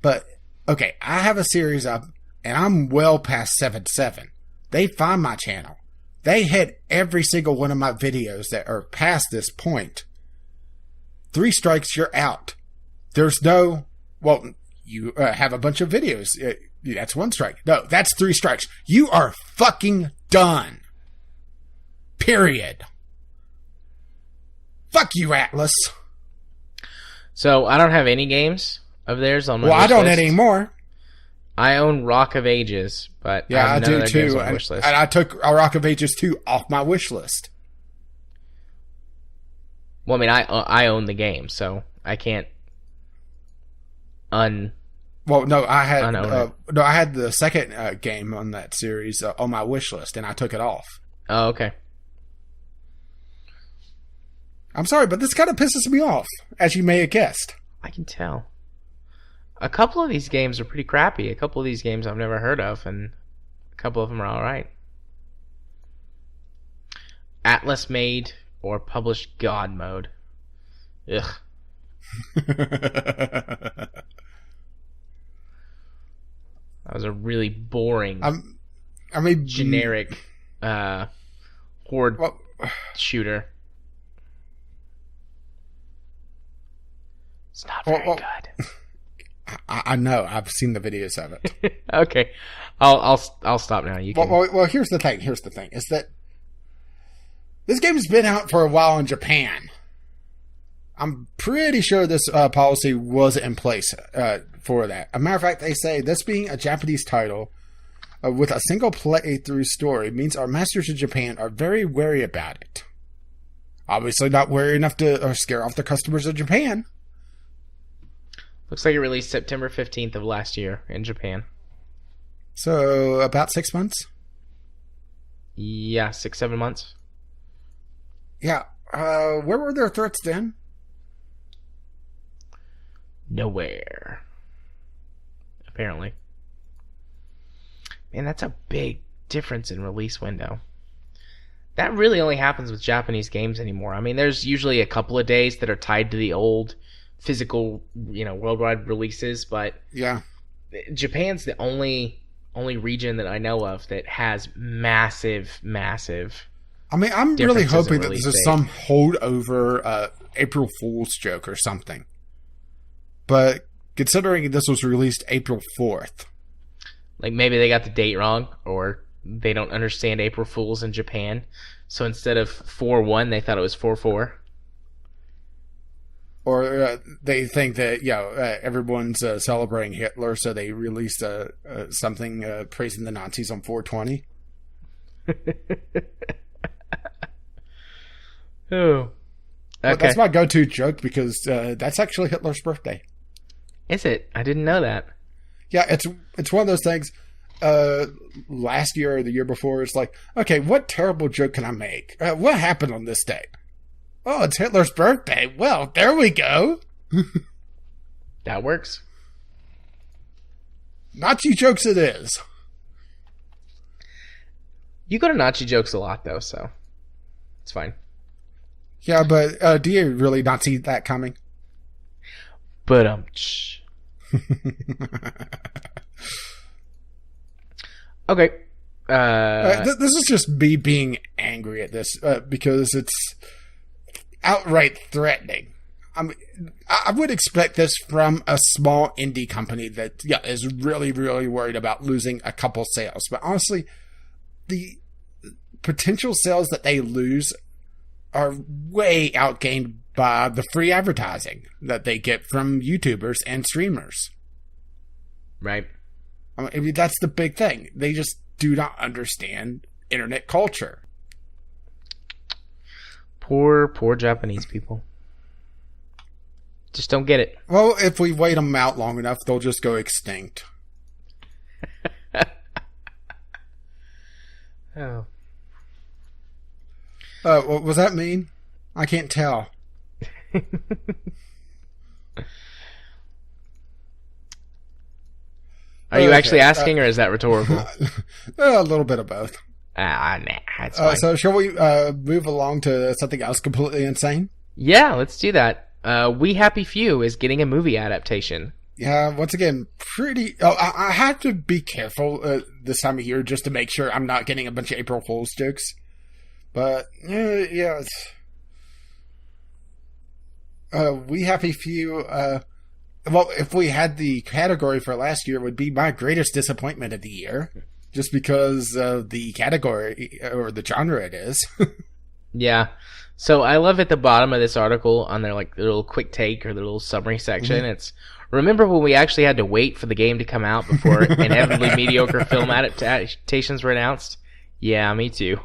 But okay, I have a series up, and I'm well past 7/7. They find my channel. They hit every single one of my videos that are past this point. 3 strikes, you're out. There's no, well, you have a bunch of videos. That's 1 strike. No, that's 3 strikes. You are fucking done. Period. Fuck you, Atlas. So, I don't have any games of theirs on my wish list. Well, I don't anymore. I own Rock of Ages, but I do too. And I took Rock of Ages 2 off my wish list. Well, I mean, I own the game, so I can't Well, no, I had the second game on that series on my wish list, and I took it off. Oh, okay. I'm sorry, but this kind of pisses me off, as you may have guessed. I can tell. A couple of these games are pretty crappy. A couple of these games I've never heard of, and a couple of them are alright. Atlas made or published God mode. Ugh. That was a really boring, generic horde shooter. It's not very good. I know. I've seen the videos of it. Okay, I'll stop now. You can. Well, here's the thing. Is that this game's been out for a while in Japan. I'm pretty sure this policy was in place for that. As a matter of fact, they say this being a Japanese title with a single playthrough story means our masters in Japan are very wary about it. Obviously not wary enough to scare off the customers of Japan. Looks like it released September 15th of last year in Japan. So, about 6 months? Yeah, 6-7 months. Yeah. Where were their threats then? Nowhere. Apparently. Man, that's a big difference in release window. That really only happens with Japanese games anymore. I mean, there's usually a couple of days that are tied to the old physical, worldwide releases, but yeah, Japan's the only region that I know of that has massive. I mean, I'm really hoping that this is some holdover April Fool's joke or something. But considering this was released April 4th, like maybe they got the date wrong, or they don't understand April Fools in Japan, so instead of 4/1, they thought it was 4/4. Or they think that everyone's celebrating Hitler, so they released something praising the Nazis on 4/20. Oh, okay. Well, that's my go-to joke because that's actually Hitler's birthday. Is it? I didn't know that. Yeah, it's one of those things. Last year or the year before, it's like, okay, what terrible joke can I make? What happened on this day? Oh, it's Hitler's birthday. Well, there we go. That works. Nazi jokes it is. You go to Nazi jokes a lot, though, so it's fine. Yeah, but do you really not see that coming? But okay. This is just me being angry at this because it's outright threatening. I mean, I would expect this from a small indie company that is really, really worried about losing a couple sales. But honestly, the potential sales that they lose are way outgained by the free advertising that they get from YouTubers and streamers. Right. I mean, that's the big thing. They just do not understand internet culture. Poor Japanese people. Just don't get it. Well, if we wait them out long enough, they'll just go extinct. Oh. What was that mean? I can't tell. Are you actually asking, or is that rhetorical? A little bit of both. Nah, that's fine. So shall we move along to something else completely insane? Yeah, let's do that. We Happy Few is getting a movie adaptation. Yeah, once again, pretty... Oh, I have to be careful this time of year just to make sure I'm not getting a bunch of April Fool's jokes. But, yeah, it's... We Happy Few... well, if we had the category for last year, it would be my greatest disappointment of the year. Just because of the category, or the genre it is. Yeah. So I love at the bottom of this article, on their little quick take, or the little summary section, mm-hmm. It's, remember when we actually had to wait for the game to come out before inevitably mediocre film adaptations were announced? Yeah, me too.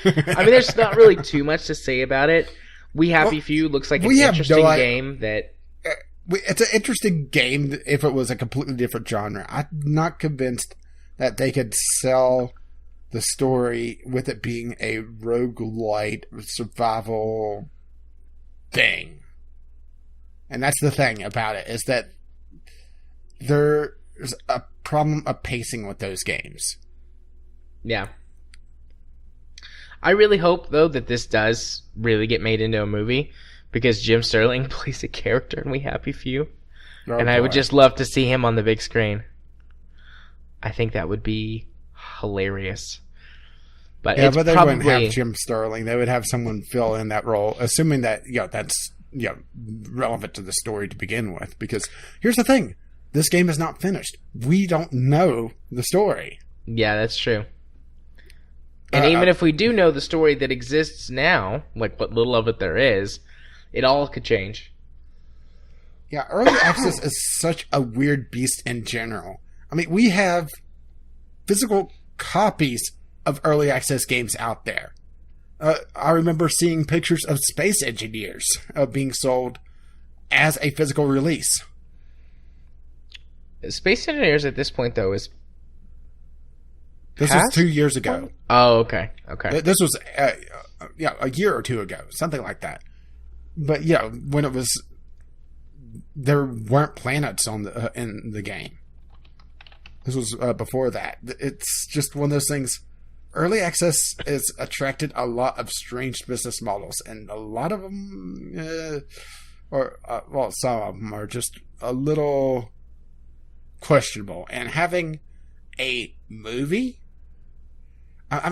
I mean, there's not really too much to say about it. We Happy Few looks like an interesting game that... It's an interesting game if it was a completely different genre. I'm not convinced that they could sell the story with it being a roguelite survival thing. And that's the thing about it, is that there's a problem of pacing with those games. Yeah. I really hope, though, that this does really get made into a movie, because Jim Sterling plays a character in We Happy Few. And I would just love to see him on the big screen. I think that would be hilarious. But yeah, but they wouldn't have Jim Sterling. They would have someone fill in that role, assuming that that's relevant to the story to begin with. Because here's the thing. This game is not finished. We don't know the story. Yeah, that's true. And even if we do know the story that exists now, like what little of it there is, it all could change. Yeah, early access is such a weird beast in general. I mean, we have physical copies of early access games out there. I remember seeing pictures of Space Engineers being sold as a physical release. Space Engineers at this point, though, is... This was 2 years ago. Oh, okay. Okay. This was a year or two ago, something like that. But when it was, there weren't planets on in the game. This was before that. It's just one of those things. Early access has attracted a lot of strange business models, and a lot of them, some of them are just a little questionable. And having a movie, I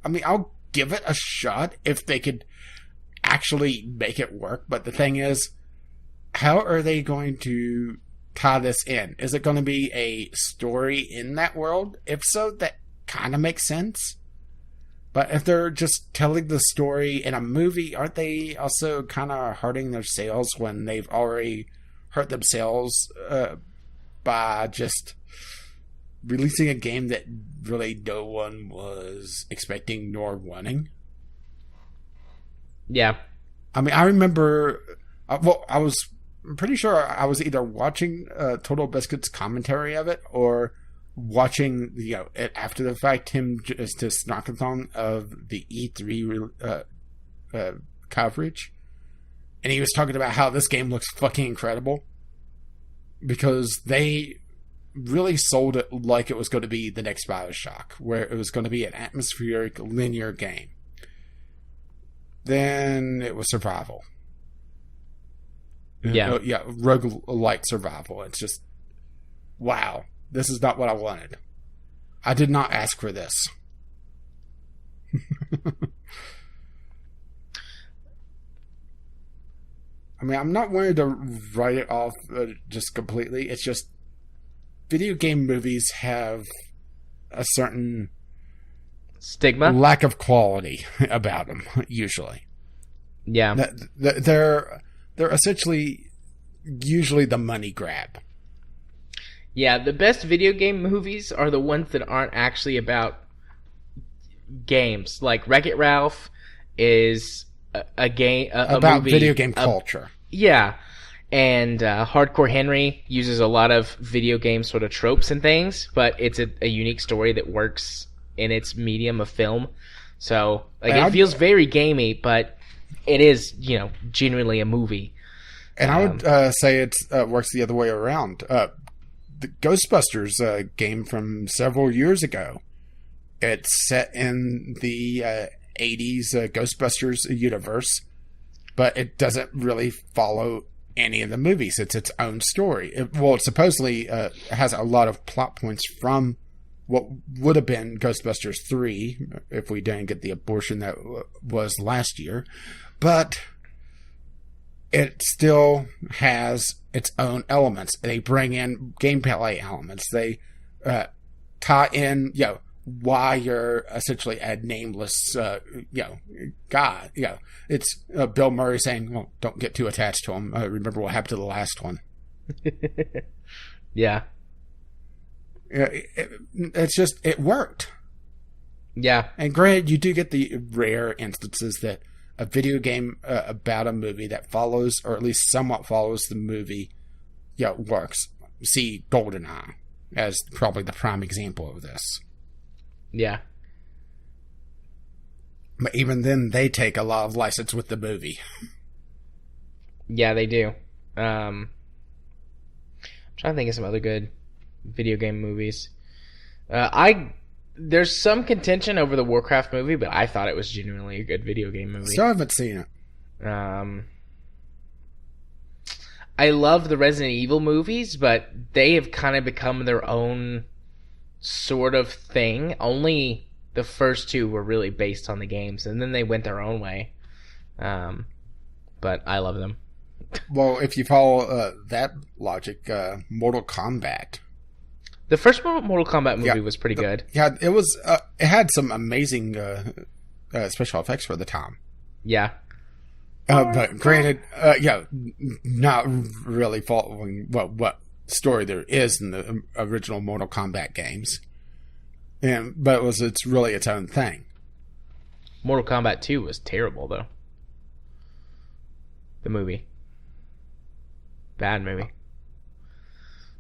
mean, I'll give it a shot if they could actually make it work. But the thing is, how are they going to tie this in? Is it going to be a story in that world? If so, that kind of makes sense. But if they're just telling the story in a movie, aren't they also kind of hurting their sales when they've already hurt themselves by just releasing a game that really no one was expecting nor wanting? Yeah. I mean, I remember... I was pretty sure I was either watching TotalBiscuit's commentary of it or watching it after the fact, him just a snarkathon of the E3 coverage. And he was talking about how this game looks fucking incredible because they really sold it like it was going to be the next BioShock, where it was going to be an atmospheric, linear game. Then it was survival. Yeah. Roguelike survival. It's just, wow, this is not what I wanted. I did not ask for this. I mean, I'm not wanting to write it off just completely. It's just, video game movies have a certain stigma, lack of quality about them, usually. Yeah. They're essentially usually the money grab. Yeah, the best video game movies are the ones that aren't actually about games. Like Wreck-It Ralph is a game about movie, video game culture. Yeah. And Hardcore Henry uses a lot of video game sort of tropes and things, but it's a unique story that works in its medium of film. So it feels very gamey, but it is, genuinely a movie. And I would say it works the other way around. The Ghostbusters game from several years ago. It's set in the 80s Ghostbusters universe, but it doesn't really follow any of the movies. It's its own story. It supposedly has a lot of plot points from what would have been Ghostbusters 3 if we didn't get the abortion that was last year. But it still has its own elements. They bring in gameplay elements. They tie in, why you're essentially a nameless, guy. It's Bill Murray saying, well, don't get too attached to him. Remember what happened to the last one. Yeah. It's just, it worked. Yeah. And granted, you do get the rare instances that a video game about a movie that follows, or at least somewhat follows the movie, works. See GoldenEye as probably the prime example of this. Yeah. But even then, they take a lot of license with the movie. Yeah, they do. I'm trying to think of some other good video game movies. There's some contention over the Warcraft movie, but I thought it was genuinely a good video game movie. Still haven't seen it. I love the Resident Evil movies, but they have kind of become their own sort of thing. Only the first two were really based on the games, and then they went their own way. But I love them. Well, if you follow that logic, Mortal Kombat. The first Mortal Kombat movie was pretty good. Yeah, it was. It had some amazing special effects for the time. Yeah. But granted, not really following what story there is in the original Mortal Kombat games. But it's really its own thing. Mortal Kombat 2 was terrible, though. The movie. Bad movie.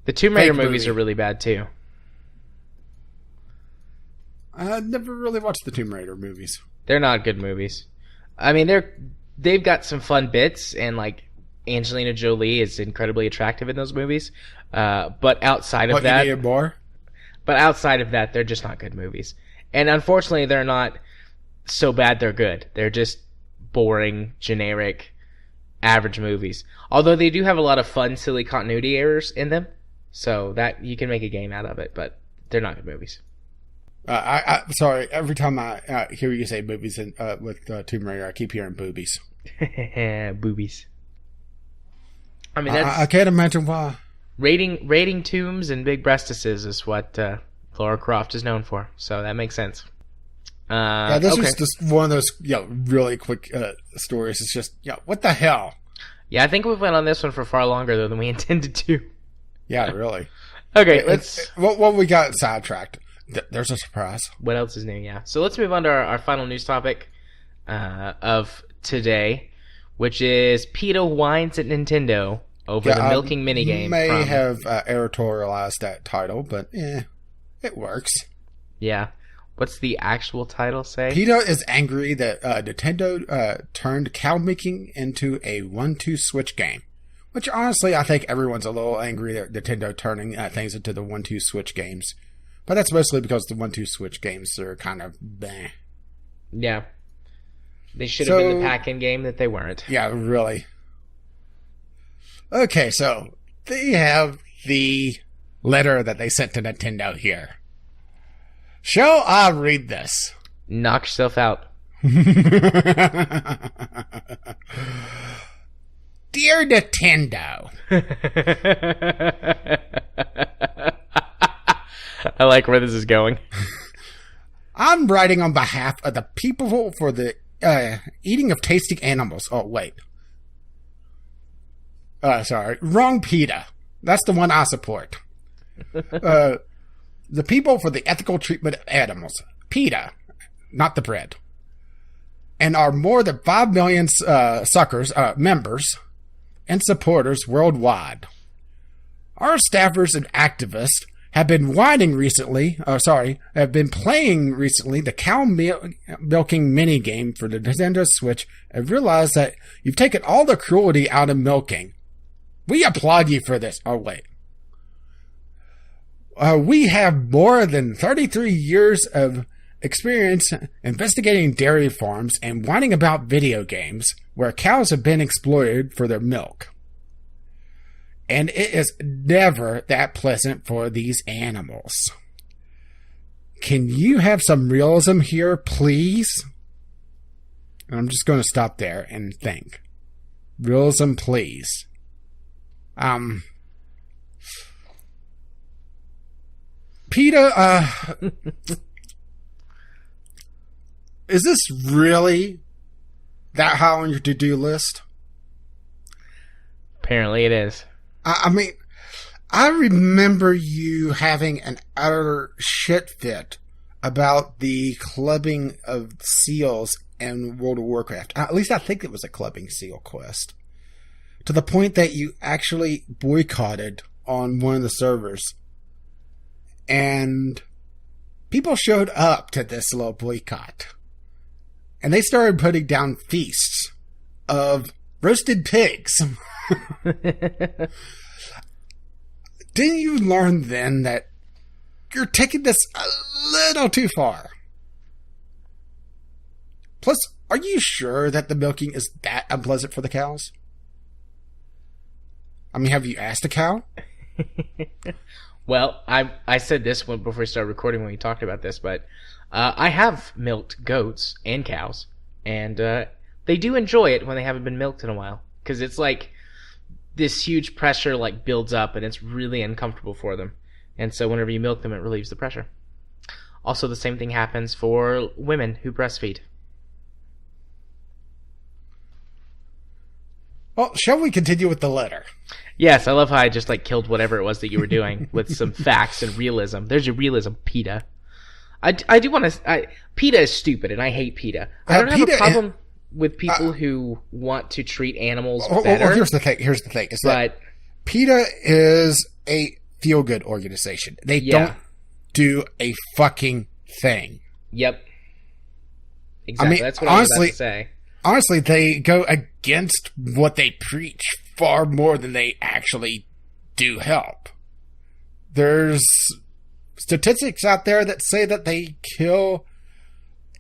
The Tomb Raider movies are really bad, too. I never really watched the Tomb Raider movies. They're not good movies. I mean, they've got some fun bits, and, like, Angelina Jolie is incredibly attractive in those movies. But outside of that... You needed more? But outside of that, they're just not good movies. And unfortunately, they're not so bad they're good. They're just boring, generic, average movies. Although they do have a lot of fun, silly continuity errors in them. So that you can make a game out of it, but they're not good movies. Sorry, every time I hear you say movies with Tomb Raider, I keep hearing boobies. Boobies. I mean, that's... I can't imagine why. Raiding tombs and big breastises is what Lara Croft is known for, so that makes sense. This was just one of those really quick stories. It's just, what the hell? Yeah, I think we went on this one for far longer, though, than we intended to. Yeah, really. Okay, let's... What we got sidetracked. There's a surprise. What else is new, yeah. So let's move on to our final news topic of today, which is PETA whines at Nintendo over the Milkng minigame. May have editorialized that title, but it works. Yeah. What's the actual title say? PETA is angry that Nintendo turned cow milking into a 1-2 switch game. Which, honestly, I think everyone's a little angry that Nintendo turning things into the 1-2 switch games. But that's mostly because the 1-2 switch games are kind of bleh. Yeah. They should have been the pack-in game that they weren't. Yeah, really. Okay, so they have the letter that they sent to Nintendo here. Shall I read this? Knock yourself out. Dear Nintendo. I like where this is going. I'm writing on behalf of the people for the eating of tasty animals. Oh, wait. Sorry. Wrong PETA. That's the one I support. The people for the ethical treatment of animals. PETA. Not the bread. And our more than 5 million members and supporters worldwide. Our staffers and activists have been playing recently the cow milking minigame for the Nintendo Switch and realized that you've taken all the cruelty out of milking. We applaud you for this. Oh, wait. We have more than 33 years of experience investigating dairy farms and whining about video games where cows have been exploited for their milk. And it is never that pleasant for these animals. Can you have some realism here, please? And I'm just going to stop there and think. Realism, please. PETA, is this really that high on your to-do list? Apparently it is. I mean, I remember you having an utter shit fit about the clubbing of seals in World of Warcraft. At least I think it was a clubbing seal quest. To the point that you actually boycotted on one of the servers. And people showed up to this little boycott. And they started putting down feasts of roasted pigs. Didn't you learn then that you're taking this a little too far? Plus, are you sure that the milking is that unpleasant for the cows? I mean, have you asked a cow? Well, I said this one before we started recording when we talked about this, but I have milked goats and cows, and they do enjoy it when they haven't been milked in a while, because it's like this huge pressure like builds up, and it's really uncomfortable for them. And so whenever you milk them, it relieves the pressure. Also, the same thing happens for women who breastfeed. Well, shall we continue with the letter? Yes, I love how I just like killed whatever it was that you were doing with some facts and realism. There's your realism, PETA. I do want to... PETA is stupid, and I hate PETA. I don't have a problem with people who want to treat animals better. Here's the thing. Is that PETA is a feel-good organization. They don't do a fucking thing. Yep. Exactly. I mean, that's what I was about to say. Honestly, they go against what they preach far more than they actually do help. There's statistics out there that say that they kill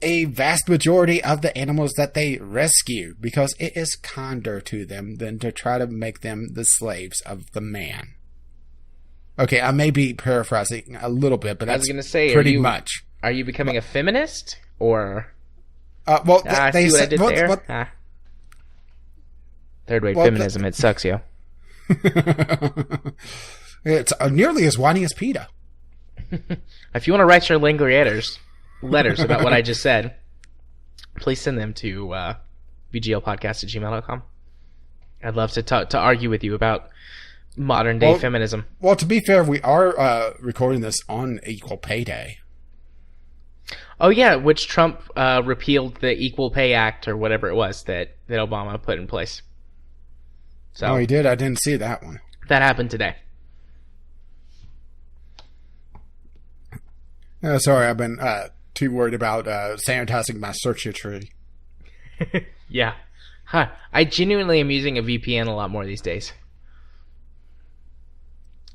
a vast majority of the animals that they rescue because it is kinder to them than to try to make them the slaves of the man. Okay, I may be paraphrasing a little bit, but that's pretty much. Are you becoming a feminist, or... they see what I did there? Third wave feminism, it sucks, yo. It's nearly as whiny as PETA. If you want to write your letters about what I just said, please send them to vglpodcast@gmail.com. I'd love to argue with you about modern day feminism. Well, to be fair, we are recording this on Equal Pay Day. Oh yeah, which Trump repealed the Equal Pay Act or whatever it was that Obama put in place. So, oh, he did? I didn't see that one. That happened today. Sorry, I've been too worried about sanitizing my search history. Yeah. Huh. I genuinely am using a VPN a lot more these days.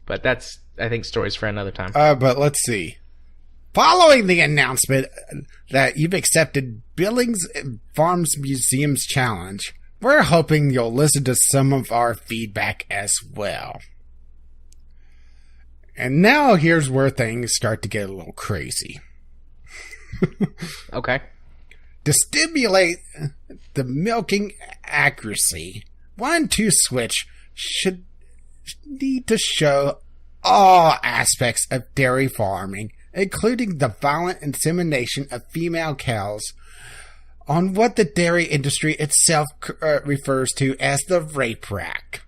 But that's, I think, stories for another time. But let's see. Following the announcement that you've accepted Billings Farms Museum's challenge, we're hoping you'll listen to some of our feedback as well. And now here's where things start to get a little crazy. Okay. To stimulate the milking accuracy, 1-2 switch should need to show all aspects of dairy farming, including the violent insemination of female cows, on what the dairy industry itself refers to as the rape rack.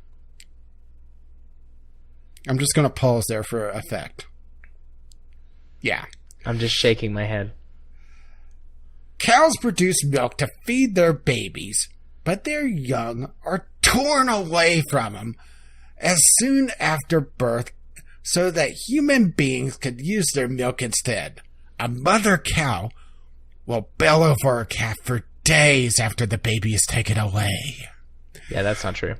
I'm just going to pause there for effect. Yeah. I'm just shaking my head. Cows produce milk to feed their babies, but their young are torn away from them as soon after birth so that human beings could use their milk instead. A mother cow will bellow for her calf for days after the baby is taken away. Yeah, that's not true.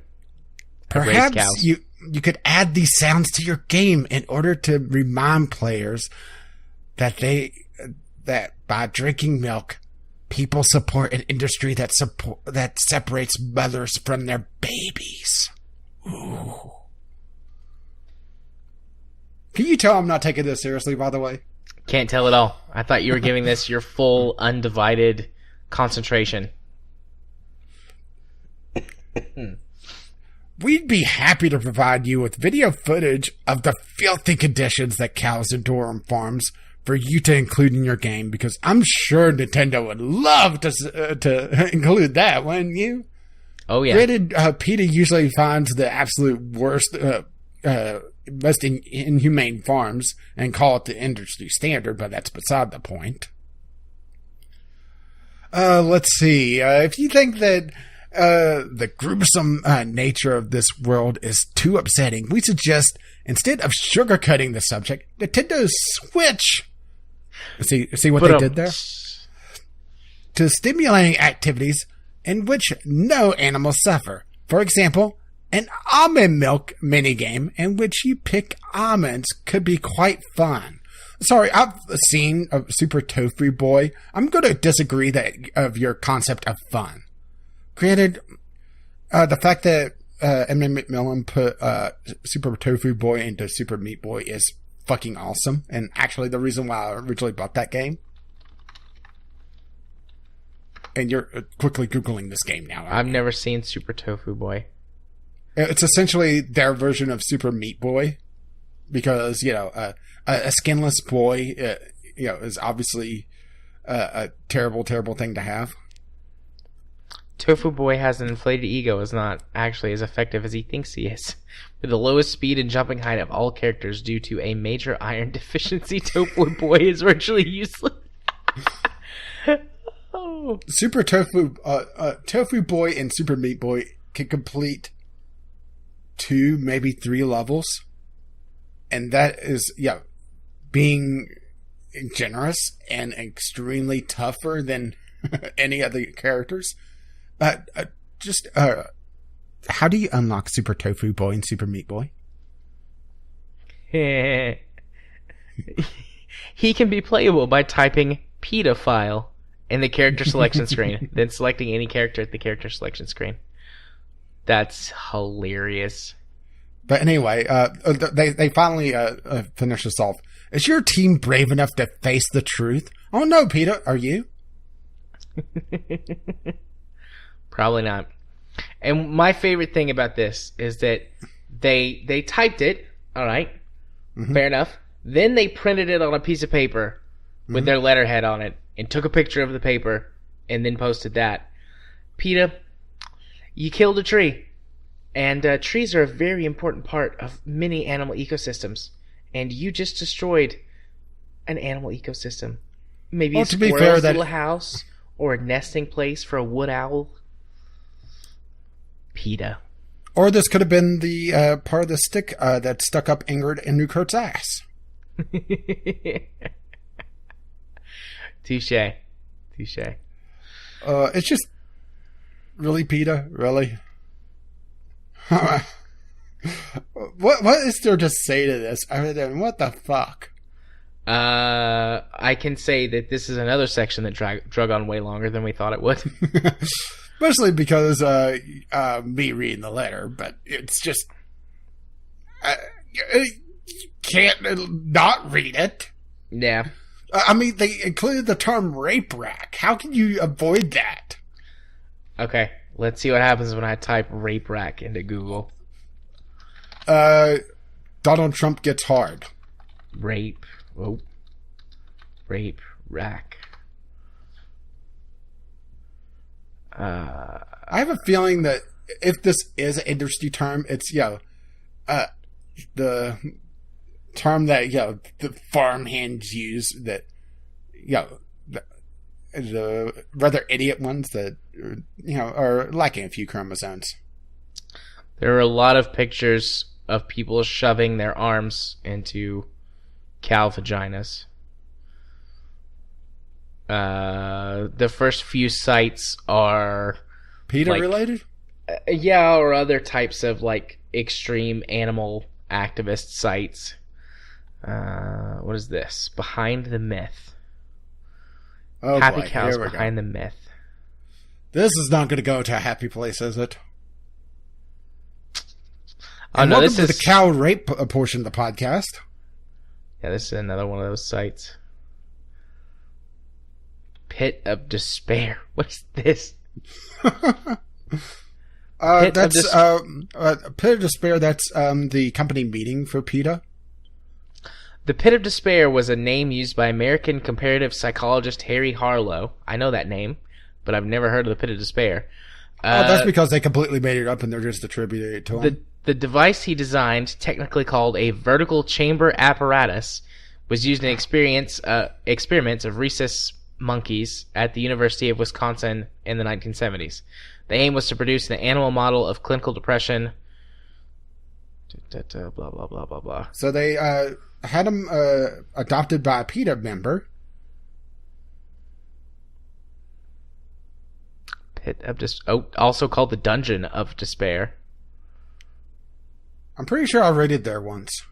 Perhaps you could add these sounds to your game in order to remind players that by drinking milk, people support an industry that separates mothers from their babies. Ooh. Can you tell I'm not taking this seriously, by the way? Can't tell at all. I thought you were giving this your full, undivided concentration. We'd be happy to provide you with video footage of the filthy conditions that cows endure on farms for you to include in your game, because I'm sure Nintendo would love to include that, wouldn't you? Oh, yeah. Granted, PETA usually finds the absolute worst, most inhumane farms and call it the industry standard, but that's beside the point. Let's see. If you think that the gruesome nature of this world is too upsetting, we suggest, instead of sugarcoating the subject, Nintendo switch. See what they did there? To stimulating activities in which no animals suffer. For example, an almond milk minigame in which you pick almonds could be quite fun. Sorry, I've seen a Super Tofu Boy. I'm going to disagree of your concept of fun. Granted, the fact that Edmund McMillan put Super Tofu Boy into Super Meat Boy is fucking awesome, and actually the reason why I originally bought that game. And you're quickly Googling this game now. I've never seen Super Tofu Boy. It's essentially their version of Super Meat Boy, because a skinless boy, is obviously a terrible, terrible thing to have. Tofu Boy has an inflated ego, is not actually as effective as he thinks he is. With the lowest speed and jumping height of all characters due to a major iron deficiency, Tofu Boy is virtually useless. Oh. Super Tofu Boy and Super Meat Boy can complete 2, maybe 3 levels. And that is, being generous and extremely tougher than any other characters. How do you unlock Super Tofu Boy and Super Meat Boy? He can be playable by typing PETA file in the character selection screen, then selecting any character at the character selection screen. That's hilarious. But anyway, they finally finish this off. Is your team brave enough to face the truth? Oh no, PETA, are you? Probably not. And my favorite thing about this is that they typed it, all right, fair enough. Then they printed it on a piece of paper with their letterhead on it and took a picture of the paper and then posted that. PETA, you killed a tree. And trees are a very important part of many animal ecosystems. And you just destroyed an animal ecosystem. Maybe a squirrel's little house or a nesting place for a wood owl. PETA. Or this could have been the part of the stick that stuck up Ingrid and Newkirk's ass. Touche. It's just really PETA, really. What is there to say to this other than what the fuck? I can say that this is another section that drug on way longer than we thought it would. Especially because me reading the letter, but it's just you can't not read it. Yeah. I mean, they included the term rape rack. How can you avoid that? Okay, let's see what happens when I type rape rack into Google. Donald Trump gets hard. Rape rack. I have a feeling that if this is an industry term, it's the term that the farmhands use, that the rather idiot ones that are lacking a few chromosomes. There are a lot of pictures of people shoving their arms into cow vaginas. The first few sites are PETA related? Yeah, or other types of extreme animal activist sites. What is this? Behind the Myth. Oh, Happy boy. Cows Behind the Myth. This is not going to go to a happy place, is it? Oh, no, welcome to the cow rape portion of the podcast. Yeah, this is another one of those sites. Pit of Despair. What's this? Pit of Despair. That's the company meeting for PETA. The Pit of Despair was a name used by American comparative psychologist Harry Harlow. I know that name, but I've never heard of the Pit of Despair. That's because they completely made it up and they're just attributing it to him. The device he designed, technically called a vertical chamber apparatus, was used in experiments of rhesus monkeys at the University of Wisconsin in the 1970s. The aim was to produce an animal model of clinical depression. Blah, blah, blah, blah, blah. So they had them adopted by a PETA member. Also called the Dungeon of Despair. I'm pretty sure I read it there once.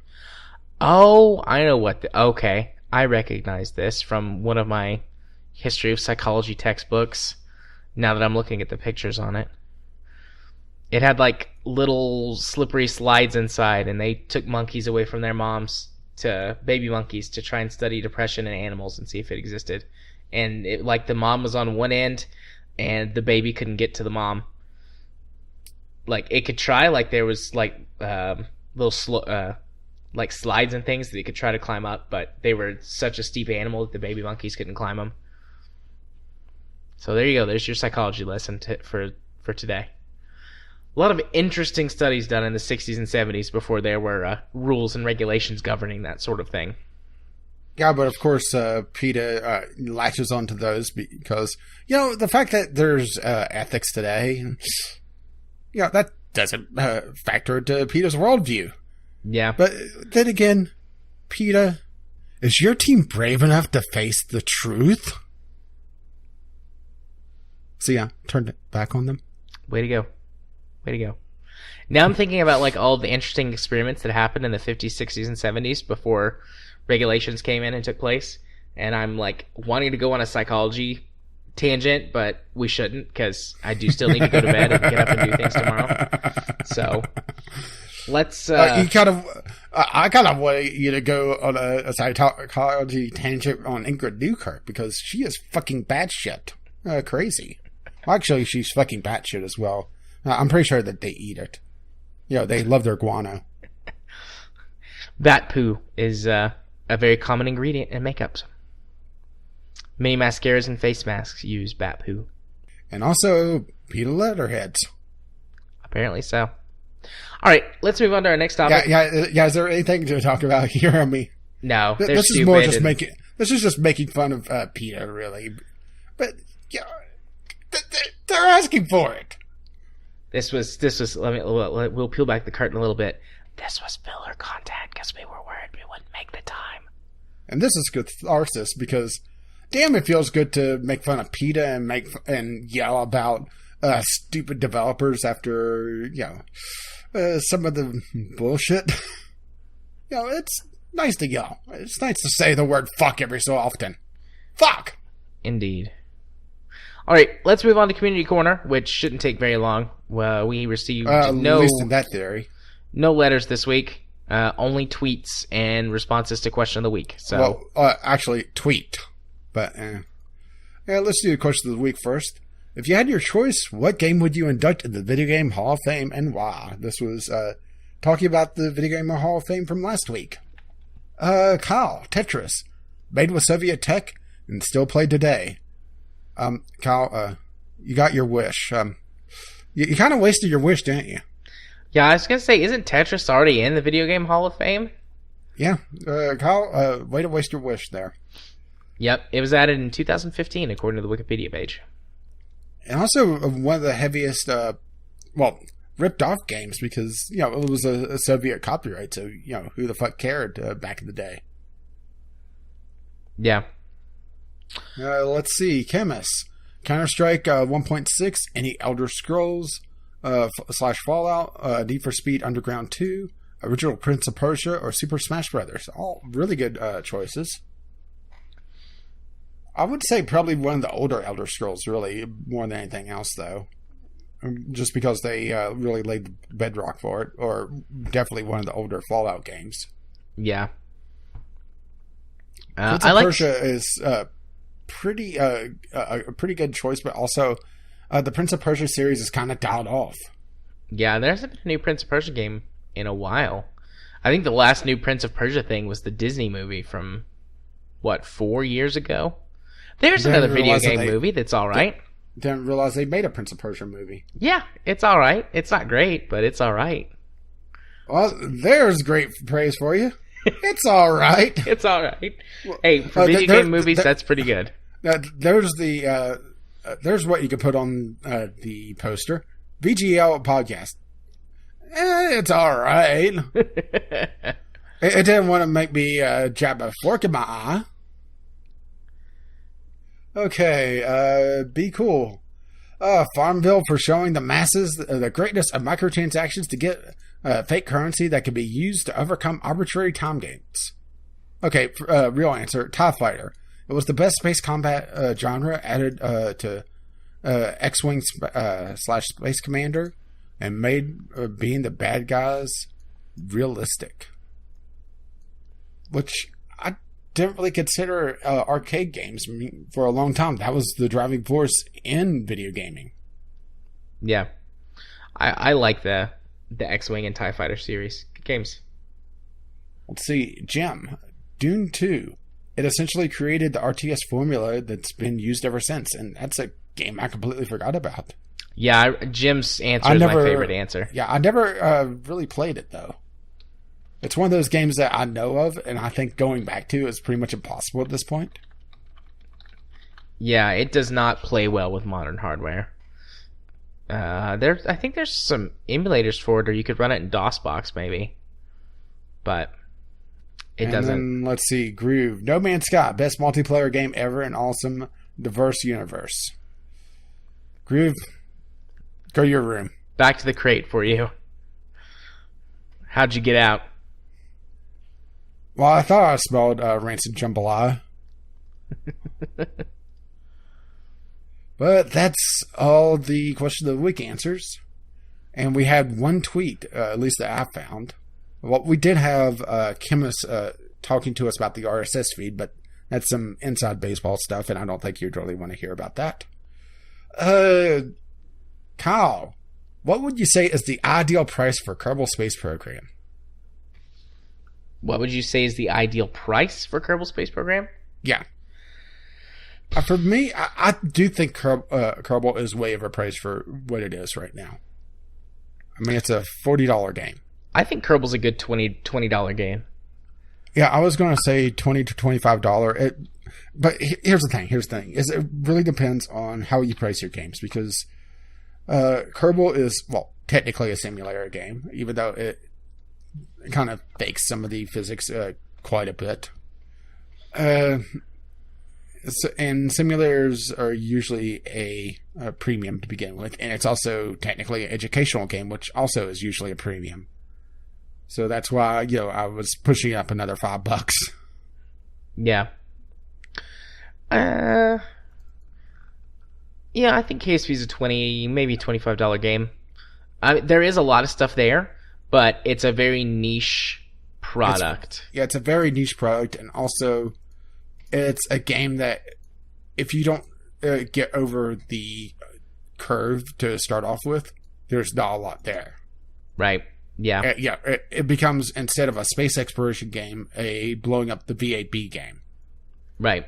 Oh, I know what. Okay, I recognize this from one of my history of psychology textbooks. Now that I'm looking at the pictures on it, it had like little slippery slides inside, and they took monkeys away from their moms, to baby monkeys, to try and study depression in animals and see if it existed. And it, like, the mom was on one end, and the baby couldn't get to the mom. Like, it could try, like there was like little like slides and things that it could try to climb up, but they were such a steep animal that the baby monkeys couldn't climb them. So there you go. There's your psychology lesson for today. A lot of interesting studies done in the 60s and 70s before there were rules and regulations governing that sort of thing. Yeah, but of course, PETA latches onto those because, the fact that there's ethics today, that doesn't factor into PETA's worldview. Yeah. But then again, PETA, is your team brave enough to face the truth? So yeah, turned it back on them. Way to go. Way to go. Now I'm thinking about like all the interesting experiments that happened in the 50s, 60s, and 70s before regulations came in and took place. And I'm like wanting to go on a psychology tangent, but we shouldn't, because I do still need to go to bed and get up and do things tomorrow. So let's... I kind of want you to go on a psychology tangent on Ingrid Newkirk, because she is fucking batshit crazy. Actually, she's fucking batshit as well. I'm pretty sure that they eat it. They love their guano. Bat poo is a very common ingredient in makeups. Many mascaras and face masks use bat poo. And also PETA letterheads. Apparently so. All right, let's move on to our next topic. Yeah. Is there anything to talk about here? I mean, no. This is more just making. This is just making fun of PETA, really. But they're asking for it. This was. We'll peel back the curtain a little bit. This was filler content because we were worried we wouldn't make the time. And this is catharsis because, damn, it feels good to make fun of PETA and yell about stupid developers after some of the bullshit. It's nice to yell. It's nice to say the word fuck every so often. Fuck. Indeed. All right, let's move on to Community Corner, which shouldn't take very long. Well, we received at least in that theory. No letters this week. Only tweets and responses to question of the week. So, actually, tweet. But let's do the question of the week first. If you had your choice, what game would you induct in the Video Game Hall of Fame and why? This was talking about the Video Game Hall of Fame from last week. Kyle, Tetris, made with Soviet tech and still played today. Kyle, you got your wish. You kind of wasted your wish, didn't you? Yeah, I was going to say, isn't Tetris already in the Video Game Hall of Fame? Yeah. Kyle, way to waste your wish there. Yep, it was added in 2015, according to the Wikipedia page. And also one of the heaviest, ripped off games because, it was a Soviet copyright, so, who the fuck cared back in the day? Yeah. Let's see. Chemist. Counter-Strike 1.6, any Elder Scrolls / Fallout, Need for Speed Underground 2, original Prince of Persia, or Super Smash Brothers. All really good choices. I would say probably one of the older Elder Scrolls, really, more than anything else, though. Just because they really laid the bedrock for it, or definitely one of the older Fallout games. Yeah. Prince of Persia is a pretty good choice, but also the Prince of Persia series is kind of dialed off. Yeah, there hasn't been a new Prince of Persia game in a while. I think the last new Prince of Persia thing was the Disney movie from, 4 years ago? There's another video game movie that's alright. Didn't realize they made a Prince of Persia movie. Yeah, it's alright. It's not great, but it's alright. Well, there's great praise for you. It's alright. It's alright. Hey, for video game movies, that's pretty good. There's there's what you could put on the poster. VGL podcast. It's all right. It didn't want to make me jab a fork in my eye. Okay, be cool. Farmville for showing the masses the greatness of microtransactions to get fake currency that can be used to overcome arbitrary time games. Okay, real answer. TIE Fighter. It was the best space combat genre added to X-Wing / Space Commander and made being the bad guys realistic. Which I didn't really consider arcade games for a long time. That was the driving force in video gaming. Yeah. I like the X-Wing and TIE Fighter series. Good games. Let's see. Jim. Dune 2. It essentially created the RTS formula that's been used ever since, and that's a game I completely forgot about. Yeah, Jim's answer is my favorite answer. Yeah, I never really played it, though. It's one of those games that I know of, and I think going back to is pretty much impossible at this point. Yeah, it does not play well with modern hardware. I think there's some emulators for it, or you could run it in DOSBox, maybe. But it doesn't. Then, let's see, Groove. No Man's Sky, best multiplayer game ever, an awesome, diverse universe. Groove, go to your room. Back to the crate for you. How'd you get out? Well, I thought I smelled rancid jambalaya. But that's all the question of the week answers. And we had one tweet, at least that I found. Well, we did have Chemist talking to us about the RSS feed, but that's some inside baseball stuff, and I don't think you'd really want to hear about that. Kyle, what would you say is the ideal price for Kerbal Space Program? What would you say is the ideal price for Kerbal Space Program? Yeah. For me, I do think Kerbal is way overpriced for what it is right now. I mean, it's a $40 game. I think Kerbal's a good $20 game. Yeah, I was going to say $20 to $25. But here's the thing. Is it really depends on how you price your games, because Kerbal is, well, technically a simulator game, even though it kind of fakes some of the physics quite a bit. And simulators are usually a premium to begin with, and it's also technically an educational game, which also is usually a premium. So that's why, I was pushing up another $5. Yeah. Yeah, I think KSP is a $20, maybe $25 game. There is a lot of stuff there, but it's a very niche product. It's a very niche product, and also it's a game that if you don't get over the curve to start off with, there's not a lot there. Right. Yeah. It becomes, instead of a space exploration game, a blowing up the V8B game. Right.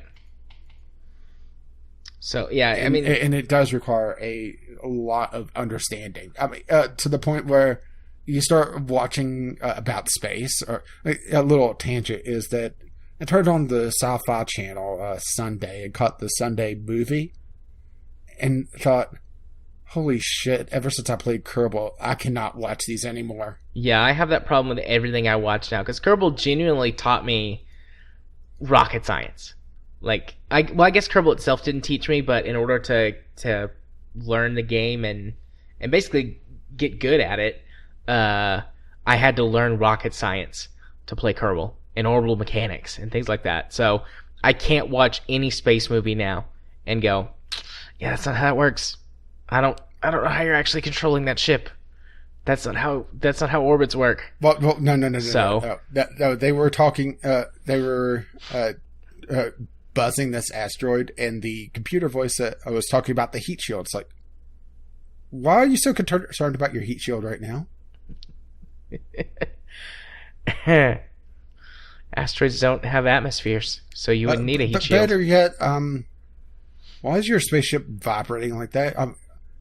So, yeah, and it does require a lot of understanding. I mean, to the point where you start watching about space, or a little tangent is that I turned on the Sci-Fi Channel Sunday and caught the Sunday movie and thought, holy shit, ever since I played Kerbal, I cannot watch these anymore. Yeah, I have that problem with everything I watch now, because Kerbal genuinely taught me rocket science. Like, I guess Kerbal itself didn't teach me, but in order to learn the game and basically get good at it, I had to learn rocket science to play Kerbal and orbital mechanics and things like that. So I can't watch any space movie now and go, yeah, that's not how it works. I don't know how you're actually controlling that ship. That's not how orbits work. Well, no. So no, they were talking. They were buzzing this asteroid, and the computer voice that I was talking about the heat shield. It's like, why are you so concerned about your heat shield right now? Asteroids don't have atmospheres, so you wouldn't need a heat shield. Better yet, why is your spaceship vibrating like that?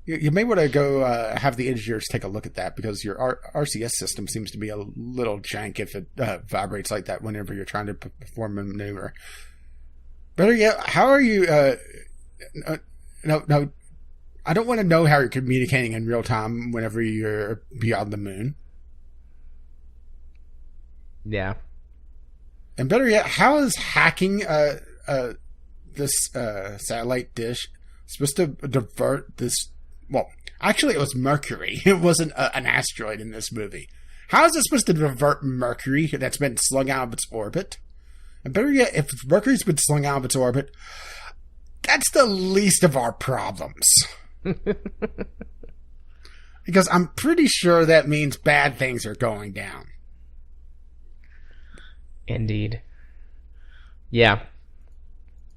You may want to go have the engineers take a look at that, because your RCS system seems to be a little jank if it vibrates like that whenever you're trying to perform a maneuver. Better yet, how are you? No. I don't want to know how you're communicating in real time whenever you're beyond the moon. Yeah. And better yet, how is hacking this satellite dish supposed to divert this? Well, actually, it was Mercury. It wasn't an asteroid in this movie. How is it supposed to divert Mercury that's been slung out of its orbit? And better yet, if Mercury's been slung out of its orbit, that's the least of our problems. Because I'm pretty sure that means bad things are going down. Indeed. Yeah.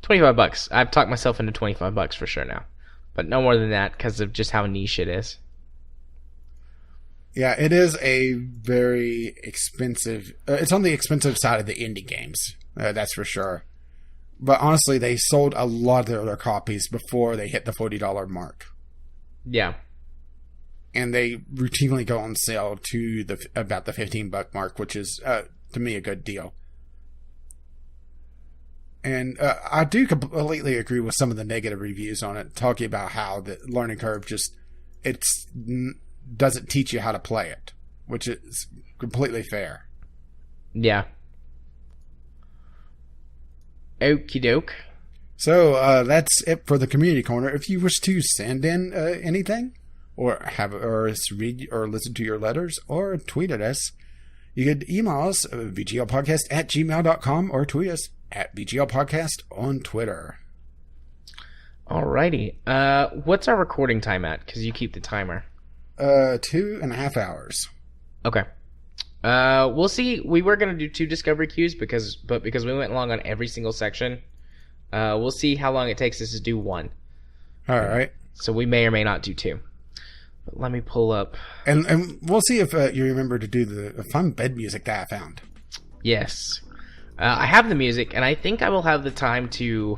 $25. I've talked myself into $25 for sure now. But no more than that because of just how niche it is. Yeah, it is a very expensive... it's on the expensive side of the indie games. That's for sure. But honestly, they sold a lot of their copies before they hit the $40 mark. Yeah. And they routinely go on sale to about the $15 mark, which is, to me, a good deal. And I do completely agree with some of the negative reviews on it, talking about how the learning curve doesn't teach you how to play it, which is completely fair. Yeah. Okie doke. So that's it for the community corner. If you wish to send in anything, or have us read or listen to your letters, or tweet at us, you could email us vglpodcast@gmail.com or tweet us at vglpodcast on Twitter. Alrighty. What's our recording time at? Because you keep the timer. 2.5 hours. Okay. We'll see. We were going to do 2 discovery queues, because we went along on every single section, we'll see how long it takes us to do 1. All right. So we may or may not do 2. But let me pull up. And we'll see if you remember to do the fun bed music that I found. Yes. I have the music, and I think I will have the time to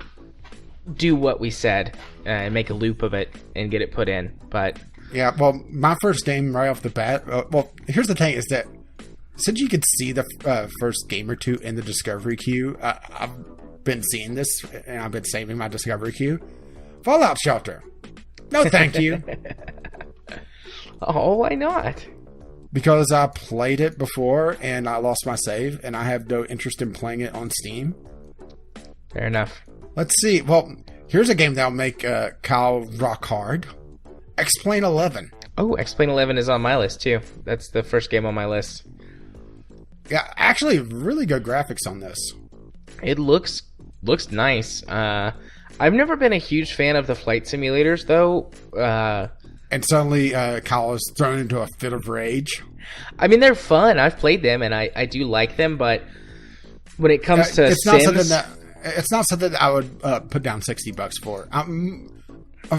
do what we said and make a loop of it and get it put in. But yeah, well, my first game right off the bat. Well, here's the thing: is that since you could see the first game or two in the discovery queue, I've been seeing this, and I've been saving my discovery queue. Fallout Shelter. No, thank you. Oh, why not? Because I played it before and I lost my save, and I have no interest in playing it on Steam. Fair enough. Let's see. Well, here's a game that'll make Kyle rock hard. Explain 11. Oh, Explain 11 is on my list too. That's the first game on my list. Yeah, actually, really good graphics on this. It looks nice. I've never been a huge fan of the flight simulators, though. And suddenly, Kyle is thrown into a fit of rage. I mean, they're fun. I've played them, and I do like them, but when it comes to it's Sims... It's not something that I would put down $60 for.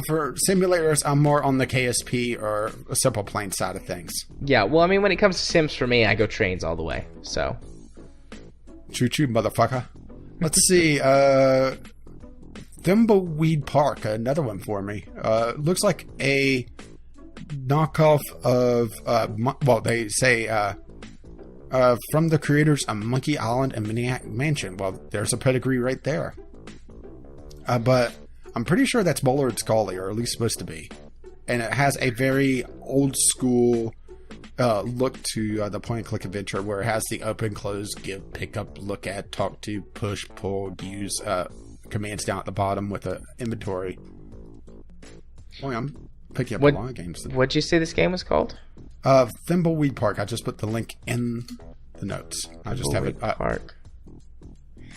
For simulators, I'm more on the KSP or a simple plane side of things. Yeah, well, I mean, when it comes to Sims, for me, I go trains all the way, so... Choo-choo, motherfucker. Let's see, Thimbleweed Park, another one for me. Looks like a knockoff of, well, they say, from the creators of Monkey Island and Maniac Mansion. Well, there's a pedigree right there. But I'm pretty sure that's Bullard Scully, or at least supposed to be. And it has a very old school look to the point-and-click adventure, where it has the open, close, give, pick up, look at, talk to, push, pull, use commands down at the bottom with an inventory. Boy, I'm picking up a lot of games today. What'd you say this game was called? Thimbleweed Park. I just put the link in the notes. I just have it. Park.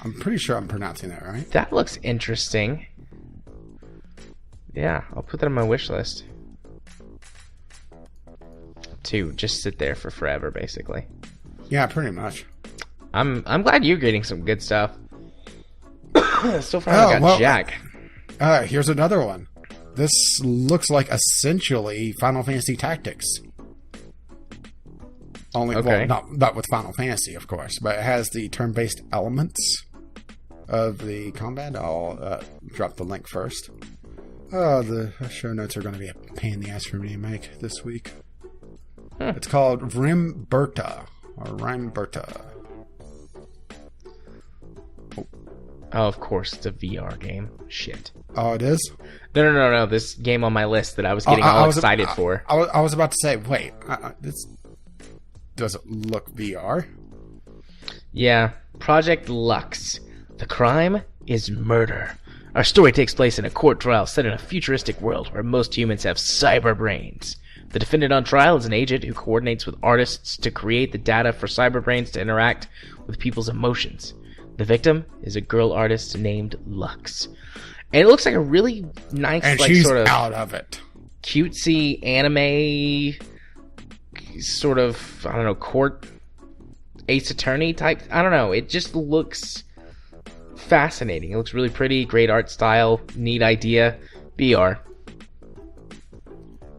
I'm pretty sure I'm pronouncing that right. That looks interesting. Yeah, I'll put that on my wish list. To just sit there for forever, basically. Yeah, pretty much. I'm glad you're getting some good stuff. So far, I got Jack. Here's another one. This looks like essentially Final Fantasy Tactics. Only, okay. Well, not with Final Fantasy, of course, but it has the turn-based elements of the combat. I'll drop the link first. Oh, the show notes are going to be a pain in the ass for me to make this week. It's called Rimberta, or Rimberta. Oh. Oh, of course, it's a VR game. Shit. Oh, it is? No. This game on my list that I was getting excited for. I was about to say, wait, this doesn't look VR. Yeah, Project Lux. The crime is murder. Our story takes place in a court trial set in a futuristic world where most humans have cyber brains. The defendant on trial is an agent who coordinates with artists to create the data for cyber brains to interact with people's emotions. The victim is a girl artist named Lux. And it looks like a really nice, and like, she's sort of out of it. Cutesy anime sort of, I don't know, court Ace Attorney type. I don't know. It just looks fascinating. It looks really pretty, great art style, neat idea. VR.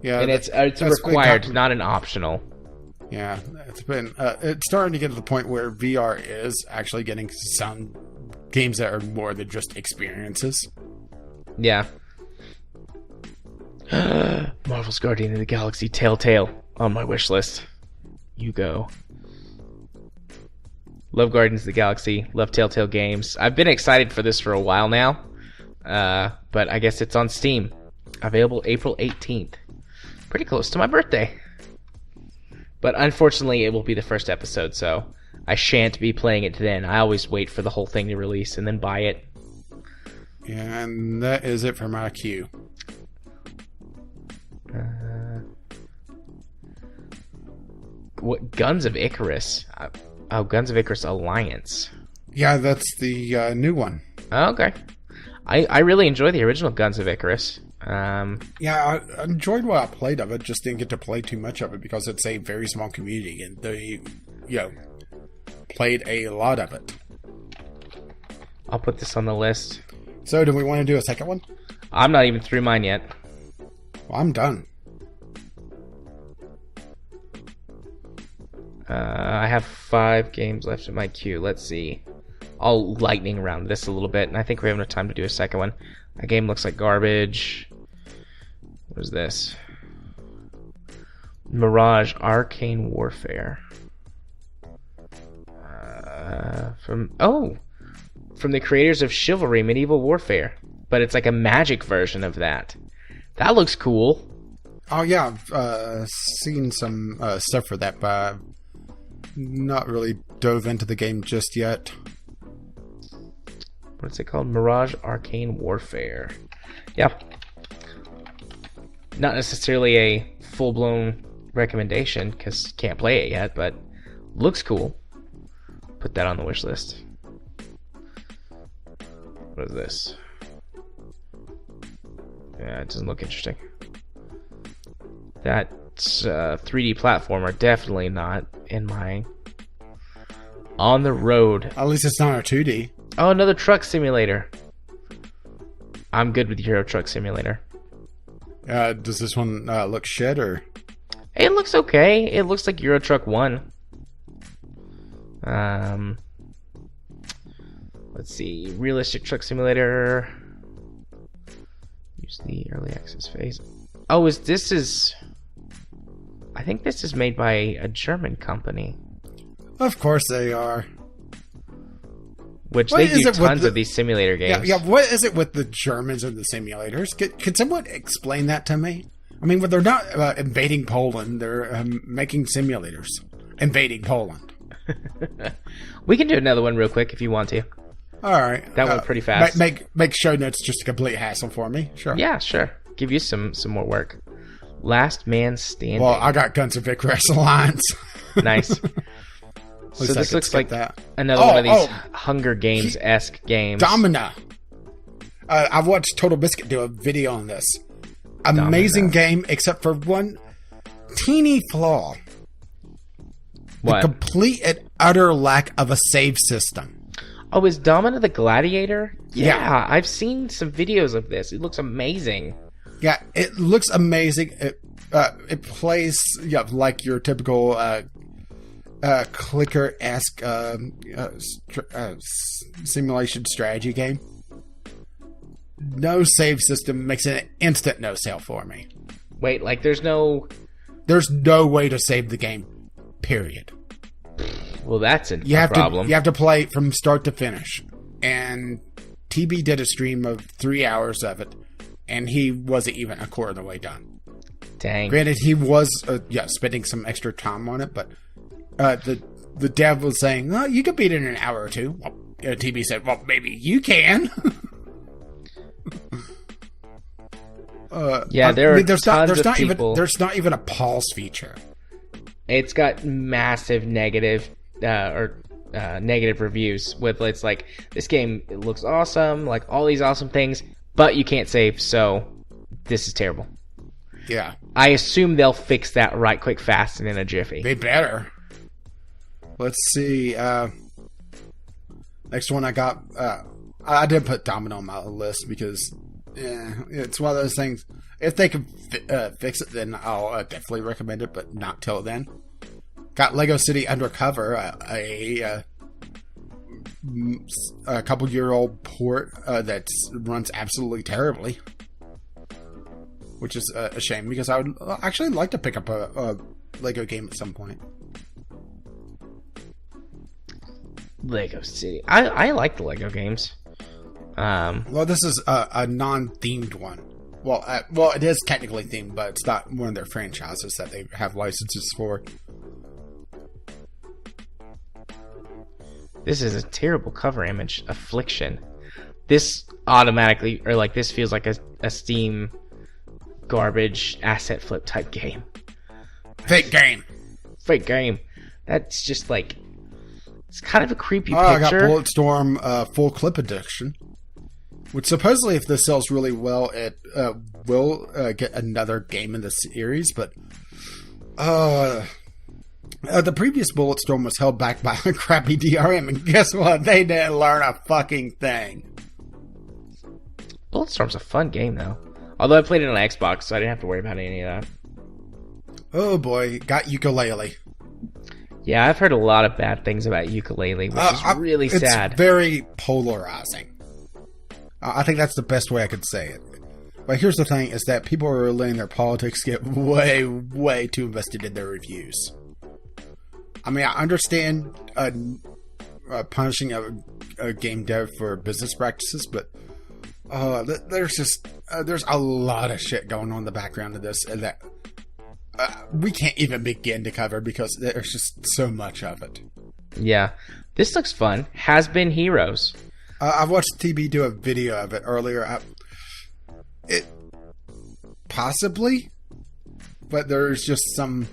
Yeah, and it's required, not an optional. Yeah, it's starting to get to the point where VR is actually getting some games that are more than just experiences. Yeah. Marvel's Guardian of the Galaxy Telltale on my wish list. You go. Love Guardians of the Galaxy. Love Telltale games. I've been excited for this for a while now. But I guess it's on Steam. Available April 18th. Pretty close to my birthday. But unfortunately, it will be the first episode, so I shan't be playing it then. I always wait for the whole thing to release and then buy it. Yeah, and that is it for my queue. What Guns of Icarus? Guns of Icarus Alliance. Yeah, that's the new one. Oh, okay. I really enjoy the original Guns of Icarus. Yeah, I enjoyed what I played of it. Just didn't get to play too much of it because it's a very small community, and they, played a lot of it. I'll put this on the list. So, do we want to do a second one? I'm not even through mine yet. Well, I'm done. I have 5 games left in my queue. Let's see. I'll lightning round this a little bit, and I think we have enough time to do a second one. That game looks like garbage. What is this? Mirage Arcane Warfare. From the creators of Chivalry Medieval Warfare. But it's like a magic version of that. That looks cool. Oh, yeah. I've seen some stuff for that, but not really dove into the game just yet. What's it called? Mirage Arcane Warfare. Yeah. Not necessarily a full-blown recommendation, because can't play it yet, but looks cool. Put that on the wish list. What is this? Yeah, it doesn't look interesting. That's 3D platformer. Definitely not in my... On the road. At least it's not a 2D. Oh, another truck simulator. I'm good with Euro Truck Simulator. Does this one look shit, or? It looks okay. It looks like Euro Truck 1. Let's see. Realistic Truck Simulator. Use the early access phase. Oh, I think this is made by a German company. Of course they are. Which they do tons of these simulator games. Yeah, what is it with the Germans and the simulators? Could someone explain that to me? I mean, they're not invading Poland. They're making simulators. Invading Poland. We can do another one real quick if you want to. All right. That went pretty fast. Make show notes just a complete hassle for me. Sure. Yeah, sure. Give you some more work. Last Man Standing. Well, I got Guns of Icarus Alliance. Nice. So this looks like another one of these Hunger Games-esque games. Domina. I've watched TotalBiscuit do a video on this. Amazing game, except for one teeny flaw. What? The complete and utter lack of a save system. Oh, is Domina the Gladiator? Yeah. I've seen some videos of this. It looks amazing. Yeah, it looks amazing. It plays like your typical clicker-esque simulation strategy game. No save system makes it an instant no sale for me. Wait, like there's no way to save the game. Period. Well, that's a problem. You have to play from start to finish, and TB did a stream of 3 hours of it, and he wasn't even a quarter of the way done. Dang. Granted, he was spending some extra time on it, but the dev was saying, "Oh, you could beat it in an hour or two." Well, TB said, "Well, maybe you can." There's not even a pause feature. It's got massive negative reviews with it's like this game it looks awesome, like all these awesome things, but you can't save, so this is terrible. Yeah. I assume they'll fix that right quick fast and in a jiffy. They better. Let's see. Next one I got. I did put Domino on my list because it's one of those things. If they can fix it, then I'll definitely recommend it, but not till then. Got Lego City Undercover, a couple-year-old port that runs absolutely terribly. Which is a shame, because I would actually like to pick up a Lego game at some point. Lego City. I like the Lego games. Well, this is a non-themed one. Well, it is technically themed, but it's not one of their franchises that they have licenses for. This is a terrible cover image. Affliction. This automatically, or like this feels like a Steam garbage asset flip type game. Fake game. That's just like, it's kind of a creepy I picture. got Bulletstorm Full Clip Edition, which supposedly, if this sells really well, it will get another game in the series. But the previous Bulletstorm was held back by a crappy DRM, and guess what? They didn't learn a fucking thing. Bulletstorm's a fun game, though. Although I played it on Xbox, so I didn't have to worry about any of that. Oh boy, got Yooka-Laylee. Yeah, I've heard a lot of bad things about Yooka-Laylee, which is really sad. It's very polarizing. I think that's the best way I could say it. But here's the thing, is that people are letting their politics get way, way too invested in their reviews. I mean, I understand punishing a game dev for business practices, but there's a lot of shit going on in the background of this, and that we can't even begin to cover because there's just so much of it. Yeah. This looks fun. Has Been Heroes. I watched TB do a video of it earlier. It possibly, but there's just some.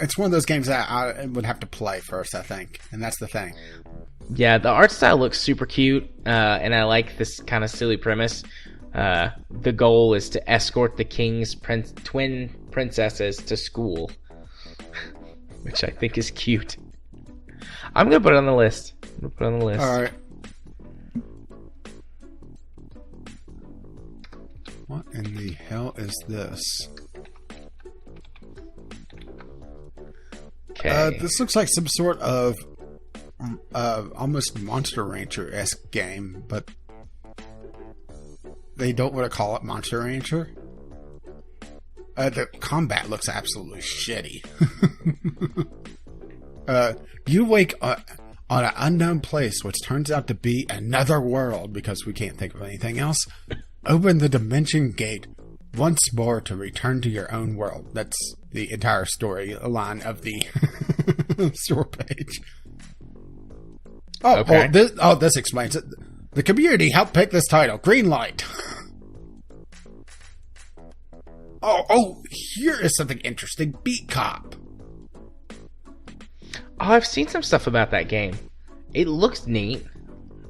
It's one of those games that I would have to play first, I think, and that's the thing. Yeah, the art style looks super cute, and I like this kind of silly premise. The goal is to escort the king's twin princesses to school, which I think is cute. I'm gonna put it on the list. All right. What in the hell is this? Okay. This looks like some sort of almost Monster Rancher-esque game, but they don't want to call it Monster Rancher. The combat looks absolutely shitty. You wake on an unknown place, which turns out to be another world because we can't think of anything else. Open the dimension gate once more to return to your own world. That's the entire storyline of the store page. Okay. This explains it. The community helped pick this title. Green light. Here is something interesting. Beat Cop. Oh, I've seen some stuff about that game. It looks neat.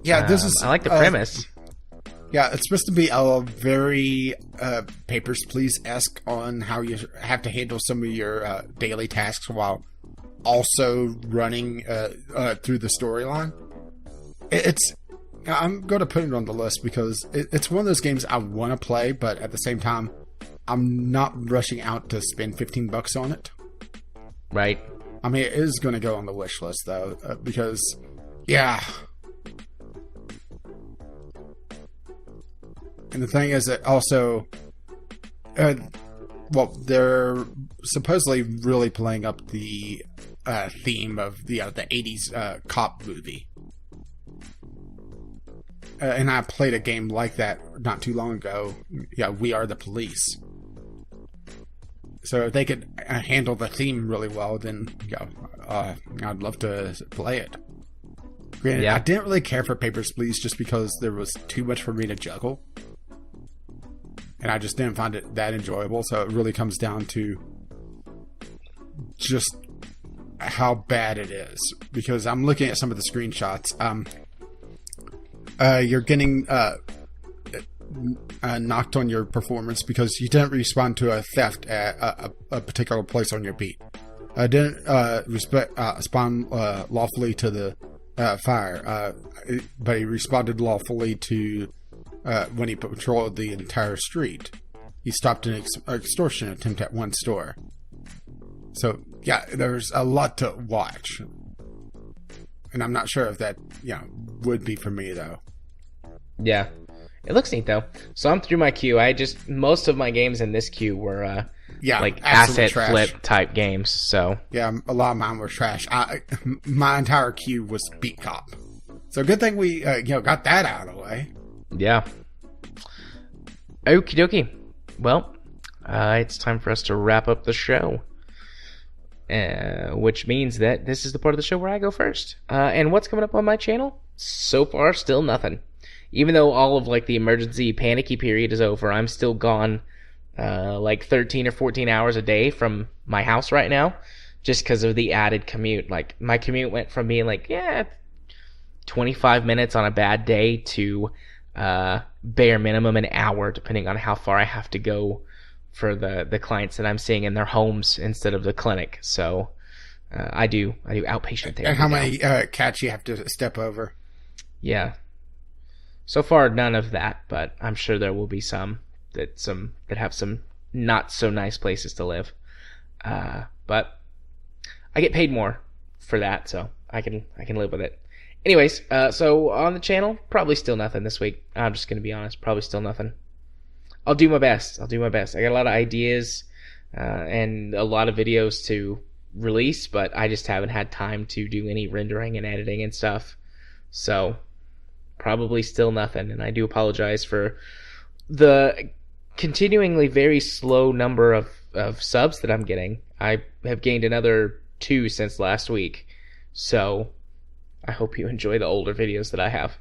Yeah, this is. I like the premise. Yeah, it's supposed to be a very Papers, Please-esque on how you have to handle some of your daily tasks while also running through the storyline. I'm going to put it on the list because it's one of those games I want to play, but at the same time, I'm not rushing out to spend $15 on it. Right. I mean, it is going to go on the wish list, though, because, yeah. And the thing is that also, they're supposedly really playing up the theme of the 80s cop movie. and I played a game like that not too long ago. Yeah, We Are the Police. So if they could handle the theme really well, then I'd love to play it. Granted, I didn't really care for Papers, Please just because there was too much for me to juggle. And I just didn't find it that enjoyable. So it really comes down to just how bad it is. Because I'm looking at some of the screenshots. You're getting knocked on your performance because you didn't respond to a theft at a particular place on your beat. Didn't respond lawfully to the fire, but he responded lawfully to when he patrolled the entire street. He stopped an extortion attempt at one store. So yeah, there's a lot to watch, and I'm not sure if that would be for me though. Yeah, it looks neat though. So I'm through my queue. Most of my games in this queue were like asset trash. Flip type games. So yeah, a lot of mine were trash. My entire queue was Beat Cop. So good thing we got that out of the way. Yeah. Okie dokie. Well, it's time for us to wrap up the show. Which means that this is the part of the show where I go first. And what's coming up on my channel? So far, still nothing. Even though all of the emergency panicky period is over, I'm still gone 13 or 14 hours a day from my house right now, just because of the added commute. My commute went from being 25 minutes on a bad day to bare minimum an hour, depending on how far I have to go for the clients that I'm seeing in their homes instead of the clinic. So I do outpatient therapy. And how many cats you have to step over? Yeah. So far, none of that, but I'm sure there will be some that have some not so nice places to live. But I get paid more for that, so I can live with it. Anyways, so on the channel, probably still nothing this week. I'm just gonna be honest, probably still nothing. I'll do my best. I got a lot of ideas and a lot of videos to release, but I just haven't had time to do any rendering and editing and stuff. So probably still nothing, and I do apologize for the continuingly very slow number of subs that I'm getting. I have gained another 2 since last week, so I hope you enjoy the older videos that I have.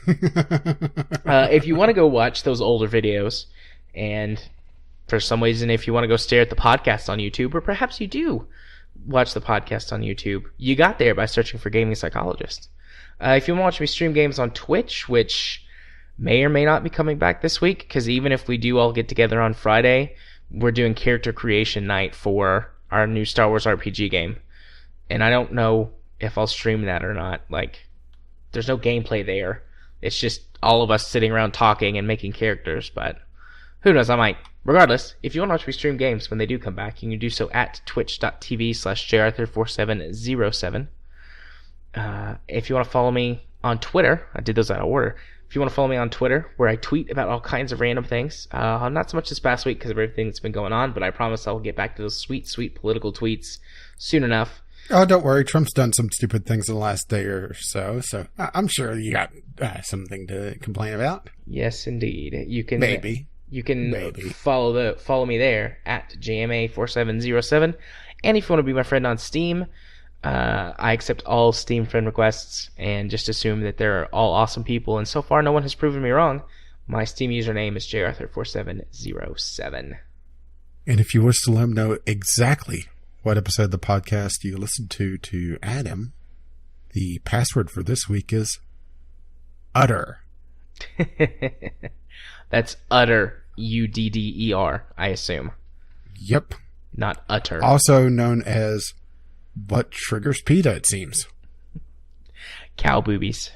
If you want to go watch those older videos, and for some reason if you want to go stare at the podcast on YouTube, or perhaps you do watch the podcast on YouTube, you got there by searching for Gaming Psychologist. If you want to watch me stream games on Twitch, which may or may not be coming back this week, because even if we do all get together on Friday, we're doing character creation night for our new Star Wars RPG game. And I don't know if I'll stream that or not. There's no gameplay there. It's just all of us sitting around talking and making characters, but who knows, I might. Regardless, if you want to watch me stream games when they do come back, you can do so at twitch.tv/jarthur4707. If you want to follow me on Twitter, I did those out of order. If you want to follow me on Twitter, where I tweet about all kinds of random things, not so much this past week because of everything that's been going on, but I promise I'll get back to those sweet, sweet political tweets soon enough. Oh, don't worry. Trump's done some stupid things in the last day or so I'm sure you got something to complain about. Yes, indeed. You can Maybe. follow me there at JMA4707. And if you want to be my friend on Steam, I accept all Steam friend requests and just assume that they're all awesome people, and so far no one has proven me wrong. My Steam username is jarthur4707. And if you wish to let him know exactly what episode of the podcast you listened to add him, the password for this week is utter. That's utter, UDDER, I assume. Yep. Not utter. Also known as what triggers PETA, it seems. Cow boobies.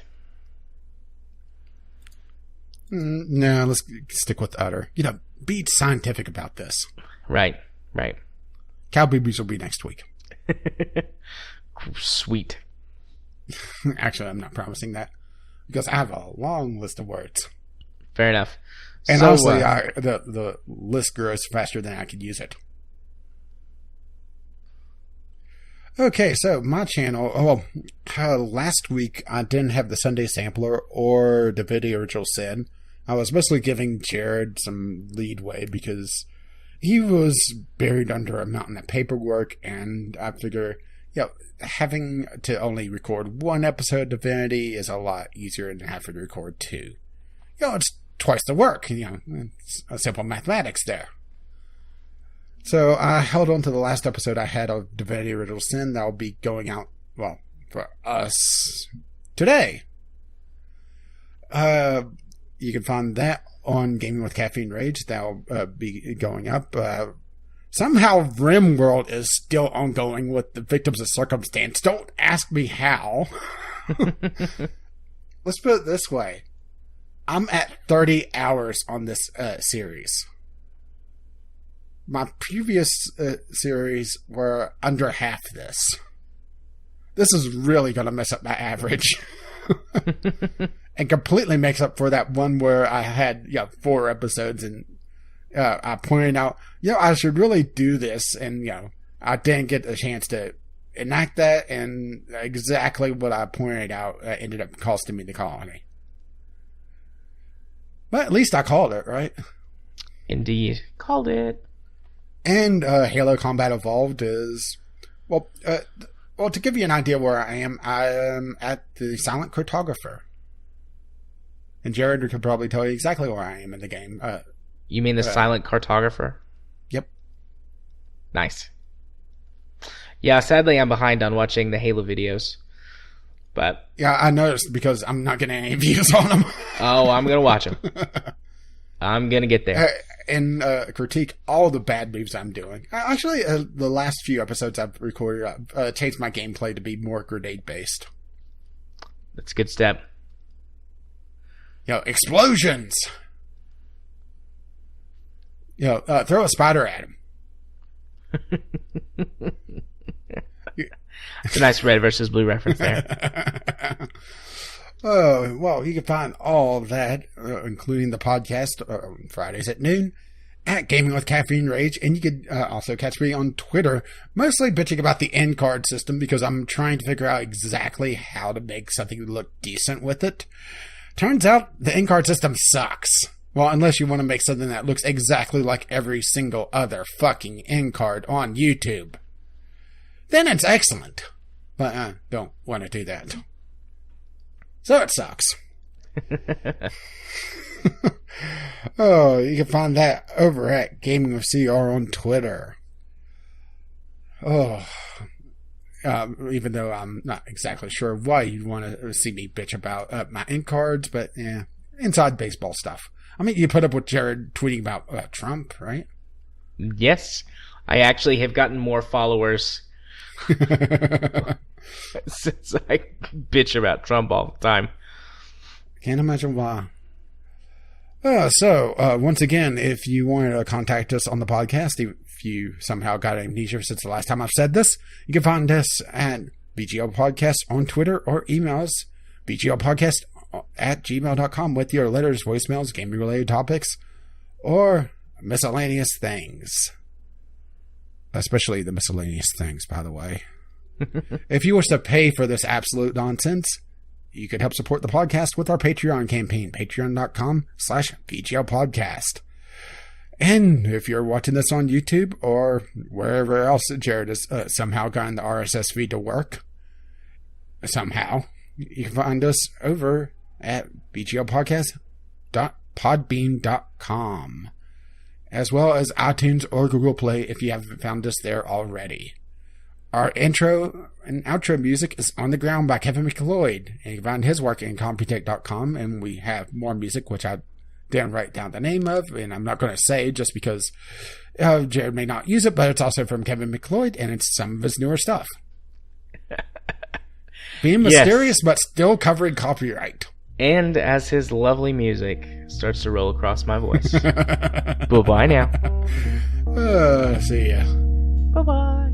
No, let's stick with utter. Be scientific about this. Right. Cow boobies will be next week. Sweet. Actually, I'm not promising that because I have a long list of words. Fair enough. And so, honestly, the list grows faster than I could use it. Okay, so my channel, last week I didn't have the Sunday Sampler or the Video Original Sin. I was mostly giving Jared some leadway because he was buried under a mountain of paperwork, and I figure, having to only record one episode of Divinity is a lot easier than having to record two. It's twice the work, it's a simple mathematics there. So I held on to the last episode I had of Divinity Original Sin. That'll be going out, for us today. You can find that on Gaming with Caffeine Rage. That'll be going up. Somehow RimWorld is still ongoing with the Victims of Circumstance. Don't ask me how. Let's put it this way. I'm at 30 hours on this series. My previous series were under half this. This is really going to mess up my average. And completely makes up for that one where I had 4 episodes and I pointed out, I should really do this. And, I didn't get a chance to enact that. And exactly what I pointed out ended up costing me the colony. But at least I called it, right? Indeed. Called it. And Halo Combat Evolved is, to give you an idea where I am at the Silent Cartographer. And Jared could probably tell you exactly where I am in the game. You mean the Silent Cartographer? Yep. Nice. Yeah, sadly I'm behind on watching the Halo videos. But yeah, I noticed because I'm not getting any views on them. Oh, I'm going to watch them. I'm going to get there. And critique all the bad moves I'm doing. Actually, the last few episodes I've recorded, I've changed my gameplay to be more grenade-based. That's a good step. Explosions! Throw a spider at him. It's a nice red versus blue reference there. Oh, well, you can find all of that, including the podcast, Fridays at noon, at Gaming with Caffeine Rage, and you could also catch me on Twitter, mostly bitching about the end card system, because I'm trying to figure out exactly how to make something look decent with it. Turns out, the end card system sucks. Well, unless you want to make something that looks exactly like every single other fucking end card on YouTube. Then it's excellent. But I don't want to do that. So it sucks. Oh, you can find that over at Gaming with CR on Twitter. Oh, even though I'm not exactly sure why you'd want to see me bitch about my end cards, but inside baseball stuff. I mean, you put up with Jared tweeting about Trump, right? Yes, I actually have gotten more followers since I bitch about Trump all the time. Can't imagine why. Once again, if you wanted to contact us on the podcast, if you somehow got amnesia since the last time I've said this, you can find us at BGL Podcast on Twitter or email us, bglpodcast@gmail.com with your letters, voicemails, gaming-related topics, or miscellaneous things. Especially the miscellaneous things, by the way. If you wish to pay for this absolute nonsense, you could help support the podcast with our Patreon campaign, patreon.com/VGLpodcast. And if you're watching this on YouTube or wherever else Jared has somehow gotten the RSS feed to work, somehow, you can find us over at bglpodcast.podbean.com, as well as iTunes or Google Play if you haven't found us there already. Our intro and outro music is On the Ground by Kevin McLeod, and you can find his work in Computech.com, and we have more music, which I didn't write down the name of, and I'm not going to say just because Jared may not use it, but it's also from Kevin McLeod, and it's some of his newer stuff. Being mysterious, but still covering copyright. And as his lovely music starts to roll across my voice. Bye-bye now. See ya. Bye-bye.